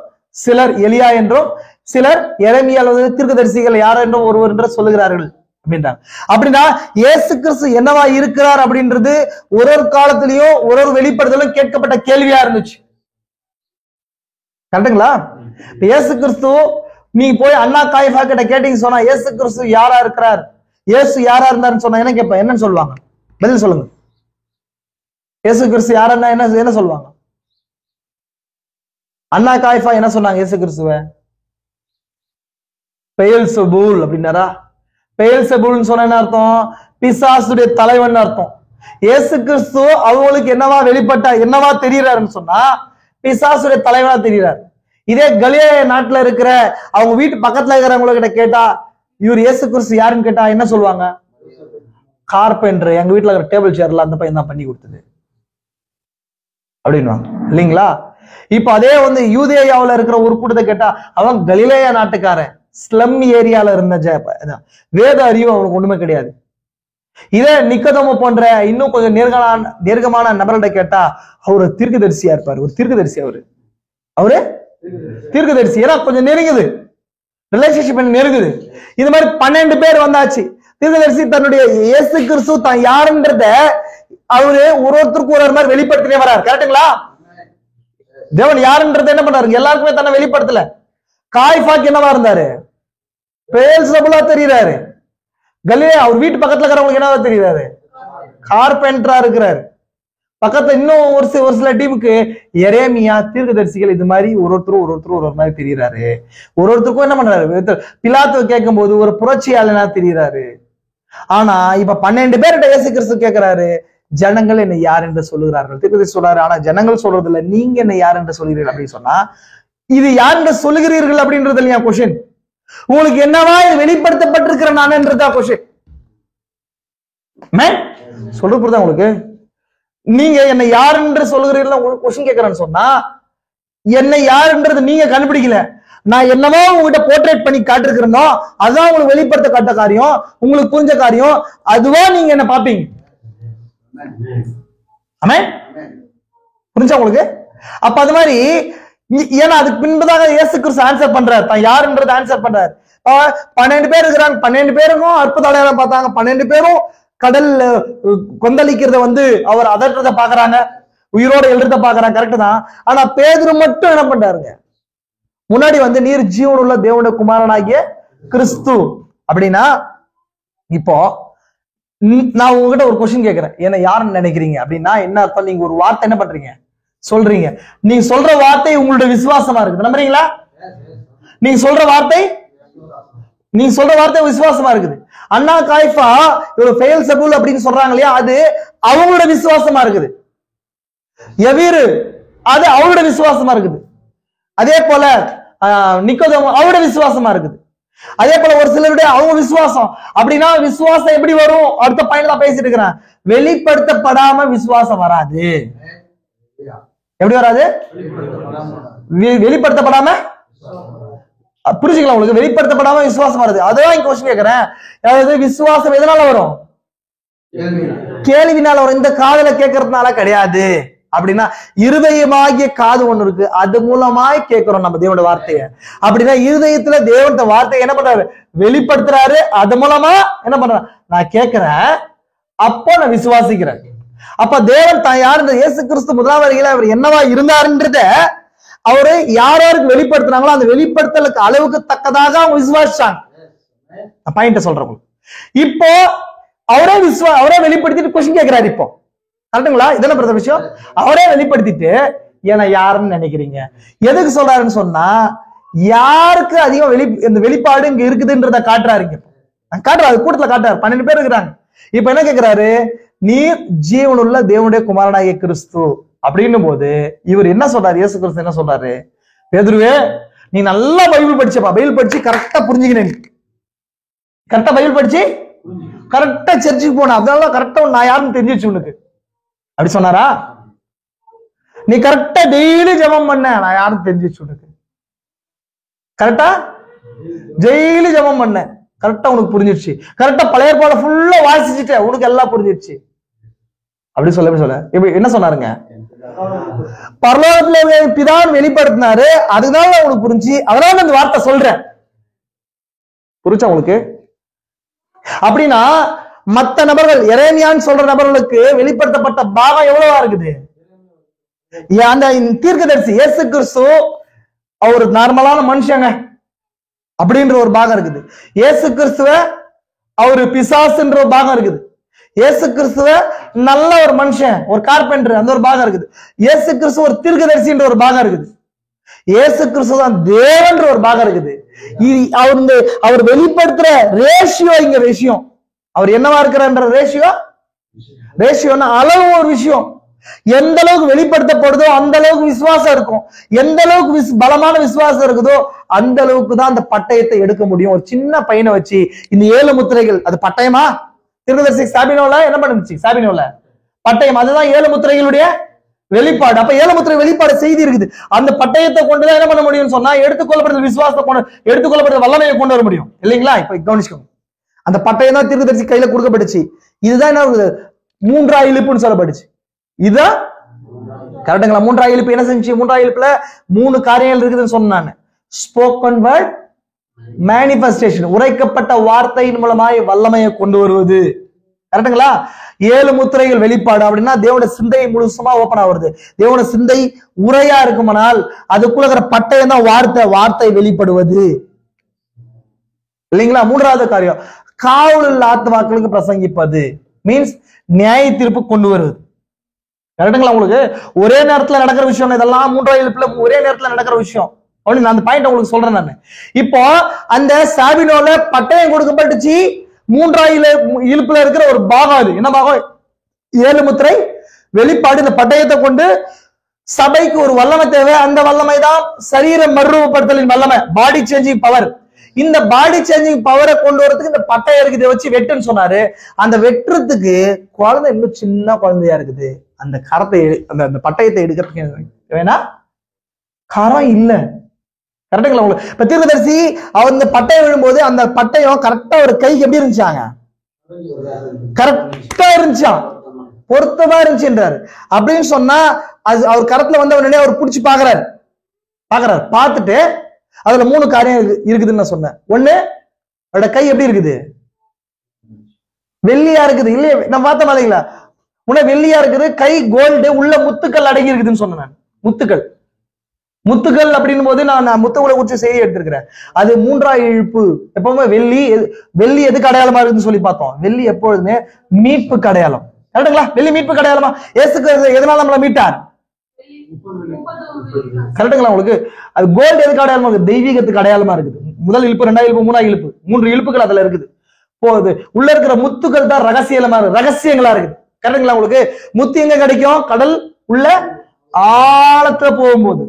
சிலர் எலியா என்றும், சிலர் எரேமியா தீர்க்கதரிசிகள் யார் என்றும் ஒருவர் என்று சொல்லுகிறார்கள் அப்படின்றாங்க. அப்படின்னா இயேசு கிறிஸ்து என்னவா இருக்கிறார் அப்படின்றது ஒரு காலத்திலயும் ஒரு வெளிப்படுத்தலும் கேட்கப்பட்ட கேள்வியா இருந்துச்சு. கரெக்டுங்களா? இயேசு கிறிஸ்து நீ போய் அண்ணா காய்ஃபா கிட்ட கேட்டீங்க சொன்னா இயேசு கிறிஸ்து யாரா இருக்கிறார், இயேசு யாரா இருந்தாருன்னு சொன்னா என்ன கேட்பேன், என்னன்னு சொல்லுவாங்க? பதில் சொல்லுங்க. இயேசு கிறிஸ்து யாருன்னா என்ன சொல்லுவாங்க? அண்ணா காய்ஃபா என்ன சொன்னாங்க இயேசு கிறிஸ்துவ? பெயல்செபூல் அப்படின்னாரா? பெயல்செபூல்னு சொன்ன என்ன அர்த்தம்? பிசாசுடைய தலைவன் அர்த்தம். இயேசு கிறிஸ்து அவங்களுக்கு என்னவா தெரிகிறாருன்னு சொன்னா பிசாசுடைய தலைவனா தெரிகிறார். இதே கலிலே நாட்டுல இருக்கிற அவங்க வீட்டு பக்கத்துல இருக்கிறவங்க கிட்ட கேட்டா இவர் இயேசு கிறிஸ்து யாருன்னு கேட்டா என்ன சொல்லுவாங்க? கார்பெண்டர், எங்க வீட்டுல இருக்கிற டேபிள் சேர்ல அந்த பையன் தான் பண்ணி கொடுத்தது அப்படின்வாங்க இல்லைங்களா? இப்ப அதே வந்து யூதேயாவுல இருக்கிற ஒரு கூட்டத்தை கேட்டா அவன் கலிலேயா நாட்டுக்காரன், ஸ்லம் ஏரியால இருந்த வேத அறிவு அவனுக்கு ஒண்ணுமே கிடையாது. இதே நிக்கதோமு போன்ற இன்னும் கொஞ்சம் நேர்கமான நபர்கிட்ட கேட்டா அவரு தீர்க்கதரிசியா இருப்பாரு. ஒரு தீர்க்கதரிசி அவரு தீர்க்கதரிசி. ஏன்னா கொஞ்சம் நெருங்குது, ரிலேஷன்ஷிப் நெருங்குது. இது மாதிரி 12 பேர் வந்தாச்சு. தீர்க்கதரிசி தன்னுடைய இயேசு கிறிஸ்து தான் யாருன்றத அவரு ஒருத்தருக்கு ஒரு மாதிரி வெளிப்படுத்தினே வர்றாரு. கரெக்டுங்களா? தேவன் யாருன்றத என்ன பண்றாரு? எல்லாருக்குமே தன்னை வெளிப்படுத்தல. காய்ஃபாக்கு என்னவா இருந்தாரு? பெயல்செபூலா தெரியுறாரு. கலிலே அவர் வீட்டு பக்கத்துல இருக்கிறவங்களுக்கு என்னவா தெரியுறாரு? கார்பெண்டரா இருக்கிறாரு. பக்கத்துல இன்னும் ஒரு சில டீமுக்கு எரேமியா தீர்க்கதரிசிகள் இது மாதிரி ஒருத்தர் ஒரு மாதிரி தெரியுறாரு. ஒருத்தருக்கும் என்ன பண்றாரு? பிலாத்து கேட்கும் போது ஒரு புரட்சியாளனா தெரியுறாரு. ஆனா இப்ப 12 பேர்கிட்ட இயேசு கிறிஸ்து கேட்கிறாரு, ஜனங்கள் என்னை யார் என்று சொல்லுகிறார்கள். தீர்க்கதரிசி சொல்றாரு, ஆனா ஜனங்கள் சொல்றது இல்ல, நீங்க என்ன யார் என்று சொல்கிறீர்கள் அப்படின்னு சொன்னா இது யார் என்று சொல்லுகிறீர்கள் அப்படின்றது இல்லையா கொஸ்டின். உங்களுக்கு என்னவா இது வெளிப்படுத்தப்பட்டிருக்கிற நான்ன்றதா கொஸ்டின். சொல்றது புரியுதா உங்களுக்கு? நீங்க என்னை யார் என்று சொல்லுகிறீர்கள் கொஸ்டின் கேட்கிறேன்னு சொன்னா என்னை யாருன்றது நீங்க கண்டுபிடிக்கல. நான் என்னவோ உங்ககிட்ட போர்ட்ரேட் பண்ணி காட்டிருக்கிறேனோ அதான் உங்களுக்கு வெளிப்படுத்த காட்ட காரியம், உங்களுக்கு புரிஞ்ச காரியம், அதுவா நீங்க என்ன பாப்பீங்க. ஆமென். புரிஞ்சா உங்களுக்கு? அப்ப அது மாதிரி ஏன்னா அதுக்கு பின்பதாக இயேசு கிறிஸ்து ஆன்சர் பண்றாரு, தான் யாருன்றது ஆன்சர் பண்றாரு. 12 பேர் இருக்கிறாங்க, 12 பேருக்கும் அற்புத அடையாளம் பார்த்தாங்க. 12 பேரும் கடல் கொந்தளிக்கிறத வந்து அவர் அதற்றத பாக்குறாங்க, உயிரோட எழுறத பாக்குறாங்க. கரெக்ட் தான். ஆனா பேதுரு மட்டும் என்ன பண்றாருங்க, முன்னாடி வந்து நீர் ஜீவனுள்ள தேவனுடைய குமாரனாகிய கிறிஸ்து அப்படின்னா. இப்போ நான் உங்ககிட்ட ஒரு கொஸ்டின் கேட்கிறேன், என்ன யாருன்னு நினைக்கிறீங்க அப்படின்னா என்ன அர்த்தம்? நீங்க ஒரு வார்த்தை என்ன பண்றீங்க, சொல்றீங்க. நீங்க சொல்ற வார்த்தை உங்களுடைய விசுவாசமா இருக்குது. நம்புறீங்களா? நீங்க சொல்ற வார்த்தை விசுவாசமா இருக்குது. அண்ணா காய்ஃபா ஒரு பெயல்செபூல் அப்படின்னு சொல்றாங்க இல்லையா, அது அவங்களோட விசுவாசமா இருக்குது. எவீரு அது அவரோட விசுவாசமா இருக்குது. அதே போல நிக்கோதேமு அவரோட விசுவாசமா இருக்குது. அதே போல ஒரு சிலருடைய அவங்க விசுவாசம் அப்படின்னா விசுவாசம் எப்படி வரும்? அடுத்த பாயிண்ட் தான் பேசிட்டு இருக்கிறேன். வெளிப்படுத்தப்படாம விசுவாசம் வராது. எப்படி வராது? வெளிப்படுத்தப்படாம. புரிஞ்சுக்கலாம் உங்களுக்கு? வெளிப்படுத்தப்படாம விசுவாசம் வருது. அதான் கொஸ்டின் கேட்கிறேன். அதாவது விசுவாசம் எதனால வரும்? கேள்வினால வரும். இந்த காதுல கேட்கறதுனால கிடையாது. அப்படின்னா இருதயமாகிய காது ஒண்ணு இருக்கு, அது மூலமாய் கேட்கிறோம் நம்ம தேவனோட வார்த்தைய. அப்படின்னா இருதயத்துல தேவன் வார்த்தையை என்ன பண்றாரு? வெளிப்படுத்துறாரு. அது மூலமா என்ன பண்றாரு? நான் கேட்கிறேன், அப்போ நான் விசுவாசிக்கிறேன். அப்ப தேவன் தான் யார்? இந்த இயேசு கிறிஸ்து முதலாம் வருகையில அவர் என்னவா இருந்தாருன்றத அவரு யாருக்கு வெளிப்படுத்தினாங்களோ அந்த வெளிப்படுத்தலுக்கு அளவுக்கு தக்கதாக அவங்க விசுவாசிச்சாங்க. பாயிண்ட சொல்றவங்க இப்போ அவரே வெளிப்படுத்திட்டு கொஸ்டின் கேட்கிறாரு. இப்போ கரெக்டுங்களா? இதெல்லாம் பிரச்சனை விஷயம். அவரே வெளிப்படுத்திட்டு ஏன்னா யாருன்னு நினைக்கிறீங்க? எதுக்கு சொல்றாருன்னு சொன்னா யாருக்கு அதிகம் இந்த வெளிப்பாடு இங்க இருக்குதுன்றத காட்டுறாருங்க. காட்டுறாரு, கூட்டத்துல காட்டுறாரு. 12 பேர் இருக்கிறாங்க. இப்ப என்ன கேட்கிறாரு? நீர் ஜீவனுள்ள தேவனுடைய குமாரனாகிய கிறிஸ்து அப்படின்னும் போது இவர் என்ன சொல்றாரு? இயேசு கிறிஸ்து என்ன சொல்றாரு? பேதுருவே, நீ நல்லா பைபிள் படிச்சப்பா, பைபிள் படிச்சு கரெக்டா புரிஞ்சுக்கிறேன், கரெக்டா பைபிள் படிச்சு கரெக்டா சர்ச்சுக்கு போன, அதனால கரெக்டா நான் யாருன்னு தெரிஞ்சிச்சு உனக்கு அப்படி சொன்னாரா? நீ கரெக்டா டெய்லி ஜெபம் பண்ண, நான் யாரும் தெரிஞ்சிச்சு உனக்கு, கரெக்டா டெய்லி ஜெபம் பண்ண, கரெக்டா உனக்கு புரிஞ்சிருச்சு, கரெக்டா பழைய ஏற்பாடு ஃபுல்லா வாசிச்சுட்ட, உனக்கு எல்லாம் புரிஞ்சிருச்சு அப்படி சொல்ல இப்ப என்ன சொன்னாருங்க? பரலோகத்துல பிதான் வெளிப்படுத்தினாரு, அதுதான் உனக்கு புரிஞ்சு, அதனால அந்த வார்த்தை சொல்றேன். புரிச்சா உங்களுக்கு? அப்படின்னா மத்த நபர்கள், எரேமியான்னு சொல்ற நபர்களுக்கு வெளிப்படுத்தப்பட்ட பாகம் எவ்வளவா இருக்குது? அந்த தீர்க்கதரிசி இயேசு கிறிஸ்து அவர் நார்மலான மனுஷங்க அப்படின்ற ஒரு பாகம் இருக்குது. இயேசு கிறிஸ்துவ அவரு பிசாசுன்ற ஒரு பாகம் இருக்குது. இயேசு கிறிஸ்துவ நல்ல ஒரு மனுஷன், ஒரு கார்பெண்டர், அந்த ஒரு பாகம் இருக்குது. இயேசு கிறிஸ்து ஒரு தீர்க்கதரிசின்ற ஒரு பாகம் இருக்குது. இயேசு கிறிஸ்து தான் தேவன்ற ஒரு பாகம் இருக்குது. அவர் வெளிப்படுத்துற ரேஷியோ இங்க விஷயம். அவர் என்னவா இருக்கிறான்ற ரேஷியோன்னா அளவு ஒரு விஷயம். எந்த அளவுக்கு வெளிப்படுத்தப்படுதோ அந்த அளவுக்கு விசுவாசம் இருக்கும். எந்த அளவுக்கு பலமான விசுவாசம் இருக்குதோ அந்த அளவுக்கு தான் அந்த பட்டயத்தை எடுக்க முடியும். ஒரு சின்ன பையனை வச்சு இந்த 7 முத்திரைகள், அது பட்டயமா? தீர்க்கதரிசி சாபினோல என்ன பண்ணுச்சு? சாபினோல பட்டயம், அதுதான் 7 முத்திரைகளுடைய வெளிப்பாடு. அப்ப 7 முத்திரை வெளிப்பாடு செய்தி இருக்குது. அந்த பட்டயத்தை கொண்டுதான் என்ன பண்ண முடியும்னு சொன்னா, எடுத்துக்கொள்ளப்படுற விசுவாசத்தை கொண்டு, எடுத்துக்கொள்ளப்படுற வல்லமையை கொண்டு வர முடியும் இல்லைங்களா? இப்ப கவனிச்சுக்கோங்க, அந்த பட்டயம் தான் தீர்க்கதரிசி கையில கொடுக்கப்பட்டுச்சு. இதுதான் என்ன 3ஆம் இழுப்புன்னு சொல்லப்பட்டுச்சு. இதுதான் கரெக்டுங்களா? 3ஆம் இழுப்பு என்ன செஞ்சு? 3ஆம் இழுப்புல 3 காரியங்கள் இருக்குதுன்னு சொன்னாங்க. ஸ்போக்கன் வேர்ட், மேனிஃபெஸ்டேஷன், உரைக்கப்பட்ட வார்த்தையின் மூலமாய் வல்லமையை கொண்டு வருவது. கரெக்டுங்களா? 7 முத்திரைகள் வெளிப்பாடு அப்படின்னா தேவனுடைய சிந்தை முழுசுமா ஓபன் ஆகுறது. தேவனுடைய சிந்தை உரையா இருக்குமானால் அதுக்குள்ள இருக்கிற பட்டயம் தான் வார்த்தை வெளிப்படுவது இல்லைங்களா? 3வது காரியம் காவல் உள்ள ஆத்மாக்களுக்கு பிரசங்கிப்பது, மீன்ஸ் நியாய தீர்ப்பு கொண்டு வருவது. கரெக்டுங்களா? உங்களுக்கு ஒரே நேரத்துல நடக்கிற விஷயம் இதெல்லாம் 3ஆம் இழுப்புல ஒரே நேரத்துல நடக்கிற விஷயம். நான் அந்த பாயிண்ட் உங்களுக்கு சொல்றேன் நான். இப்போ அந்த சாபினோல பட்டயம் கொடுக்கப்பட்டுச்சு. 3ஆம் இழுப்புல இருக்கிற ஒரு பாகம், அது என்ன பாகம்? 7 முத்திரை வெளிப்பாடு. இந்த பட்டயத்தை கொண்டு சபைக்கு ஒரு வல்லமை தேவை. அந்த வல்லமை தான் சரீர மறுரூபப்படுத்தலின் வல்லமை, பாடி சேஞ்சிங் பவர். இந்த பாடி சேஞ்சிங் பவரை கொண்டு வரதுக்கு இந்த பட்டயம் இருக்குது, வச்சு வெட்டுன்னு சொன்னாரு. அந்த வெட்டுறதுக்கு குழந்தை இன்னும் சின்ன குழந்தையா இருக்குது. அந்த கரத்தை அந்த பட்டயத்தை எடுக்கிறதுக்கு வேணா கரம் இல்ல. கரெக்டுங்களா? உங்களுக்கு இப்ப தீர்க்கதரிசி அவர் இந்த பட்டயம் விழும்போது அந்த பட்டயம் கரெக்டா ஒரு கைக்கு எப்படி இருந்துச்சாங்க? கரெக்டா இருந்துச்சான், பொருத்தமா இருந்துச்சுன்றாரு. அப்படின்னு சொன்னா அவர் கரத்துல வந்து உடனே அவர் பிடிச்சி பாக்குறாரு. பார்த்துட்டு அதுல 3 காரியம் இருக்குதுன்னு நான் சொன்னேன். ஒண்ணு, அவரோட கை எப்படி இருக்குது? வெள்ளியா இருக்குது இல்லையா? நான் பார்த்தேன் இல்லைங்களா? உன்ன வெள்ளியா இருக்குது, கை கோல்டு, உள்ள முத்துக்கள் அடங்கி இருக்குதுன்னு சொன்னேன் நான். முத்துக்கள் அப்படின்னும் போது நான் முத்துக்களை குறிச்சு செய்தி எடுத்திருக்கிறேன். அது 3ஆம் இழுப்பு. எப்பவுமே வெள்ளி எதுக்கு அடையாளமா இருக்குன்னு சொல்லி பார்த்தோம். வெள்ளி எப்பொழுதுமே மீட்புக்கு அடையாளம். கரெக்டுங்களா? வெள்ளி மீட்புக்கு அடையாளமா? இயேசுக்கு எதனால நம்மள மீட்டார்? கரெக்டுங்களா? உங்களுக்கு அது கோல்டு எதுக்கு அடையாளமா இருக்கு? தெய்வீகத்துக்கு அடையாளமா இருக்குது. முதல் இழுப்பு, 2ஆம் இழுப்பு, 3ஆம் இழுப்பு, 3 இழுப்புகள் அதுல இருக்குது. போகுது உள்ள இருக்கிற முத்துக்கள் தான் ரகசியங்களா இருக்குது. கரெக்டுங்களா? உங்களுக்கு முத்து எங்க கிடைக்கும்? கடல் உள்ள ஆழத்துல போகும்போது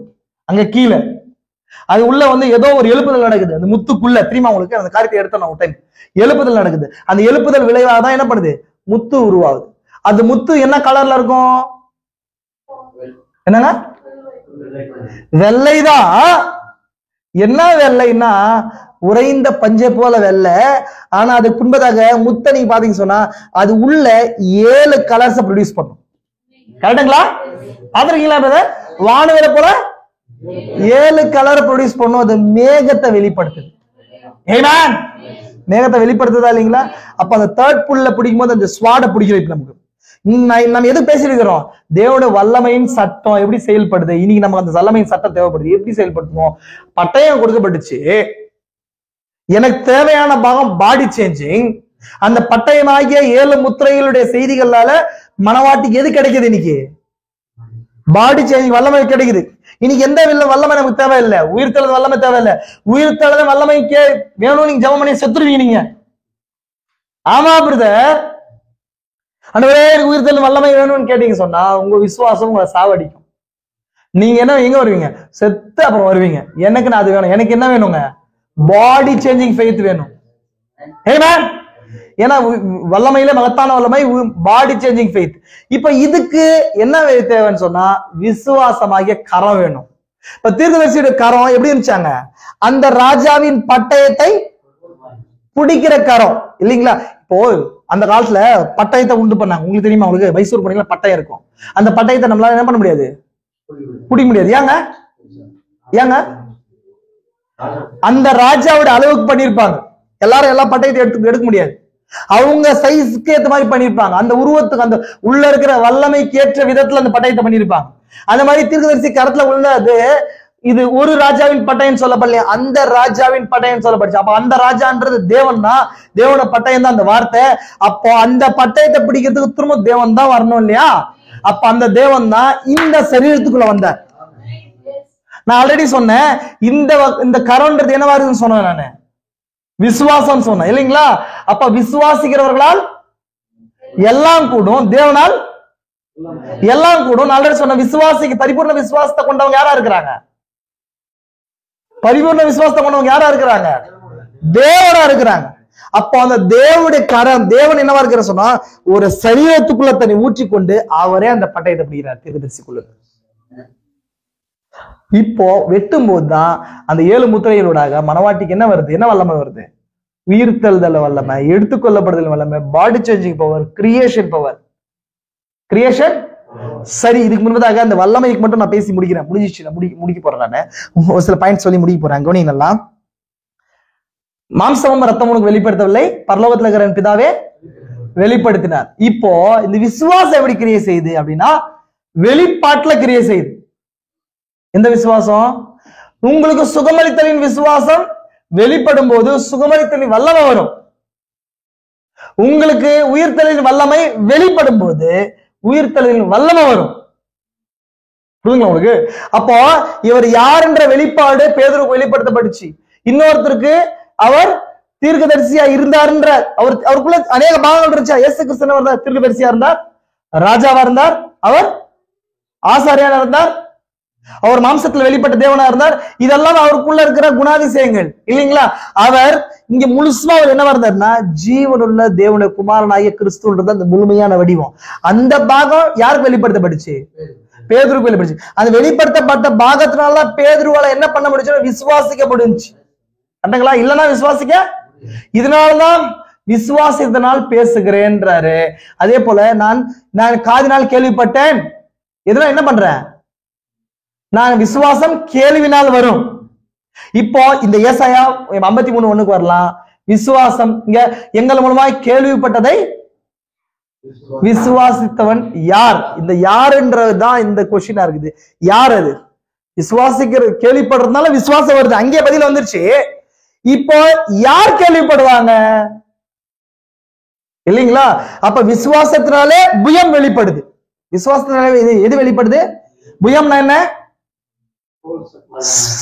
அங்க கீழே அது உள்ள வந்து ஏதோ ஒரு எழுப்புதல் நடக்குது. அந்த முத்துக்குள்ள தெரியுமா உங்களுக்கு? அந்த காரியத்தை எடுத்த நான் டைம் எழுப்புதல் நடக்குது. அந்த எழுப்புதல் விளைவாக தான் என்ன பண்ணுது? முத்து உருவாகுது. அது முத்து என்ன கலர்ல இருக்கும்? என்னங்க? வெள்ளைதான். என்ன வெள்ளைன்னா உறைந்த பஞ்சை போல வெள்ளை. ஆனா அதுக்கு பின்பதாக முத்தை நீங்க பாத்தீங்க சொன்னா அது உள்ள 7 கலர்ஸ் ப்ரொடியூஸ் பண்ணும். கரெக்டுங்களா? பாத்துருக்கீங்களா? வானவில போல 7 கலர் ப்ரொடியூஸ் பண்ணும். அது மேகத்தை வெளிப்படுத்துது. ஆமென். மேகத்தை வெளிப்படுத்துதா இல்லைங்களா? அப்ப அந்த 3rd புல்ல பிடிக்கும் போது அந்த ஸ்வாட பிடிக்கிறது. நமக்கு நம்ம எது பேசிருக்கிறோம்? தேவனுடைய வல்லமையின் சட்டம் எப்படி செயல்படுது. இன்னைக்கு நமக்கு அந்த வல்லமையின் சட்டம் தேவைப்படுது. எப்படி செயல்படுத்துவோம்? பட்டயம் கொடுக்கப்பட்டுச்சு. எனக்கு தேவையான பாகம் பாடி சேஞ்சிங். அந்த பட்டயமாகிய 7 முத்திரைகளுடைய செய்திகளால மனவாட்டிக்கு எது கிடைக்குது? இன்னைக்கு பாடி சேஞ்சிங் வல்லமை கிடைக்குது. இன்னைக்கு எந்த வல்லமை நமக்கு தேவையில்லை, உயிர்த்தெழுதல் வல்லமை தேவையில்லை. உயிர்த்தெழுதல் வல்லமை வேணும், நீங்க ஜெபம் பண்ணி செத்துருவீங்க நீங்க. ஆமா பிரதர், ஆண்டவரே எனக்கு உயிர்த்தெழுதல் வல்லமை வேணும்னு கேட்டீங்க சொன்னா உங்க விசுவாசம் உங்களை சாவடிக்கும். நீங்க என்ன எங்க வருவீங்க, செத்து அப்புறம் வருவீங்க. எனக்கு நான் அது வேணும், எனக்கு என்ன வேணுங்க, பாடி சேஞ்சிங் ஃபெய்த் வேணும். ஏன்னா வல்லமையில மகத்தான வல்லமை பாடி சேஞ்சிங் ஃபெய்த். இப்ப இதுக்கு என்ன தேவைன்னு சொன்னா விசுவாசமாகிய கரம் வேணும். இப்ப தீர்க்கதரிசியோட கரம் எப்படி இருந்துச்சாங்க, அந்த ராஜாவின் பட்டயத்தை பிடிக்கிற கரம் இல்லைங்களா. இப்போ அந்த காலத்துல பட்டயத்தை உண்டு பண்ணாங்க, உங்களுக்கு தெரியுமா, உங்களுக்கு மைசூர் போனீங்களா பட்டயம் இருக்கும், அந்த பட்டயத்தை நம்மளால என்ன பண்ண முடியாது, பிடிக்க முடியாது. ஏங்க அந்த ராஜாவோட அளவுக்கு பண்ணிருப்பாங்க, எல்லாரும் எல்லா பட்டயத்தை எடுக்க முடியாது, அவங்க சைஸ்க்கு ஏற்ற மாதிரி பண்ணிருப்பாங்க, அந்த உருவத்துக்கு அந்த உள்ள இருக்கிற வல்லமைக்கு ஏற்ற விதத்துல அந்த பட்டயத்தை பண்ணிருப்பாங்க. அந்த மாதிரி தீர்க்கதரிசி கரத்துல உள்ளது இது ஒரு ராஜாவின் பட்டயம் சொல்லப்படல, அந்த ராஜாவின் பட்டயம் சொல்லப்படுச்சு. அப்ப அந்த ராஜான்றது தேவன் தான், தேவனோட பட்டயம் தான் அந்த வார்த்தை. அப்போ அந்த பட்டயத்தை பிடிக்கிறதுக்கு திரும்ப தேவன் தான் வரணும் இல்லையா. அப்ப அந்த தேவன் தான் இந்த சரீரத்துக்குள்ள வந்தார். நான் ஆல்ரெடி சொன்னேன், இந்த கரம்ன்றது என்னவா இருக்குன்னு சொன்னேன், நானு விசுவாசம் சொன்னேன் இல்லைங்களா. அப்ப விசுவாசிக்கிறவர்களால் எல்லாம் கூடும், தேவனால் எல்லாம் கூடும். நான் ஆல்ரெடி சொன்ன விசுவாசிக்கு பரிபூர்ண விசுவாசத்தை கொண்டவங்க யாரா இருக்கிறாங்க, பரிபூர்ண விசுவாசத்தை கொண்டவங்க யாரா இருக்கிறாங்க, தேவனா இருக்கிறாங்க. அப்போ அந்த தேவனுடைய கரம், தேவன் என்னவா இருக்கிற சொன்னா ஒரு சரீரத்துக்குள்ள தன்னை ஊற்றிக்கொண்டு அவரே அந்த பட்டயத்தை பிடிக்கிறார் தீர்க்கதரிசிக்குள்ள. இப்போ வெட்டும் போதுதான் அந்த 7 முத்திரைகளோடாக மனவாட்டிக்கு என்ன வருது, என்ன வல்லமை வருது, உயிர்த்தெழுதல் வல்லமை, எடுத்துக்கொள்ளப்படுதல் வல்லமை, body changing power, creation power. Creation சரி. இதுக்கு முன்பதாக அந்த வல்லமைக்கு மட்டும் நான் பேசி முடிக்கிறேன், முடிக்க போறேன். நான் ஒரு சில பாயிண்ட் சொல்லி முடிக்க போறேன். கவனிங்களா, மாம்சமும் ரத்தமும் உனக்கு வெளிப்படுத்தவில்லை, பரலோகத்துல இருக்கிற பிதாவே வெளிப்படுத்தினார். இப்போ இந்த விசுவாசம் எப்படி கிரியை செய்யுது அப்படின்னா வெளிப்பாட்டுல கிரியை செய்யுது. எந்த விசுவாசம், உங்களுக்கு சுகமளித்தலின் விசுவாசம் வெளிப்படும் போது சுகமளித்தலின் வல்லமை வரும். உங்களுக்கு உயிர்த்தலின் வல்லமை வெளிப்படும் போது உயிர்த்தலின் வல்லமை வரும். புரியுதுங்களா உங்களுக்கு. அப்போ இவர் யார் என்ற வெளிப்பாடு பேதுருக்கு வெளிப்படுத்தப்பட்டுச்சு. இன்னொருத்தருக்கு அவர் தீர்க்கதரிசியா இருந்தார்ன்ற அவருக்குள்ள அநேக பாகங்கள் இருந்துச்சா. இயேசு கிறிஸ்து தீர்க்கதரிசியா இருந்தார், ராஜாவா இருந்தார், அவர் ஆசாரியா இருந்தார், அவர் மாம்சத்துல வெளிப்பட்ட தேவனா இருந்தார். இதெல்லாம் அவருக்குள்ள இருக்கிற குணாதிசயங்கள் இல்லைங்களா. அவர் இங்க முழுசுமா அவர் என்னவா இருந்தார்னா ஜீவனுள்ள தேவனுடைய குமாரனாகிய கிறிஸ்துன்றது அந்த முழுமையான வடிவம். அந்த பாகம் யாருக்கு வெளிப்படுத்தப்பட்டுச்சு, பேதுருக்கு வெளிப்படுச்சு. அந்த வெளிப்படுத்தப்பட்ட பாகத்தினால பேதுருவால என்ன பண்ண முடிச்சு, விசுவாசிக்க முடிஞ்சு. கண்டங்களா, இல்லைன்னா விசுவாசிக்க. இதனால்தான் விசுவாசத்தினால் பேசுகிறேன்றாரு. அதே போல நான் காதினால் கேள்விப்பட்டேன், இதெல்லாம் என்ன பண்றேன், நான் விசுவாசம் கேள்வினால் வரும். இப்போ இந்த ஏசாயா 53:1 வரலாம். விசுவாசம் இங்க எங்கள் மூலமாய் கேள்விப்பட்டதை விசுவாசித்தவன் யார், இந்த யாருன்றதுதான் இந்த கொஸ்டினா இருக்குது. யார் அது, விசுவாசிக்கிற கேள்விப்படுறதுனால விசுவாசம் வருது, அங்கே பதில் வந்துருச்சு. இப்போ யார் கேள்விப்படுவாங்க இல்லைங்களா. அப்ப விசுவாசத்தினாலே புயம் வெளிப்படுது. விசுவாசத்தினாலே எது வெளிப்படுது, புயம்னா என்ன,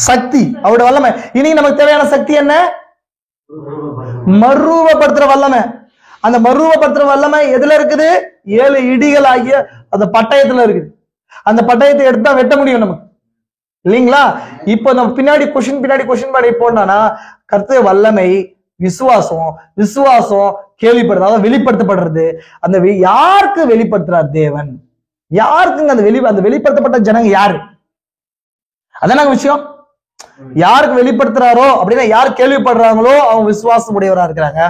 சக்தி, அவருடைய வல்லமை. இன்னைக்கு நமக்கு தேவையான சக்தி என்ன, மறுரூபப்படுத்துற வல்லமை. அந்த மறுரூபப்படுத்துற வல்லமை எதுல இருக்குது, 7 இடிகள் ஆகிய அந்த பட்டயத்துல இருக்குது. அந்த பட்டயத்தை எடுத்தா வெட்ட முடியும் நமக்கு இல்லைங்களா. இப்ப நம்ம பின்னாடி கொஸ்டின் பண்ணி போனா கர்த்தருடைய வல்லமை, விசுவாசம் கேள்விப்படுறது, அதாவது வெளிப்படுத்தப்படுறது. அந்த யாருக்கு வெளிப்படுத்துறார் தேவன், யாருக்குங்க அந்த வெளிப்படுத்தப்பட்ட ஜனங்க யாரு, அதான விஷயம். யாருக்கு வெளிப்படுத்துறாரோ அப்படின்னா யார் கேள்விப்படுறாங்களோ அவங்க விசுவாசம் உடையவரா இருக்கிறாங்க.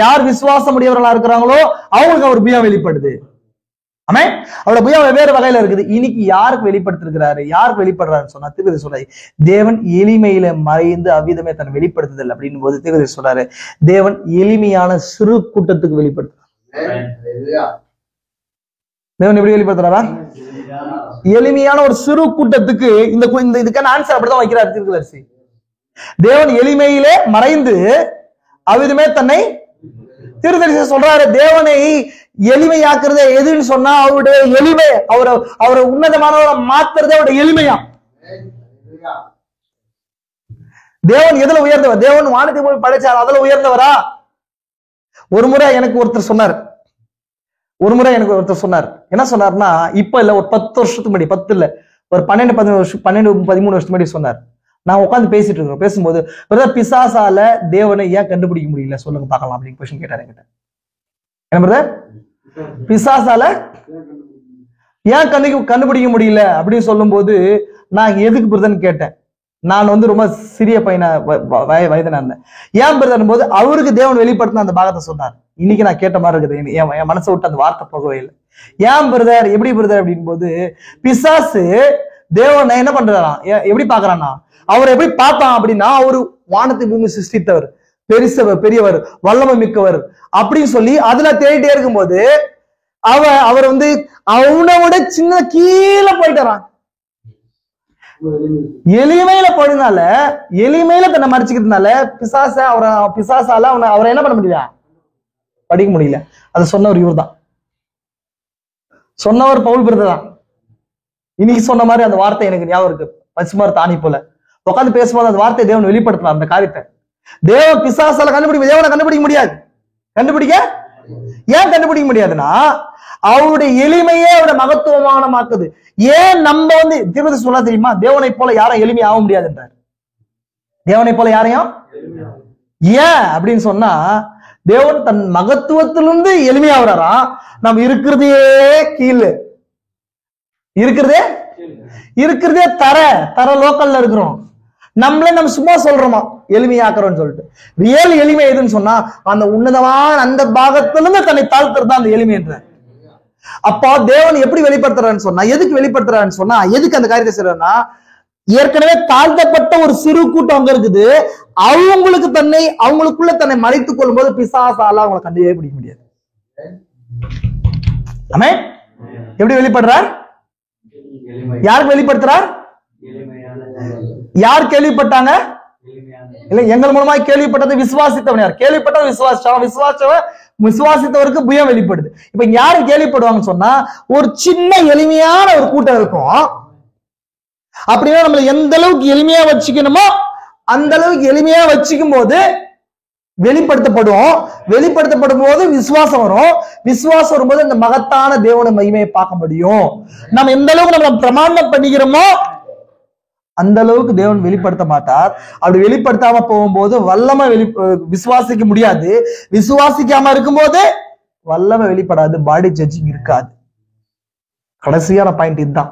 யார் விசுவாசம் உடையவர்களா இருக்கிறாங்களோ அவங்களுக்கு அவர் புயம் வெளிப்படுது. ஆமே, அவரோட புயம் வெவ்வேறு வகையில இருக்குது. இன்னைக்கு யாருக்கு வெளிப்படுத்திருக்கிறாரு, யாருக்கு வெளிப்படுறாருன்னு சொன்னா தீர்க்கதரிசி சொல்றாரு, தேவன் எளிமையில மறைந்து அவ்விதமே தன்னை வெளிப்படுத்துதல் அப்படின்னு போது தீர்க்கதரிசி சொல்றாரு, தேவன் எளிமையான சிறு கூட்டத்துக்கு வெளிப்படுத்துறார். தேவன் எப்படி வெளிப்படுத்துறாரா, எளிமையான ஒரு சிறு கூட்டத்துக்கு. இதுக்கான ஆன்சர் அப்படிதான் வைக்கிறார் தீர்க்கதரிசி. தேவன் எளிமையிலே மறைந்து அவ்விதமே தன்னை, தீர்க்கதரிசி சொல்றாரு, தேவனை எளிமையாக்குறத எதுன்னு சொன்னா அவருடைய எளிமை, அவரை உன்னதமானவரை மாத்துறதே அவருடைய எளிமையா. தேவன் எதுல உயர்ந்தவர்? தேவன் வானத்தை போய் படைச்சார், அதுல உயர்ந்தவரா? ஒரு முறை எனக்கு ஒருத்தர் சொன்னார், என்ன சொன்னார்னா, இப்ப இல்ல, ஒரு 10 வருஷத்துக்கு முன்னாடி, 10 இல்ல, ஒரு 12-13 வருஷத்துக்கு முன்னாடி சொன்னார். நான் உட்காந்து பேசிட்டு இருக்கோம், பேசும்போது பிரதர் பிசாசால தேவனை ஏன் கண்டுபிடிக்க முடியல சொல்லுங்க பார்க்கலாம் அப்படின்னு கொஸ்டின் கேட்டாரு என்கிட்ட. என்ன பிரதர், பிசாசால ஏன் கண்டுபிடிக்க முடியல அப்படின்னு சொல்லும் போது நான் எதுக்கு பிரதர்ன்னு கேட்டேன். நான் ரொம்ப சிறிய பையனா வயதுனா இருந்தேன். ஏன் பிரதர் போது அவருக்கு தேவன் வெளிப்படுத்தின அந்த பாகத்தை சொன்னார். இன்னைக்கு நான் கேட்ட மாதிரி இருக்குது, என் மனசை விட்டு அந்த வார்த்தை போகவே இல்லை. ஏன் பிரதர், எப்படி பிரதர் அப்படின்னு போது, பிசாசு தேவனை என்ன பண்றாராம், எப்படி பாக்குறான்னா, அவர் எப்படி பார்த்தான் அப்படின்னா, அவரு வானத்தை பூமி சிருஷ்டித்தவர், பெரியவர், வல்லமை மிக்கவர் அப்படின்னு சொல்லி அதுல தேடிட்டே இருக்கும்போது அவர் அவனை விட சின்ன கீழே போயிட்டாரான். எளிமையில போனதுனால, எளிமையில தன்னை மறைச்சுக்கிறதுனால பிசாசால அவரை என்ன பண்ண முடியல, படிக்க முடியல. அதை சொன்னவர் இவர் தான், சொன்னவர் பவுல் பிரதர் தான். இன்னைக்கு சொன்ன மாதிரி அந்த வார்த்தை எனக்கு ஞாபகம் இருக்கு, பசுமார் தானி போல உட்காந்து பேசும்போது அந்த வார்த்தையை தேவன் வெளிப்படுத்தலாம். அந்த காரியத்தை பிசாசால தேவனை கண்டுபிடிக்க முடியாது. ஏன் கண்டுபிடிக்க முடியாதுன்னா, அவருடைய எளிமையே அவருடைய மகத்துவமானமாக்குது. ஏன் நம்ம தீர்க்கதரிசி சொல்ல தெரியுமா, தேவனை போல யாரும் எளிமையாக முடியாது என்றார். தேவனை போல யாரையும் ஏன் அப்படின்னு சொன்னா, தேவன் தன் மகத்துவத்திலிருந்து எளிமையா வர்றாராம். நம்ம இருக்கிறதே கீழே, இருக்கிறதே தர லோக்கல்ல இருக்கிறோம். நம்ம சும்மா சொல்றோமா எளிமையாக்குறோம்னு சொல்லிட்டு. ரியல் எளிமை எதுன்னு சொன்னா, அந்த உன்னதமான அந்த பாகத்திலிருந்து தன்னை தாழ்த்துறது தான் அந்த எளிமை என்ற. அப்போ தேவன் எப்படி வெளிப்படுத்துறான்னு சொன்னா, எதுக்கு வெளிப்படுத்துறான்னு சொன்னா, எதுக்கு அந்த காரியத்தை செய்யறா, ஏற்கனவே தாழ்த்தப்பட்ட ஒரு சிறு கூட்டம் அங்க இருக்குது. அவங்களுக்குள்ள தன்னை மறைத்துக் கொள்ளும் போது பிசாசால அவங்களை கண்டே பிடிக்க முடியாது. ஆமென். எப்படி வெளிப்படுறார்? யாருக்கு வெளிப்படுத்துறார்? யார் கேள்விப்பட்டாங்க? இல்ல, எங்கள் மூலமா கேள்விப்பட்டது விசுவாசித்தவன். யார் கேள்விப்பட்டது? விசுவாசித்தவருக்கு புயம் வெளிப்படுது. இப்ப யாரு கேள்விப்படுவாங்கன்னு சொன்னா, ஒரு சின்ன எளிமையான ஒரு கூட்டம் இருக்கும். அப்படின்னா நம்மள எந்த அளவுக்கு எளிமையா வச்சுக்கணுமோ அந்த அளவுக்கு எளிமையா வச்சுக்கும் போது வெளிப்படுத்தப்படும் போது விசுவாசம் வரும். விசுவாசம் வரும்போது இந்த மகத்தான தேவன மகிமையை பார்க்க முடியும். நம்ம எந்த அளவுக்கு நம்ம பிரமாணம் பண்ணிக்கிறோமோ அந்த அளவுக்கு தேவன் வெளிப்படுத்த மாட்டார். அப்படி வெளிப்படுத்தாம போகும்போது வல்லமை விசுவாசிக்க முடியாது. விசுவாசிக்காம இருக்கும்போது வல்லமை வெளிப்படாது, பாடி ஜட்ஜிங் இருக்காது. கடைசியான பாயிண்ட் இதுதான்.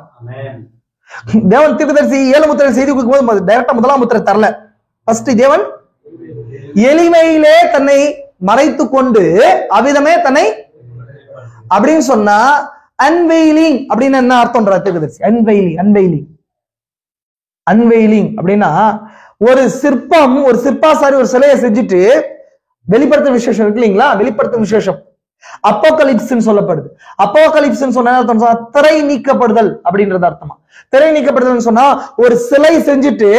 தேவன் தீர்க்கதரிசி 7 முத்திரை செய்தி கொடுக்கும் போது டைரக்டா 1ஆம் முத்திரை தரல. ஃபர்ஸ்ட் தேவன் எளிமையிலே தன்னை மறைத்து கொண்டு அவ்விதமே தன்னை அப்படின்னு சொன்னா, அன்வெயிலிங் அப்படின்னு என்ன அர்த்தம்ன்ற தீர்க்கதரிசி? அன்வெயிலிங் அப்படின்னா, ஒரு சிற்பாசாரி ஒரு சிலையை செஞ்சுட்டு வெளிப்படுத்தும் விசேஷம் இருக்கு இல்லைங்களா? வெளிப்படுத்தும் விசேஷம் அப்போகலிப்ஸ் சொல்லப்படுது. அப்போகலிப்ஸ் சொன்னா திரை நீக்கப்படுதல் அப்படின்றது அர்த்தமா. திரை நீக்கப்படுதல் சொன்னா, ஒரு சிலை செஞ்சுட்டு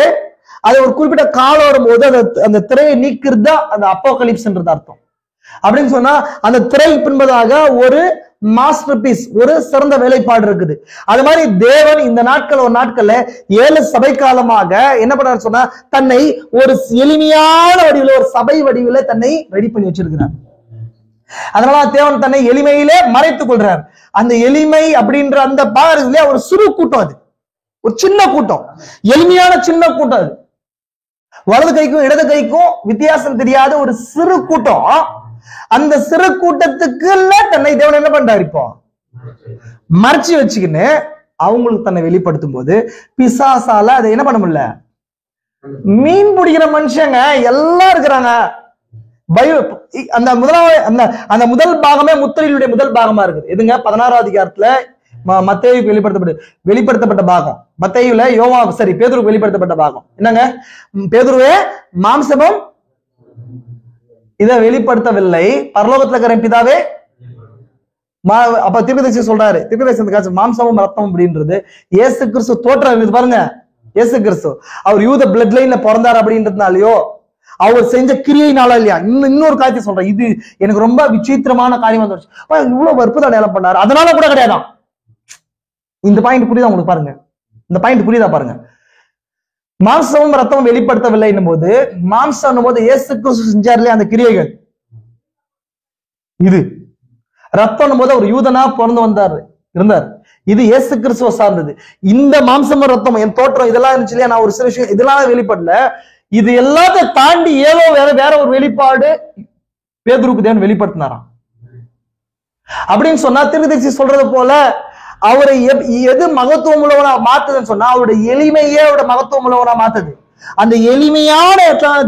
அது ஒரு குறிப்பிட்ட காலம் வரும்போது அந்த திரையை நீக்கிறது தான் அந்த அப்போகலிப்ஸ்ன்றது அர்த்தம். அப்படின்னு சொன்னா, அந்த திரை பின்பதாக ஒரு மாஸ்டர் பீஸ், ஒரு சிறந்த வேலைப்பாடு இருக்குது. அது மாதிரி தேவன் இந்த நாட்கள்ல 7 சபை காலமாக என்ன பண்றாரு சொன்னா, தன்னை ஒரு எளிமையான வடிவில், ஒரு சபை வடிவில் தன்னை ரெடி பண்ணி வச்சிருக்கிறார். அதனால தேவன் தன்னை எளிமையிலே மறைத்துக் கொள்றார். அந்த எளிமை அப்படின்ற அந்த பாருங்களே ஒரு சிறு கூட்டம், அது ஒரு சின்ன கூட்டம், எளிமையான சின்ன கூட்டம். அது வலது கைக்கும் இடது கைக்கும் வித்தியாசம் தெரியாத ஒரு சிறு கூட்டம். அந்த சிறு கூட்டத்துக்குள்ள தன்னை தேவன் என்ன பண்றாரு, இப்போ மறைச்சு வச்சுக்கின்னு அவங்களுக்கு தன்னை வெளிப்படுத்தும் போது பிசாசால அதை என்ன பண்ண முடியல. மீன் பிடிக்கிற மனுஷங்க எல்லாம் இருக்கிறாங்க. அந்த முதல் பாகமே முத்திரையினுடைய முதல் பாகமா இருக்குது. எதுங்க? 16ஆம் அதிகாரத்துல மத்தேயுக்கு வெளிப்படுத்தப்பட்ட பாகம். மத்தேயுல பேதுருக்கு வெளிப்படுத்தப்பட்ட பாகம் என்னங்க? பேதுருவே மாம்சமும் இதை வெளிப்படுத்தவில்லை, பரலோகத்துல இருக்கிற பிதாவே. அப்ப தீர்க்கதரிசி சொல்றாரு, தீர்க்கதரிசி மாம்சமும் ரத்தமும் அப்படின்றது இயேசு கிறிஸ்து தோற்றம் பாருங்க. இயேசு கிறிஸ்து அவர் யூத பிளட் லைன்ல பிறந்தார் அப்படின்றதுனாலயோ, அவர் செஞ்ச கிரியைனால இல்லையா. இன்னொரு காரியத்தை சொல்றேன், இது எனக்கு ரொம்ப விசித்திரமான காரியம் வந்துருச்சு. இவ்வளவு அற்புத அடையாளம் பண்ணாரு, அதனால கூட கிடையாதான். இந்த பாயிண்ட் புரியுதா உங்களுக்கு? பாருங்க, இந்த பாயிண்ட் புரியுதா பாருங்க. மாம்சமும் ரத்தமும் வெளிப்படுத்தவில்லை என்னும் போது, மாம்சம் போது இயேசு கிறிஸ்து செஞ்சார் இல்லையா அந்த கிரியைகள். இது ரத்தம் போது அவர் யூதனா பிறந்து வந்தாரு இருந்தார். இது இயேசு கிறிஸ்துவ சார்ந்தது. இந்த மாம்சமும் ரத்தம் என் தோற்றம் இதெல்லாம் இருந்துச்சு இல்லையா, நான் ஒரு சில விஷயம் இதெல்லாம் வெளிப்படல. இது எல்லாத்தையும் தாண்டி ஏதோ வேற ஒரு வெளிப்பாடு பேதுருக்கு தேவன் வெளிப்படுத்தினாராம். அப்படின்னு சொன்னா தீர்க்கதரிசி சொல்றது போல அவரை எது மகத்துவம் உள்ளவனா மாத்துதுன்னு சொன்னா அவருடைய எளிமையே அவருடைய மகத்துவம் உள்ளவனா மாத்துது. அந்த எளிமையான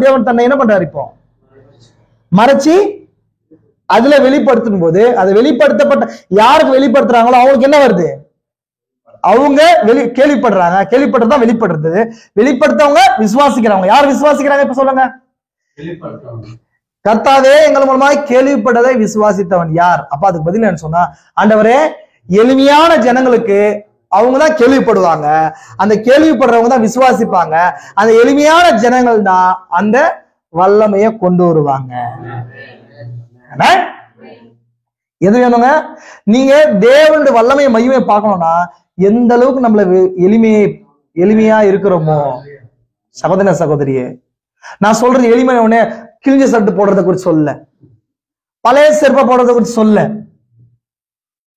தேவன் தன்னை என்ன பண்றாரு இப்போ மறைச்சி அதுல வெளிப்படுத்தும் போது, அது வெளிப்படுத்தப்பட்ட யாருக்கு வெளிப்படுத்துறாங்களோ அவங்களுக்கு என்ன வருது? அவங்க கேள்விப்படுறாங்க, கேள்விப்பட்டதான் வெளிப்படுறது. வெளிப்படுத்தவங்க விசுவாசிக்கிறவங்க. யார் விசுவாசிக்கிறாங்க இப்ப சொல்லுங்க? கர்த்தாவே எங்கள் மூலமாய் கேள்விப்பட்டதை விசுவாசித்தவன் யார்? அப்ப அதுக்கு பதில் என்ன சொன்னா, ஆண்டவரே எளிமையான ஜனங்களுக்கு அவங்கதான் கேள்விப்படுவாங்க, அந்த கேள்விப்படுறவங்க தான் விசுவாசிப்பாங்க, அந்த எளிமையான ஜனங்கள் தான் அந்த வல்லமையை கொண்டு வருவாங்க. எது வேணுங்க? நீங்க தேவனுடைய வல்லமையை மகிமையை பார்க்கணும்னா எந்த அளவுக்கு நம்மள எளிமையா இருக்கிறோமோ. சகோதர சகோதரியே, நான் சொல்றது எளிமை உடனே கிழிஞ்ச சட்டு போடுறத குறித்து சொல்ல, பழைய செருப்பை போடுறத குறித்து சொல்ல.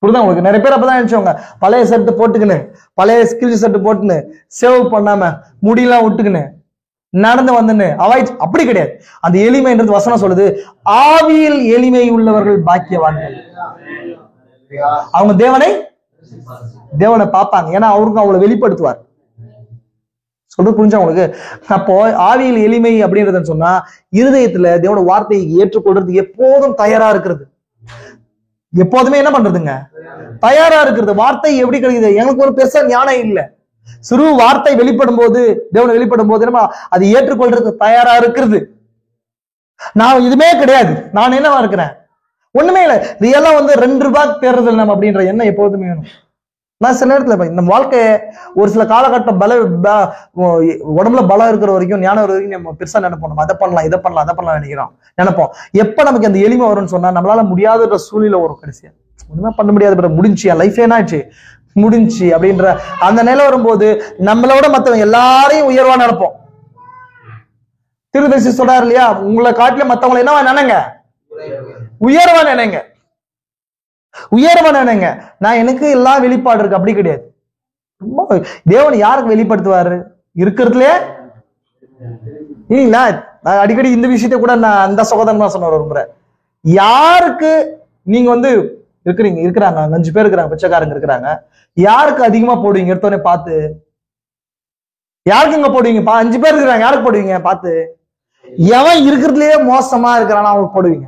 புரியுதா உங்களுக்கு? நிறைய பேர் அப்பதான் நினைச்சவங்க, பழைய சட்டு போட்டுக்கின்னு பழைய கிழிஞ்ச சட்டு போட்டுன்னு சேவ் பண்ணாம முடியெல்லாம் விட்டுக்கின்னு நடந்து வந்துன்னு அவாய்ட். அப்படி கிடையாது. அந்த எளிமைன்றது வசனம் சொல்லுது, ஆவியில் எளிமை உள்ளவர்கள் பாக்கியவான்கள். அவங்க தேவனை பார்ப்பாங்க, ஏன்னா அவருக்கு அவங்களை வெளிப்படுத்துவார். சொல்றது புரிஞ்சா உங்களுக்கு? அப்போ ஆவியில் எளிமை அப்படின்றதுன்னு சொன்னா இருதயத்துல தேவனோட வார்த்தையை ஏற்றுக்கொள்றதுக்கு எப்போதும் தயாரா இருக்கிறது. எப்போதுமே என்ன பண்றதுங்க? தயாரா இருக்கிறது. வார்த்தை எப்படி கிடைக்குது? எங்களுக்கு ஒரு பெருசா ஞானம் இல்லை. சிறு வார்த்தை வெளிப்படும் போது, தேவனை வெளிப்படும் போது நம்ம அதை ஏற்றுக்கொள்றதுக்கு தயாரா இருக்கிறது. நான் இதுமே கிடையாது, நான் என்னவா இருக்கிறேன்? ஒண்ணுமே இல்லை. இதெல்லாம் $2 தேர்தல் நம்ம அப்படின்ற எண்ணம் எப்போதுமே வேணும். நான் சில நேரத்துல இந்த வாழ்க்கை ஒரு சில காலகட்டம் உடம்புல பலம் இருக்கிற வரைக்கும், ஞானம் வரைக்கும் நம்ம பெருசா நினைப்போம். நம்ம அதை பண்ணலாம், இதை பண்ணலாம், அதை பண்ணலாம் நினைக்கிறோம், நினைப்போம். எப்ப நமக்கு அந்த எளிமை வரும்னு சொன்னா நம்மளால முடியாத சூழ்நிலை வரும். கடைசியா ஒண்ணுமே பண்ண முடியாது, முடிஞ்சு என் லைஃப் என்ன ஆயிடுச்சு, முடிஞ்சு அப்படின்ற அந்த நிலை வரும்போது நம்மளோட மத்தவங்க எல்லாரையும் உயர்வா நினைப்போம். தீர்க்கதரிசி சொல்றாரு இல்லையா, உங்களை காட்டில மத்தவங்களை என்னவா நினைங்க? உயர்வா நினைங்க, உயர்வா நினைங்க. நான் எனக்கு எல்லா வெளிப்பாடு இருக்கு அப்படி கிடையாது. ரொம்ப தேவன் யாருக்கு வெளிப்படுத்துவாரு? இருக்கிறதுலே இல்லைங்களா? நான் அடிக்கடி இந்த விஷயத்த கூட நான் அந்த சகோதரன் தான் சொன்ன ஒரு முறை, யாருக்கு நீங்க இருக்கிறாங்க 5 பேர் இருக்கிறாங்க, பிச்சைக்காரங்க இருக்கிறாங்க, யாருக்கு அதிகமா போடுவீங்க? எடுத்தோடனே பார்த்து யாருக்கு இங்க போடுவீங்க? 5 பேர் இருக்கிறாங்க, யாருக்கு போடுவீங்க? பார்த்து எவன் இருக்கிறதுலயே மோசமா இருக்கிறானா அவங்களுக்கு போடுவீங்க,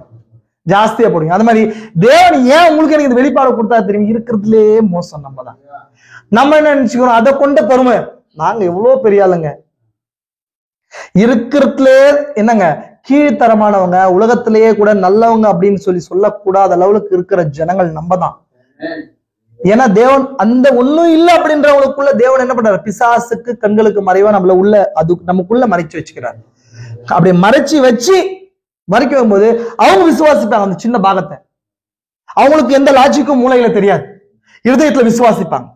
ஜாஸ்தியா போடுவீங்க. அது மாதிரி தேவன் ஏன் உங்களுக்கு எனக்கு இந்த வெளிப்பாடு கொடுத்தா தெரியும்? இருக்கிறதுலயே மோசம் நம்ம தான். நம்ம என்ன நினைச்சுக்கிறோம்? அதை கொண்ட பெருமை, நாங்க எவ்வளவு பெரிய ஆளுங்க, இருக்கிறதுலே என்னங்க கீழ்த்தரமானவங்க, உலகத்திலேயே கூட நல்லவங்க அப்படின்னு சொல்லக்கூடாத அளவுக்கு இருக்கிற ஜனங்கள் நம்ம தான். ஏன்னா தேவன் அந்த ஒண்ணும் இல்லை அப்படின்றவங்களுக்குள்ள தேவன் என்ன பண்றாரு? பிசாசுக்கு கண்களுக்கு மறைவா நம்மள உள்ள அது நமக்குள்ள மறைச்சு வச்சுக்கிறார். அப்படி மறைச்சு வச்சு மறைக்க வரும்போது அவங்க விசுவாசிப்பாங்க. அந்த சின்ன பாகத்தை அவங்களுக்கு எந்த லாஜிக்கும் மூளையில தெரியாது, இருதயத்துல விசுவாசிப்பாங்க.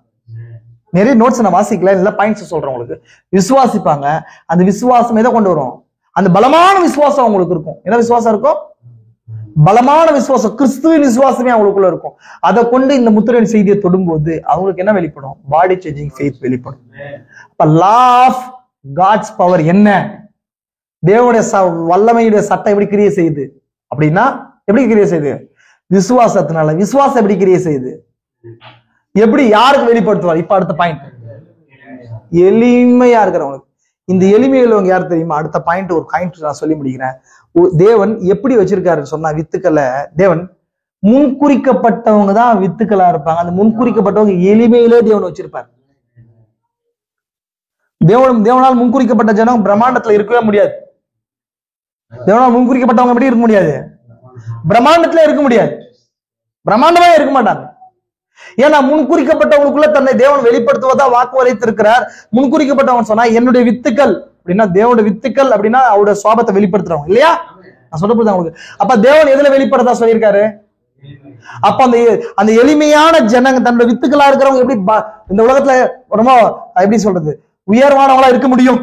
நிறைய நோட்ஸ் நான் வாசிக்கல, இல்ல பாயிண்ட்ஸ் சொல்றேன் உங்களுக்கு. விசுவாசிப்பாங்க. அந்த விசுவாசம் எதை கொண்டு வரும்? அந்த பலமான விசுவாசம் அவங்களுக்கு இருக்கும். என்ன விசுவாசம் இருக்கும்? பலமான விசுவாசம், கிறிஸ்துவின் விசுவாசமே அவங்களுக்குள்ள இருக்கும். அதை கொண்டு இந்த முத்திரையின் செய்தியை தொடும்போது அவங்களுக்கு என்ன வெளிப்படும்? பாடி சேஞ்சிங் ஃபெய்த் வெளிப்படும். அப்ப லா ஆஃப் காட்ஸ் பவர் என்ன? தேவனுடைய வல்லமையுடைய சட்டம் எப்படி கிரியை செய்யுது அப்படின்னா, எப்படி கிரியை செய்யுது? விசுவாசத்தினால. விசுவாசம் எப்படி கிரியை செய்யுது? எப்படி யாருக்கு வெளிப்படுத்துவார்? இப்ப அடுத்த பாயிண்ட், எளிமையா இருக்கிறவங்களுக்கு. இந்த எளிமையுள்ளவங்க யார் தெரியுமா? அடுத்த பாயிண்ட், ஒரு பாயிண்ட் நான் சொல்லி முடிக்கிறேன். தேவன் எப்படி வச்சிருக்காருன்னு சொன்னா, வித்துக்களை தேவன் முன்குறிக்கப்பட்டவங்க தான் வித்துக்களா இருப்பாங்க. அந்த முன்குறிக்கப்பட்டவங்க எளிமையிலே தேவன் வச்சிருப்பார். தேவனால் முன்குறிக்கப்பட்ட ஜனம் பிரம்மாண்டத்துல இருக்கவே முடியாது. தேவனால் முன்குறிக்கப்பட்டவங்க எப்படி இருக்க முடியாது? பிரம்மாண்டத்துல இருக்க முடியாது, பிரம்மாண்டமே இருக்க மாட்டாங்க. ஏன்னா முன்குறிக்கப்பட்டவங்களுக்குள்ள தன்னை தேவன் வெளிப்படுத்துவதா வாக்கு வரைத்திருக்கிறார். முன்குறிக்கப்பட்டவன் சொன்னா என்னுடைய வித்துக்கள் அப்படின்னா தேவனோட வித்துக்கள் அப்படின்னா அவரோட சுவாபத்தை வெளிப்படுத்துறவங்க இல்லையா? நான் சொல்ல போது உங்களுக்கு. அப்ப தேவன் எதுல வெளிப்படுத்தா சொல்லியிருக்காரு? அப்ப அந்த எளிமையான ஜனங்க தன்னோட வித்துக்களா இருக்கிறவங்க எப்படி இந்த உலகத்துல ரொம்ப எப்படி சொல்றது உயர்வானவங்களா இருக்க முடியும்?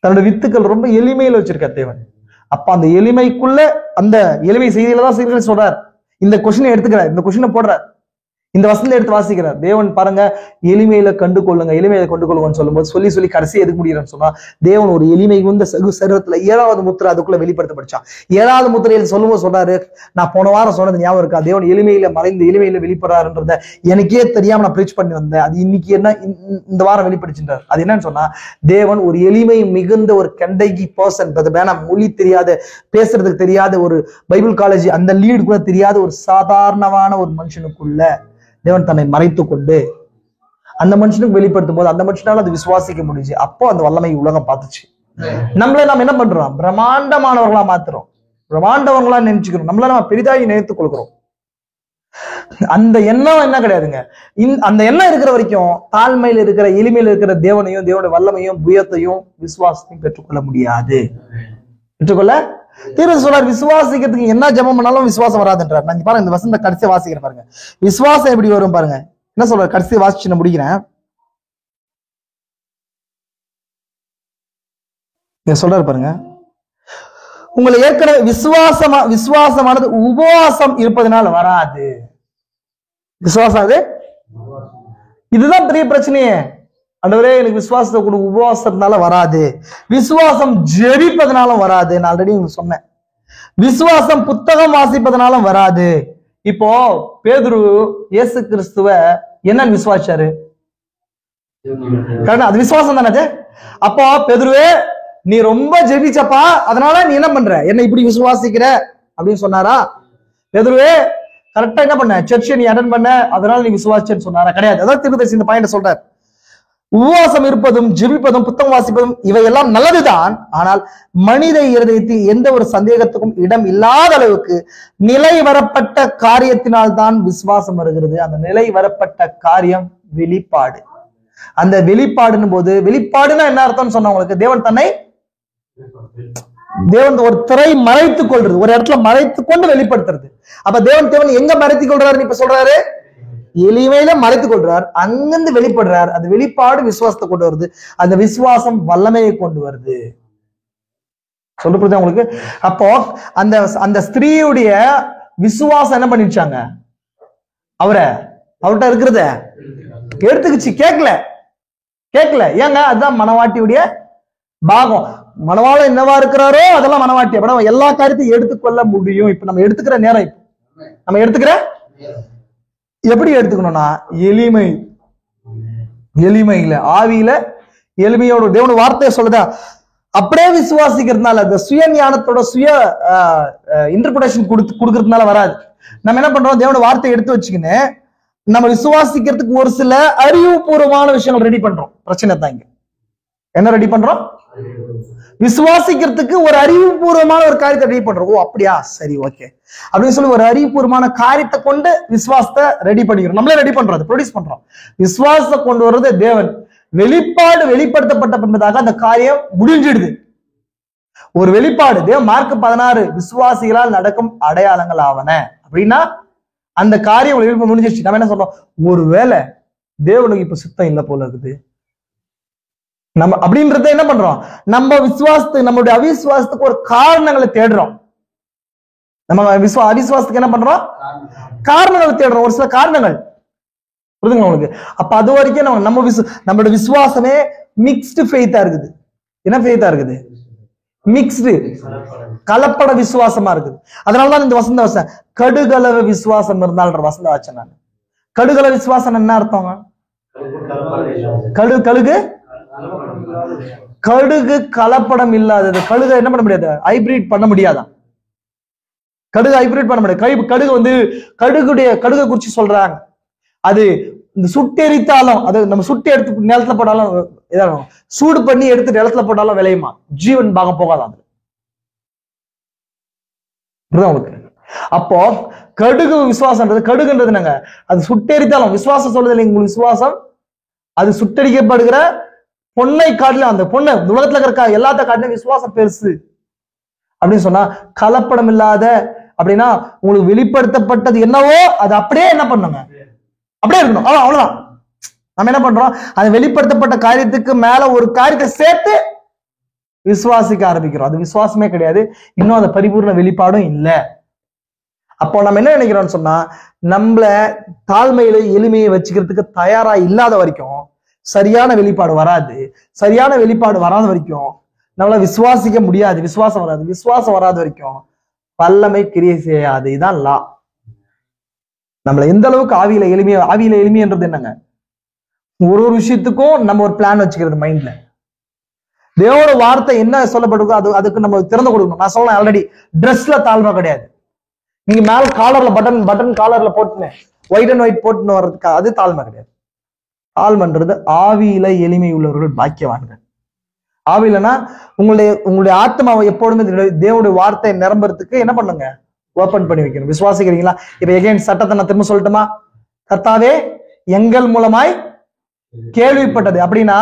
தன்னோட வித்துக்கள் ரொம்ப எளிமையில வச்சிருக்கார் தேவன். அப்ப அந்த எளிமைக்குள்ள அந்த எளிமை செய்தியில தான் சீர்கள் சொல்றார். இந்த கொஸ்டினை எடுத்துக்கிறார், இந்த கொஸ்டினை போடுறார், இந்த வசனத்தை எடுத்து வாசிக்கிறார். தேவன் பாருங்க எளிமையில கண்டு கொள்ளுங்க, எளிமையில கொண்டு கொள்ளுங்கன்னு சொல்லும்போது சொல்லி கடைசி எதுக்கு முடியறன்னு சொன்னா தேவன் ஒரு எளிமை இந்த சரீரத்துல 7வது முத்திரை அதுக்குள்ள வெளிப்படுத்தப்படிச்சான். 7வது முத்திரையில் சொல்லும்போது சொல்றாரு, நான் போன வாரம் சொன்னது ஞாபகம் இருக்கா? தேவன் எளிமையில மறைந்து எளிமையில வெளிப்படுறாருன்றத எனக்கே தெரியாம நான் பிரீச் பண்ணி வந்தேன். அது இன்னைக்கு என்ன இந்த வாரம் வெளிப்படுச்சுன்றார். அது என்னன்னு சொன்னா தேவன் ஒரு எளிமை மிகுந்த ஒரு கண்டகி பர்சன், வேணாம் மொழி தெரியாத பேசுறதுக்கு தெரியாத ஒரு பைபிள் காலேஜ் அந்த லீடு கூட தெரியாத ஒரு சாதாரணமான ஒரு மனுஷனுக்குள்ள தேவன் தன்னை மறைத்து கொண்டு அந்த மனுஷனுக்கு வெளிப்படுத்தும் போது அந்த மனுஷனால அது விசுவாசிக்க முடிஞ்சு. அப்போ அந்த வல்லமை உலகம் பார்த்துச்சு. நம்மள நம்ம என்ன பண்றோம்? பிரம்மாண்டமானவர்களா மாத்துறோம், பிரம்மாண்டவர்களா நினைச்சுக்கிறோம், நம்மள நம்ம பெரிதாகி நினைத்துக் கொள்கிறோம். அந்த எண்ணம் என்ன கிடையாதுங்க. அந்த எண்ணம் இருக்கிற வரைக்கும் தாழ்மையில இருக்கிற எளிமையில இருக்கிற தேவனையும் தேவனுடைய வல்லமையும் புயத்தையும் விசுவாசத்தையும் பெற்றுக்கொள்ள முடியாது. பெற்றுக்கொள்ள தீர்வு சொல்றார். விசுவாசிக்கிறதுக்கு என்ன ஜெபம் பண்ணாலும் விசுவாசம் வராதுன்றார். நான் பாருங்க இந்த வசந்த கடைசியை வாசிக்கிறேன் பாருங்க. விசுவாசம் எப்படி வரும் பாருங்க. என்ன சொல்றாரு? கடைசி வாசிச்சு நான் முடிக்கிறேன். சொல்றாரு பாருங்க, உங்களை ஏற்கனவே விசுவாசமானது உபவாசம் இருப்பதனால வராது. விசுவாசம் அது இதுதான் பெரிய பிரச்சனையே. ஆண்டவரே எனக்கு விசுவாசத்தை கொடு, உபவாசத்தினால வராது. விசுவாசம் ஜெபிப்பதனாலும் வராது. நான் ஆல்ரெடி உங்களுக்கு சொன்னேன். விசுவாசம் புத்தகம் வாசிப்பதனாலும் வராது. இப்போ பேதுரு இயேசு கிறிஸ்துவ என்னன்னு விசுவாசாரு? அது விசுவாசம் தானே. அப்போ பேதுருவே நீ ரொம்ப ஜெபிச்சப்பா, அதனால நீ என்ன பண்ற, என்ன இப்படி விசுவாசிக்கிற அப்படின்னு சொன்னாரா? பேதுருவே கரெக்டா என்ன பண்ண, சர்ச்சை நீ அட்டெண்ட் பண்ண, அதனால நீ விசுவாசன்னு சொன்னாரா? கிடையாது. அதான் தீர்க்கதரிசி இந்த பாயிண்ட் சொல்றார். உபவாசம் இருப்பதும் ஜெபிப்பதும் புத்தகம் வாசிப்பதும் இவையெல்லாம் நல்லதுதான். ஆனால் மனித இருதயத்தில் எந்த ஒரு சந்தேகத்துக்கும் இடம் இல்லாத அளவுக்கு நிலை வரப்பட்ட காரியத்தினால் தான் விசுவாசம் வருகிறது. அந்த நிலை வரப்பட்ட காரியம் வெளிப்பாடு. அந்த வெளிப்பாடுன்னு போது, வெளிப்பாடுன்னா என்ன அர்த்தம்னு சொன்னவங்களுக்கு, தேவன் ஒரு திரை மறைத்துக் கொள்றது, ஒரு இடத்துல மறைத்து கொண்டு வெளிப்படுத்துறது. அப்ப தேவன் எங்க மறைத்துக் கொள்றாரு? இப்ப சொல்றாரு எளிமையில மறைத்துக் கொள்றார், அங்கிருந்து வெளிப்படுறார். அந்த வெளிப்பாடு விசுவாசத்தை கொண்டு வருது. அந்த விசுவாசம் வல்லமையை கொண்டு வருது. சொல்ல புரியுதா உங்களுக்கு? அப்போ அந்த ஸ்திரீயுடைய விசுவாசம் என்ன பண்ணிடுச்சாங்க? அவர்கிட்ட இருக்கிறத எடுத்துக்கிச்சு. கேட்கல. ஏங்க அதுதான் மனவாட்டியுடைய பாகம். மனவாளம் என்னவா இருக்கிறாரோ அதெல்லாம் மனவாட்டி. அப்ப எல்லா காரியத்தையும் எடுத்துக்கொள்ள முடியும். இப்ப நம்ம எடுத்துக்கிற நேரம், நம்ம எடுத்துக்கிற எப்படி எடுத்துக்கணும்னா எளிமையில ஆவியில எளிமையோட தேவனோட வார்த்தையை சொல்லுதா அப்படியே விசுவாசிக்கிறதுனால, அந்த சுய ஞானத்தோட சுய இன்டர்பிரேஷன் கொடுக்கறதுனால வராது. நம்ம என்ன பண்றோம்? தேவனோட வார்த்தையை எடுத்து வச்சுக்கின்னு நம்ம விசுவாசிக்கிறதுக்கு ஒரு சில அறிவுபூர்வமான விஷயங்கள் ரெடி பண்றோம். பிரச்சனை தான் இங்க. என்ன ரெடி பண்றோம்? விசுவாசிக்கிறதுக்கு ஒரு அறிவுபூர்வமான ஒரு காரியத்தை ரெடி பண்றோம். ஓ அப்படியா, சரி ஓகே அப்படின்னு சொல்லி ஒரு அறிவுபூர்வமான காரியத்தை கொண்டு விசுவாசத்தை ரெடி பண்ணிக்கிறோம். நம்மளே ரெடி பண்றோம், ப்ரொடியூஸ் பண்றோம். விசுவாசத்தை கொண்டு வர்றது தேவன். வெளிப்பாடு வெளிப்படுத்தப்பட்ட பின்பதாக அந்த காரியம் முடிஞ்சிடுது. ஒரு வெளிப்பாடு தேவன் மார்க் 16 விசுவாசிகளால் நடக்கும் அடையாளங்கள் ஆவன அப்படின்னா அந்த காரியம் முடிஞ்சிருச்சு. நம்ம என்ன சொல்றோம்? ஒருவேளை தேவனுக்கு இப்ப சித்தம் இல்லை போல இருக்குது நம்ம அப்படின்றத என்ன பண்றோம்? நம்ம விசுவாசத்துக்கு, நம்மளுடைய அவிசுவாசத்துக்கு ஒரு காரணங்களை தேடுறோம். நம்ம அவிசுவாசத்துக்கு என்ன பண்றோம்? காரணங்களை தேடுறோம். ஒரு சில காரணங்கள் புரியுதுங்களா உங்களுக்கு? அப்ப அது வரைக்கும் நம்மளோட விசுவாசமே மிக்ஸ்டு ஃபெய்த்தா இருக்குது. என்ன ஃபெய்த்தா இருக்குது? மிக்ஸ்டு, கலப்பட விசுவாசமா இருக்குது. அதனாலதான் இந்த வசந்த கடுகளவு விசுவாசம் இருந்தால் வசந்த வச்சேன் நான். கடுகளவு விசுவாசம் என்ன அர்த்தம்? கடுகு கலப்படம் இல்லாதது. கடுகு என்ன பண்ண முடியாது? ஹைபிரிட் பண்ண முடியாதான்? கடுகு ஹைபிரிட் பண்ண முடியாது. கடுகை குறிச்சு சொல்றாங்க. அது இந்த சுட்டெரித்தாலும், அது நம்ம சுட்டு எடுத்து நிலத்துல போட்டாலும் இதாகும், சூடு பண்ணி எடுத்து நிலத்துல போட்டாலும் விளையுமா? ஜீவன் பாகம் போகாதான் உங்களுக்கு. அப்போ கடுகு விசுவாசம்ன்றது, கடுகுன்றது நாங்க அது சுட்டெரித்தாலும் விசுவாசம் சொல்றது இல்லைங்க. உங்களுக்கு விசுவாசம் அது சுட்டடிக்கப்படுகிற பொன்னை காட்டிலும், அந்த பொண்ணு உலகத்துல இருக்க எல்லாத்த காட்டிலும் விசுவாசம் பெருசு அப்படின்னு சொன்னா, கலப்படம் இல்லாத அப்படின்னா உங்களுக்கு வெளிப்படுத்தப்பட்டது என்னவோ அது அப்படியே என்ன பண்ணுங்க, அப்படியே இருக்கணும். அவ்வளவுதான். நம்ம என்ன பண்றோம், அது வெளிப்படுத்தப்பட்ட காரியத்துக்கு மேல ஒரு காரியத்தை சேர்த்து விசுவாசிக்க ஆரம்பிக்கிறோம். அது விசுவாசமே கிடையாது, இன்னும் அந்த பரிபூர்ண வெளிப்பாடும் இல்லை. அப்போ நம்ம என்ன நினைக்கிறோம்னு சொன்னா, நம்மள தாழ்மையில எளிமையை வச்சுக்கிறதுக்கு தயாரா இல்லாத வரைக்கும் சரியான வெளிப்பாடு வராது. சரியான வெளிப்பாடு வராத வரைக்கும் நம்மள விசுவாசிக்க முடியாது. விசுவாசம் வராது. விசுவாசம் வராத வரைக்கும் வல்லமை கிரியை செய்யாது. இதுதான் லா. நம்மள எந்த அளவுக்கு ஆவியில எளிமைன்றது என்னங்க, ஒரு விஷயத்துக்கும் நம்ம ஒரு பிளான் வச்சுக்கிறது மைண்ட்ல. தேவோட வார்த்தை என்ன சொல்லப்பட்டிருக்கோ அதுக்கு நம்ம திறந்து கொடுக்கணும். நான் சொல்ல ஆல்ரெடி, ட்ரெஸ்ல தாழ்மை கிடையாது. நீங்க மேல காலர்ல பட்டன் காலர்ல போட்டுனேன் ஒயிட் அண்ட் ஒயிட் போட்டுன்னு வர்றதுக்கு அது தாழ்மை கிடையாது. தாழ்மைன்றது ஆவியில எளிமை உள்ளவர்கள் பாக்கியவான்கள். ஆவிலனா உங்களுடைய ஆத்மாவை எப்பொழுதுமே தேவனுடைய வார்த்தை நிரம்புறதுக்கு என்ன பண்ணுங்க, ஓபன் பண்ணி வைக்கணும். விசுவாசிக்கிறீங்களா? இப்ப எகைன் சட்டத்தை நான் திரும்ப சொல்லட்டுமா? கர்த்தாவே எங்கள் மூலமாய் கேள்விப்பட்டது அப்படின்னா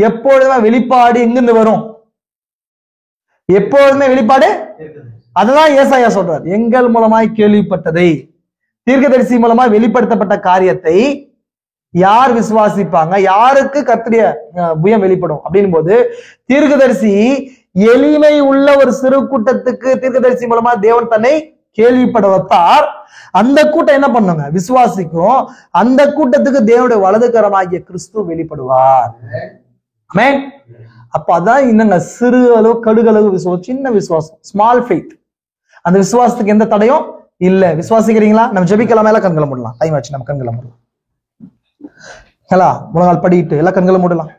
எப்பொழுதுமே வெளிப்பாடு எங்கிருந்து வரும்? எப்பொழுதுமே வெளிப்பாடு. அதுதான் ஏசாயா சொல்றார், எங்கள் மூலமாய் கேள்விப்பட்டதை. தீர்க்கதரிசி மூலமா வெளிப்படுத்தப்பட்ட காரியத்தை யார் விசுவாசிப்பாங்க? யாருக்கு கர்த்தருடைய புயம் வெளிப்படும் அப்படின் போது, தீர்க்கதரிசி எளிமை உள்ள ஒரு சிறு கூட்டத்துக்கு தீர்க்கதரிசி மூலமா தேவன் தன்னை கேள்விப்பட வைப்பார். அந்த கூட்டம் என்ன பண்ணுங்க, விசுவாசிக்கும். அந்த கூட்டத்துக்கு தேவனுடைய வலதுகரமாகிய கிறிஸ்து வெளிப்படுவார். ஆமென். அப்ப அதான் என்னங்க, சிறு அளவு கடுகளவு விசுவாசம், சின்ன விசுவாசம், ஸ்மால் ஃபெய்த். அந்த விசுவாசத்துக்கு எந்த தடையும் இல்ல. விசுவாசிக்கிறீங்களா? நம்ம ஜெபிக்கலாமா? எல்லாம் கண்களை மூடலாம். டைம் ஆச்சு, நம்ம கண்களை மூடலாம். முழங்கால் படிட்டு எல்லாம் கண்களை மூடலாம்.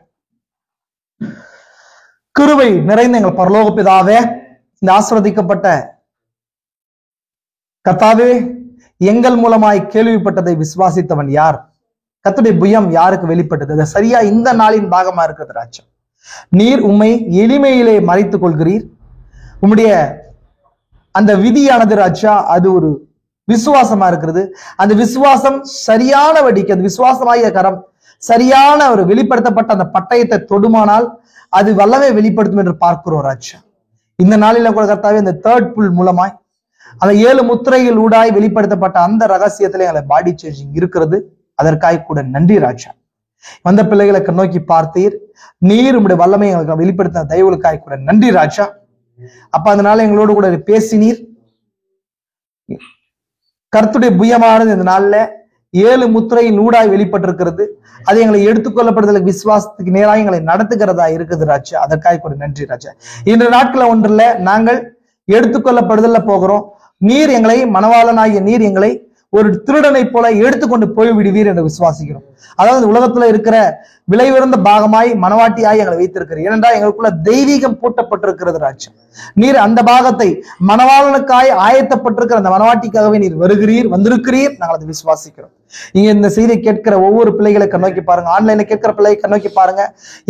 கிருபை நிறைந்த எங்கள் பரலோக பிதாவே, இந்த ஆசீர்வதிக்கப்பட்ட கர்த்தாவே, எங்கள் மூலமாய் கேள்விப்பட்டதை விசுவாசித்தவன் யார்? கர்த்தருடைய புயம் யாருக்கு வெளிப்பட்டது? அது சரியா இந்த நாளின் பாகமா இருக்கிறது ராஜா. நீர் உம்மை எளிமையிலே மறைத்துக் கொள்கிறீர். உம்முடைய அந்த விதியானது ராஜா, அது ஒரு விசுவாசமா இருக்கிறது. அந்த விசுவாசம் சரியான வடிக்கு, அது விசுவாசமாகிய கரம் சரியான ஒரு வெளிப்படுத்தப்பட்ட அந்த பட்டயத்தை தொடுமானால் அது வல்லமை வெளிப்படுத்தும் என்று பார்க்கிறோம் ராஜா. இந்த நாளில கூட கர்த்தாவே, இந்த தேர்ட் புல் மூலமாய் அந்த 7 முத்திரைகள் ஊடாய் வெளிப்படுத்தப்பட்ட அந்த ரகசியத்திலே எங்களை பாடி சேஞ்சிங் இருக்கிறது. அதற்காக கூட நன்றி ராஜா. வந்த பிள்ளைகளை நோக்கி பார்த்தீர், நீர் உம்முடைய வல்லமை எங்களுக்கு வெளிப்படுத்த தயவுகளுக்காக கூட நன்றி ராஜா. அப்ப அதனால எங்களோடு கூட பேசினீர். கர்த்தருடைய புயமானது இந்த நாள்ல 7 முத்திரையின் ஊடாய் வெளிப்பட்டிருக்கிறது. அது எங்களை எடுத்துக்கொள்ளப்படுதலுக்கு விசுவாசத்துக்கு நேராக எங்களை நடத்துகிறதா இருக்குது ராஜா. அதற்காக கூட நன்றி ராஜா. இன்று நாட்கள ஒன்றுல நாங்கள் எடுத்துக்கொள்ளப்படுதல்ல போகிறோம். நீர் எங்களை, மணவாளனாகிய நீர் எங்களை ஒரு திருடனை போல எடுத்துக்கொண்டு போய் விடுவீர் என்று விசுவாசிக்கிறோம். அதாவது உலகத்துல இருக்கிற விலை உயர்ந்த பாகமாய் மனவாட்டியாய் எங்களை வைத்திருக்கிறீர். ஏனென்றால் எங்களுக்குள்ள தெய்வீகம் பூட்டப்பட்டிருக்கிறது ராஜா. நீர் அந்த பாகத்தை மணவாளனுக்காய் ஆயத்தப்பட்டிருக்கிற அந்த மனவாட்டிக்காகவே நீர் வந்திருக்கிறீர். நாங்கள் அதை விசுவாசிக்கிறோம். இங்க இந்த செய்தியை கேட்கிற ஒவ்வொரு பிள்ளைகளை கண்ணோக்கி பாருங்க, ஆன்லைன்ல கேட்கிற பிள்ளைகளை கண்ணோக்கி பாருங்க.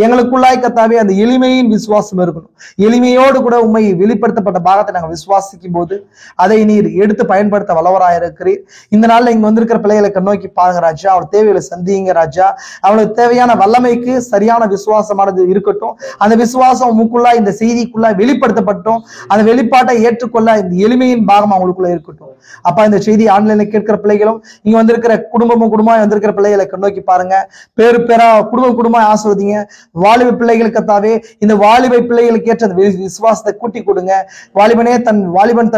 எங்களுக்குள்ளாய் கர்த்தாவே அந்த எளிமையின் விசுவாசம் இருக்கணும். எளிமையோடு கூட உண்மை வெளிப்படுத்தப்பட்ட பாகத்தை நாங்கள் விசுவாசிக்கும் போது அதை நீர் எடுத்து பயன்படுத்த வல்லவராக இருக்கிறீர். இந்த நாள்ல இங்க வந்திருக்கிற பிள்ளைகளை கண்ணோக்கி பாருங்க ராஜா. அவள் தேவைகளை சந்திங்க ராஜா. அவளுக்கு தேவையான வல்லமைக்கு சரியான விசுவாசமானது இருக்கட்டும். அந்த விசுவாசம் உங்களுக்குள்ள இந்த செய்திக்குள்ள வெளிப்படுத்தப்பட்டோம். அந்த வெளிப்பாட்டை ஏற்றுக்கொள்ள இந்த எளிமையின் பாகம் அவங்களுக்குள்ள இருக்கட்டும். அப்ப இந்த செய்தி ஆன்லைன்ல கேட்கிற பிள்ளைகளும் இங்க வந்திருக்கிற குடும்பமா வந்திருக்கிற பிள்ளைகளை கண்ணோக்கி பாருங்க. பேரா குடும்பமா ஆசிர்வதிங்க. வாலிப பிள்ளைகளுக்கு கர்த்தாவே, இந்த வாலிப பிள்ளைகளுக்கு ஏற்ற விசுவாசத்தை கூட்டி கொடுங்க. வாலிபன்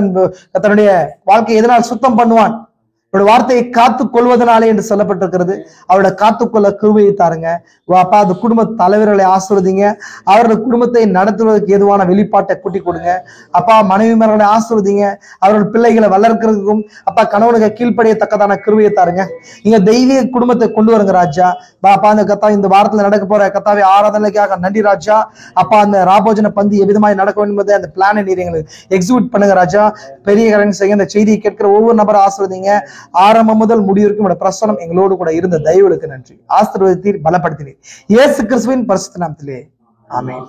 தன்னுடைய வாழ்க்கையை எதனால் சுத்தம் பண்ணுவான்? அவருடைய வார்த்தையை காத்து கொள்வதனாலே என்று சொல்லப்பட்டிருக்கிறது. அவரோட காத்துக்கொள்ள கிருபையை தாருங்க. அப்பா, அந்த குடும்ப தலைவர்களை ஆசிர்வதிங்க. அவருடைய குடும்பத்தை நடத்துவதற்கு ஏதுவான வெளிப்பாட்டை கூட்டி கொடுங்க. அப்பா, மனைவிமார்களை ஆசிர்வதிங்க. அவர்கள் பிள்ளைகளை வளர்க்கிறதுக்கும் அப்பா கணவனுக்கு கீழ்ப்படியத்தக்கதான கிருபையை தாருங்க. இங்க தெய்வீக குடும்பத்தை கொண்டு வருங்க ராஜா. அப்பா, அந்த கத்தா இந்த வாரத்துல நடக்க போற கத்தாவே ஆராதனைக்காக நன்றி ராஜா. அப்பா, அந்த ராபோஜன பந்தி எவ்விதமாய் நடக்க வேண்டும் என்பதை அந்த பிளானை நீர் எங்களுக்கு எக்ஸிக்யூட் பண்ணுங்க ராஜா. பெரிய கடன் செய்ய இந்த செய்தியை கேட்கிற ஒவ்வொரு நபரும் ஆசிர்வதிங்க. ஆரம்பம் முதல் முடிவிற்கும் பிரசனம் எங்களோடு கூட இருந்த தயவுகளுக்கு நன்றி. ஆசீர்வதித்தீர், பலப்படுத்தினீர். இயேசு கிறிஸ்துவின் பரிசுத்த நாமத்திலே ஆமென்.